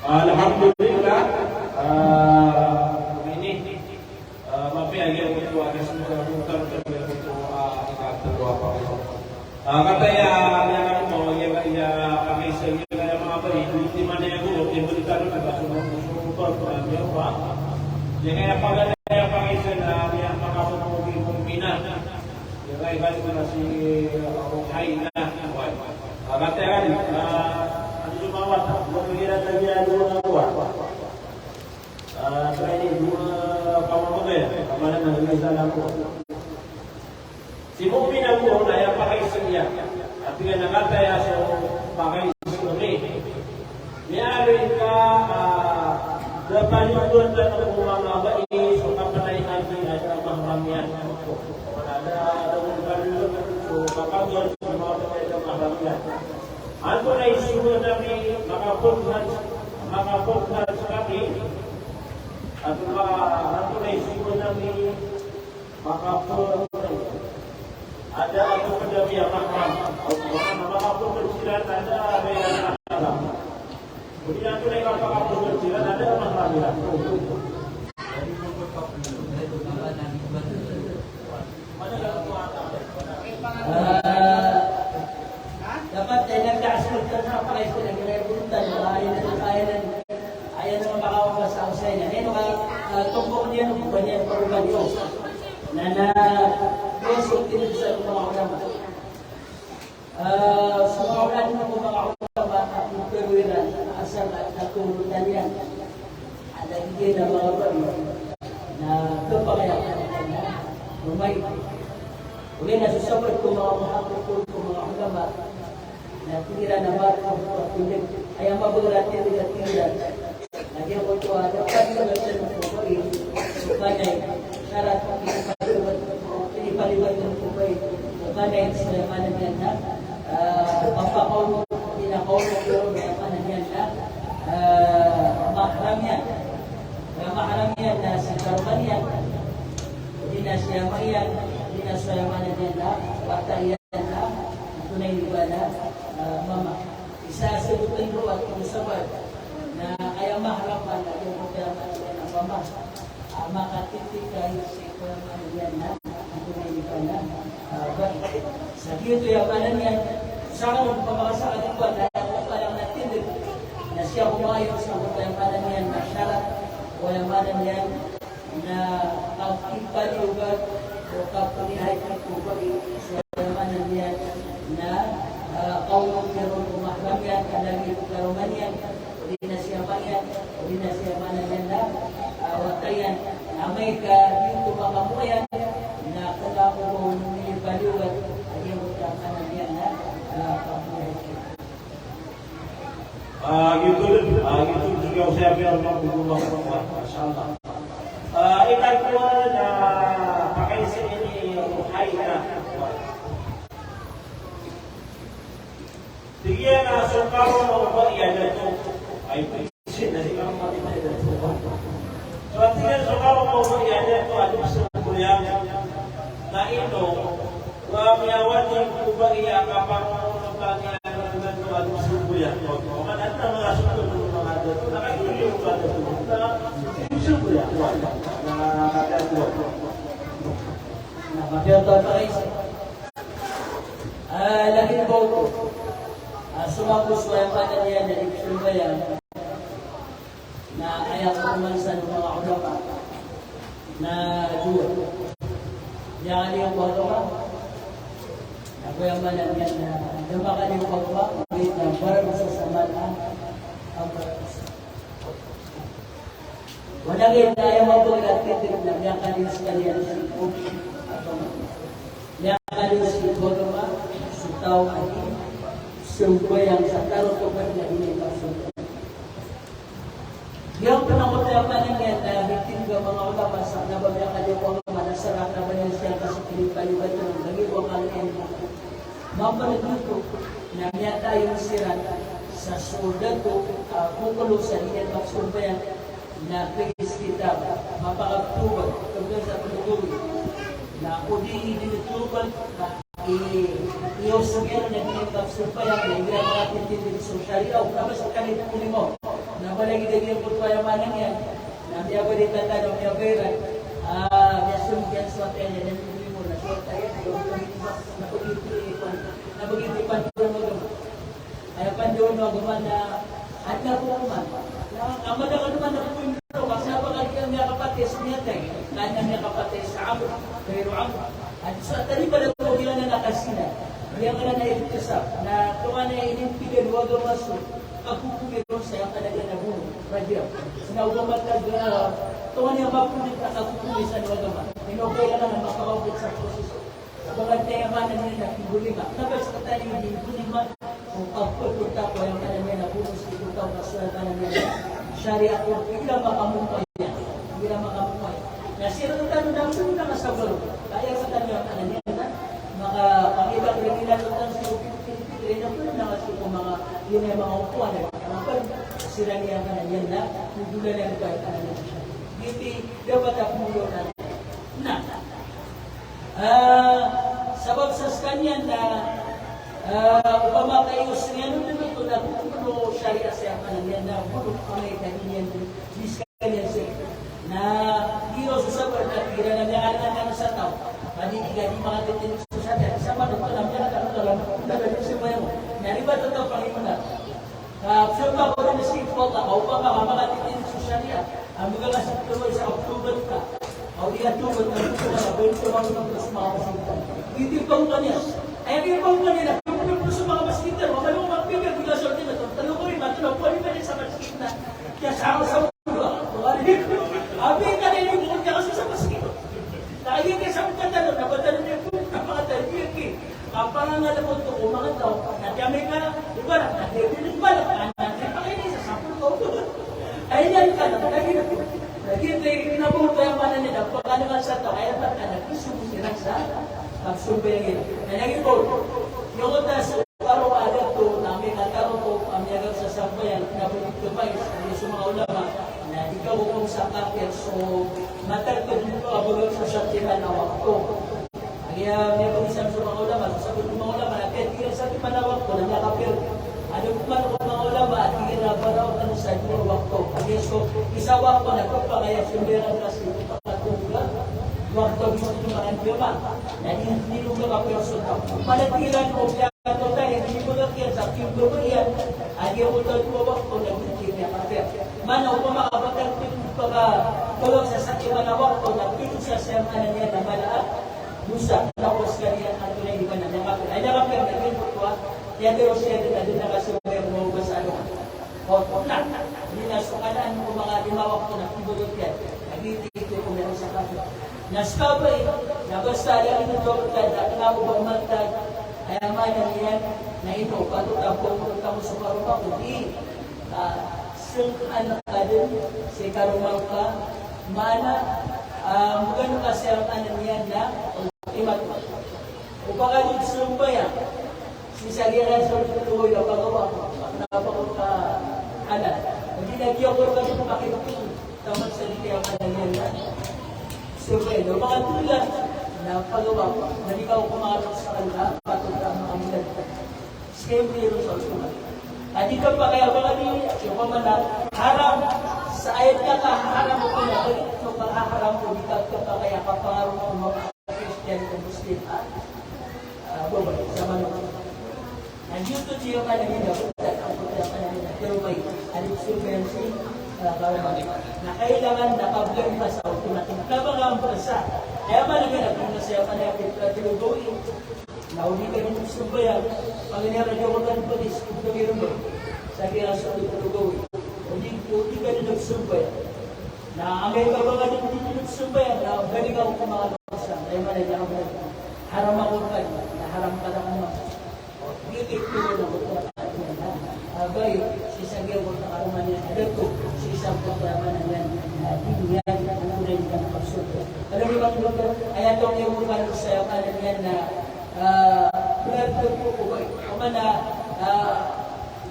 Alhamdulillah ini maaf ya itu ada semua bukan itu kata apa kata ya yang mau ya pakai segala yang apa itu di mana yang dulu yang berikan ada semua apa jangan apa yang pakai segala yang makamu pimpinan yang lain masih rohainya kata kan itu mawat mengira lagi ada dua ini dua kawan ya kemana nanti dalam si mukmin aku nak yang pakai sedia tapi kan kata ya so pakai sedia ya mereka depan itu dan rumah apa ini suka penaikan ada mahramnya ada Aku naik suhu Nabi maka pokhan sekali aku naik suhu Nabi maka ada aku pendapi yang mahram maka kecilan ada yang mahram kemudian aku naik maka kecilan ada mahram dapat nagkaasunod ka sa pakai ko ng repuntan ayan naman makawag sa usay niya. Ngayon tumbok niya nung buwan niya parugan yun na kusog din sa mga ulama. Sa mga ulama ng mga ulama ang perwiran asal at natulutan yan. At nagiging na mga bari na kapakayakan na lumay. Uli nasusapot ko mga mahapot ko mga ulama na tira na barang pagpilig ay ang mabulat niya rin at tira nagyan ko ito at pagkabatan ng kumpay sukanay narat pinipalibat ng kumpay sukanay sulaimanan yan na papakaw pinakaw mo pero sulaimanan yan na mahram yan na sa karuman yan hindi na siya mayan hindi na sulaimanan yan na patayan na tunay diba na mama, isasagutin ko at kumusabad na kaya maharapan na yung pagkarapan ng mama makatitik kayo sa ikaw yan na ang tunay diba na sa dito yung kanan yan sa akong pagpapakasakan ko na palang natindig na siya kumayo sa pagpapakasakan yan na syarat wala manan yan na pagpipaliugat o kapunihay ng kubay sa wala manan yan na kaulong meron kumahram yan, kalagi karuman yan, hindi na siya mayan, hindi na siya manayan na watayan. Amay ka dito makamuyan na kalako mo nilipaliwat at yung utakanan yan na kamuyan. Gitu juga saya biar menggubah rumah, Masya Allah. Ikan keluar na pakai sini hai na. Sige na sungkaw mo ba iya dito? Ay prinsip na sila mati na dito. So at sige sungkaw mo ba iya dito adong sungkuya na ito wa miyawan yung kubang iya kapang kanya ng adong sungkuya. O kanan na mga sungkuya ng mga dito. Nakakita yung mga dito. Yung sungkuya. Nakapiyata pa kayo. Lagi na po. Sumapos ko yung panan niya na ipsun ba yan na ayaw ko kumansa ng mga ulama na duwa. Yan yung ulama. Ako yung manan yan na dumakan yung ulama kahit na parang sa samanan ang parang. Walang yun na ayaw mapagkakit na yakalin sa kanya sa ipon. Yakalin sa ulama sa tao ay sungguh yang sakal kepada ini maksudnya. Yang pernah mendapat yang bikin ke mga ulama sa nabagyan kali ko manasarap na ba niya siya kasi pinipalibat ng lagi ko kalian. Mapalagito na niya tayong sirat sa sulat ko kukulo sa iyan maksudnya na pagis kita mapakatubag kagad sa pagtuloy na udi dinutubag na iyo sabihan na ginagap surpaya na igra mga tintin sa syariah o tapos kanito mo na balagi na ginagap pa manang yan na biya ba dito tanong niya pera biya sumbiyan sa atin yan yung mo na short tayo na pag-itipan ko mo kaya pandoon mo guman na at na po man ang madaka naman na po yung kasi napakali ang mga kapatis niya tayo kanya niya kapatis sa amo pero amo at sa tali pala ito ilan na nakasina Yang na naikasap na kung ano ay inimpigan huwag ang maso pagkukumiron sa yung talaga na buno radyo sinawag matag kung ano yung mapunit na kakukumisan huwag ang maso inokay lang naman makakawagit sa proseso kapag tayo man na nila kibulima nabas ka tayo hindi bulima kung pagpupunta ko yung kanamay na buno sa ikutaw kasulatan na nila syariah ko ilang makamumay yan ilang makamumay nasira na tayo na buno na kasabalo kaya sa tayo ang kanamay makapangibang kriminal ng Pilipino na kasi kung mga yun ay mga upuan sila niya ka na yan na nagdula lang kahit ano na siya hindi dapat akumulo na sabab sa kanyan na upama kayo siya nung ito na kumulo syariah siya ka na yan na kumulo kumay kanyan diskanyan siya na hiro sa sabar na kira na niya alam sa tao panitigan yung mga titinus sama dokter namanya kan dalam dalam semua yang nyari batu atau panglima. Semua orang mesti kota kau apa titin sosialnya. Ambil kasih terus sa Oktober ka. Kau dia tu betul betul bentuk orang terus mau masjid. Itu pangkanya. Ayat pangkanya na terus mga masjid. Wala mo magpigil bila sorte na to. Tanong ko rin bato na pwede pa sa masjid na. Kaya sa abi ka din yung kasi sa masjid. Lagi ka sa pagkatalo na patalo niya apa nga dapat ko mga tao na kami ka iba na hindi ba na pakini sa sapul ko ay yan ka na lagi kinabot pa yung manan nila pagkano ka sa tao ay dapat ka nagsusunod sa pagsumbengin lagi po yung tas araw agad to namin nagkaroon po ang yagang sa sabayan kinabulit ko pa sa mga ulama na ikaw kung sa kapir so matarkod mo abagang sa syatihan na wakto kaya may pag-isang sa mga ulama, sasagot ng mga ulama, kaya sa ating manawag ko, nakapir. Ano po man ang mga ulama, at kinabaraw ano sa ating wakto. Kaya so, isawak ko, nagpapakaya sumberang kasi pagkatungga. Wakto, gusto nyo mga antiyama. Na hindi nyo nakapir sa tao. Manatilan mo, kaya ito tayo, hindi mo nakyan sa ating bumayan. At yung utod mo wakto, nagpapir niya kapir. Manaw po makapagkang pagkatulog sa ating manawag ko, nagpapir siya sa mga niya na malaat. Musa, tapos kaniya ang tunay di ba na nakapir. Ay nakapir na rin po kaya pero siya din na din nakasumay ang mga sa ano. O, na, dinasukalaan ko mga limawak ko na kibulot yan. Nag-itigit ko meron sa kapir. Naskabay, nabasta lang ito doktor, dati nga ko bang magtag, ay amanan yan, na ito, patutapong mo sa karumang ko, di, anak ka din, si karumang ka, mana, mugano kasi ang anan yan na, imat mo. Upang kalit sumpaya, Sisaliran sa tuloy na pagawa ko. Napakot ka alat. Hindi nagyakor ka sa pakipin. Tamang salita ka na yan. Siyempre, mga tulad na pagawa ko. Hindi ka kumarap sa kanila. Patod ka mga amulat. Siyempre, yun sa usulat. At di ka pa kaya mga din, yung pamalat, harap sa ayat ka ka, harap mo ko na, kung makaharap mo, di ka pa kaya kapangarap mo mga Christian o Muslim, babay, sa manok. Nandiyo to siya ka na nila, ang punta ka na nila, pero may alipsubensi, na kailangan nakablang pa sa automatic. Kapag ang basa, kaya malaga kung nasaya ka na yung tinugoy, nauli ka rin sa bayan, pag inaradio ko ka rin polis, kung tumiro mo, sa kira sa tinugoy, hindi ka rin nagsumbay. Na ang may kabaga rin hindi nagsumbay, na galing ako kumakabasa, kaya malaga ako na haram ako ka, na haram ka na naman. Hindi ko na ko abay, sisagyan ko na karuman niya, ito, sisang ko naman na yan, binyan, ang unay ka na pagsuto. Alam niyo ba ito? Ayan itong yung mga sa kanan yan na pinagdo ko ba? Kama na,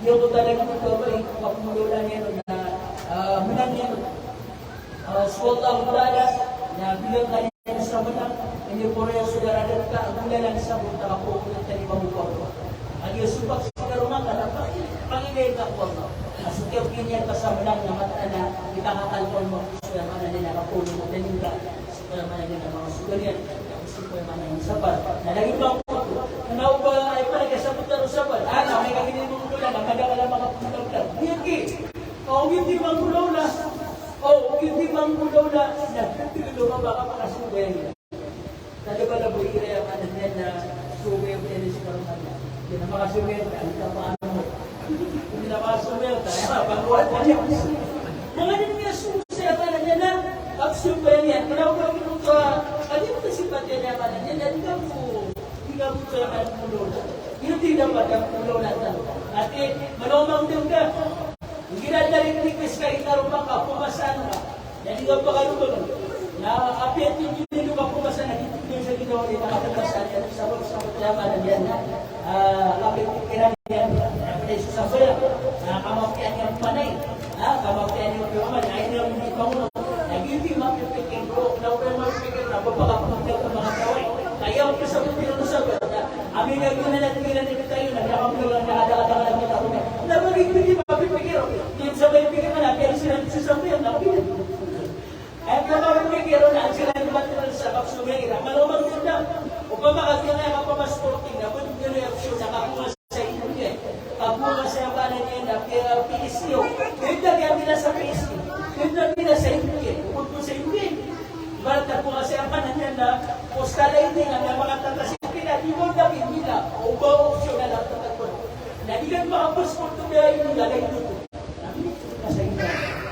yung ko talaga ito ba? Kapumulan yan na menang yan. Spot ang bradas, na bilang kanina sa menang, hindi po rin yung sudaradat ka, ang lang sa punta ka po, kung tali mabukaw ko. Ang yung subak sa karumang ka, pangilay ka po. Asukyaw kinyan ka sa menang na mata na ipakakalpon mo, suya man na nila kapulo mo, danin ka, suya man na nila mga sugaryan, suya man na yung sapat. Nalagin ba ako po? Nanaw ba ay pala sa putaro sapat? May kakinin mong ulan, nakagakala mga putaro. Hindi. Hindi mangulaw na. Hindi mangulaw na. Nagpipilo ka baka makasugayan. Tali ba na po i-react ka na na sugayan mo yan si karumang na. Hindi na makasugayan ka, hindi na paano mo. Hindi na makasugayan ka, pagkuhan ka niya. Mga din niya susaya ka na niya na, aksyon ba yan? Kailangan ko ito hindi mo kasi pati niya ka na niya, hindi ka mo kaya ka ng pulo na. Hindi dapat ang pulo na ito. At malomang din ka. Hindi na request ka, ikarumang ka, pumasaan ka. Hindi ka pa karumang. Nakakapit yung hindi ka pumasaan, nagtitigil sa ginawa niya, nakapumasaan yan. Sabot kaya ka na yan. Kapit kiran yan. Sabaya, kamapian yung panay. Kamapian yung piwaman. Ayaw niya yung ipangulo. Nag-ibig mapipikir ko. Naupay mapipikir na papakapagkak ng mga kaway. Kaya ako sa pagpilo na sabi. Amin nga yun na natin ginanipit tayo. Nagkakapilo lang nakadakadaka lang kita ko na. Nabagigil mapipikir. Yung sabay pikir na pero sila sa sabayan. Nakapilin. At mapipikir na ang sila yung material sa kapsumira. Malumang din na. Upang makagaya ka pa mas sporting na. Pwede yung reaksyon nakakuha sa inyo. Kapunga sa kanan niya na PSO. Yung nagyan nila sa PSO. Yung nagyan nila sa inyo. Upag po sa inyo. Balat na po kasi ang kanan niya na postal ID nga na mga tatasipin na di mo dapat nila o ba opsyon na lang tatagpon. Nadigan makapasport to kaya yung lalay dito. Nabilis ko na sa inyo.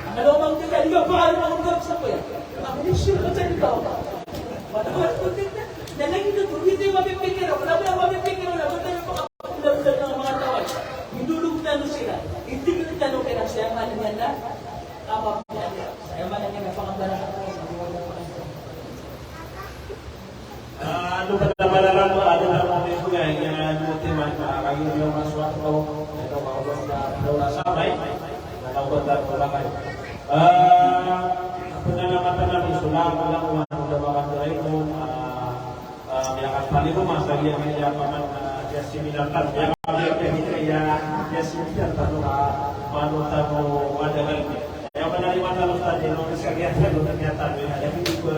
Ang malawang nila, di ba paano makagab sa ko yan? Nabilis ko na sa inyo. Matawad ko din na. Nalagin dito, hindi mapipikir. Wala mo lang mapipikir. Wala mo tayo makapagulagdag ng mga tawad. Hindulog na sila. Hindi ko tanong kaya siya man niya na kapag niya. Saya man niya na pangambala ka sa mga ano ba na malalang mo? Ano na mga ito nga? Yung motiman, makakagin yung mga swat ko. Ito, makabot na daw sabay. Nakabot na palakay. Ako na naman na namin, sulang ko lang kung ano na mga turay ko. Miyakat pali ko, masali ang kaya paman na siminatan. Kaya siminatan mo manutan mo madagal. Kaya pa naliwan na lang tayo nung nasagyatan mo nangyatan. Kaya hindi ko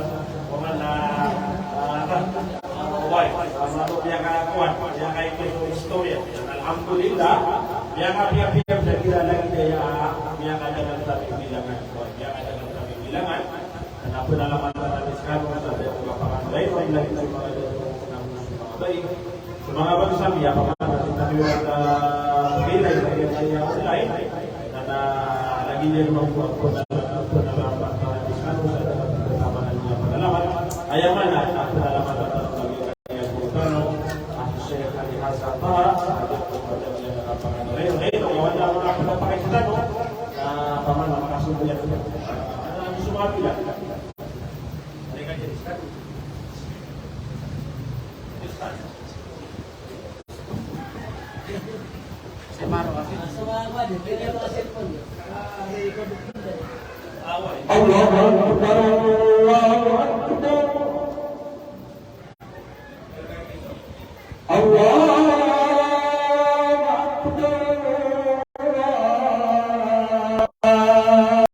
kuman na masuk yang kuat, yang kayak itu historia. Alhamdulillah, yang apiap-apiap dan tidak lagi daya yang ada dalam kami bilangan, yang ada dalam kami bilangan. Kenapa dalam antara sekarang ada lapangan baik, lagi dari pada penanggulangan baik. Semangat bangsa ya, apakah kita juga bila yang lain dan lagi dia membuat penalaman di sana ada penalaman ayam mana penalaman Akbar, Allahu Akbar. Allah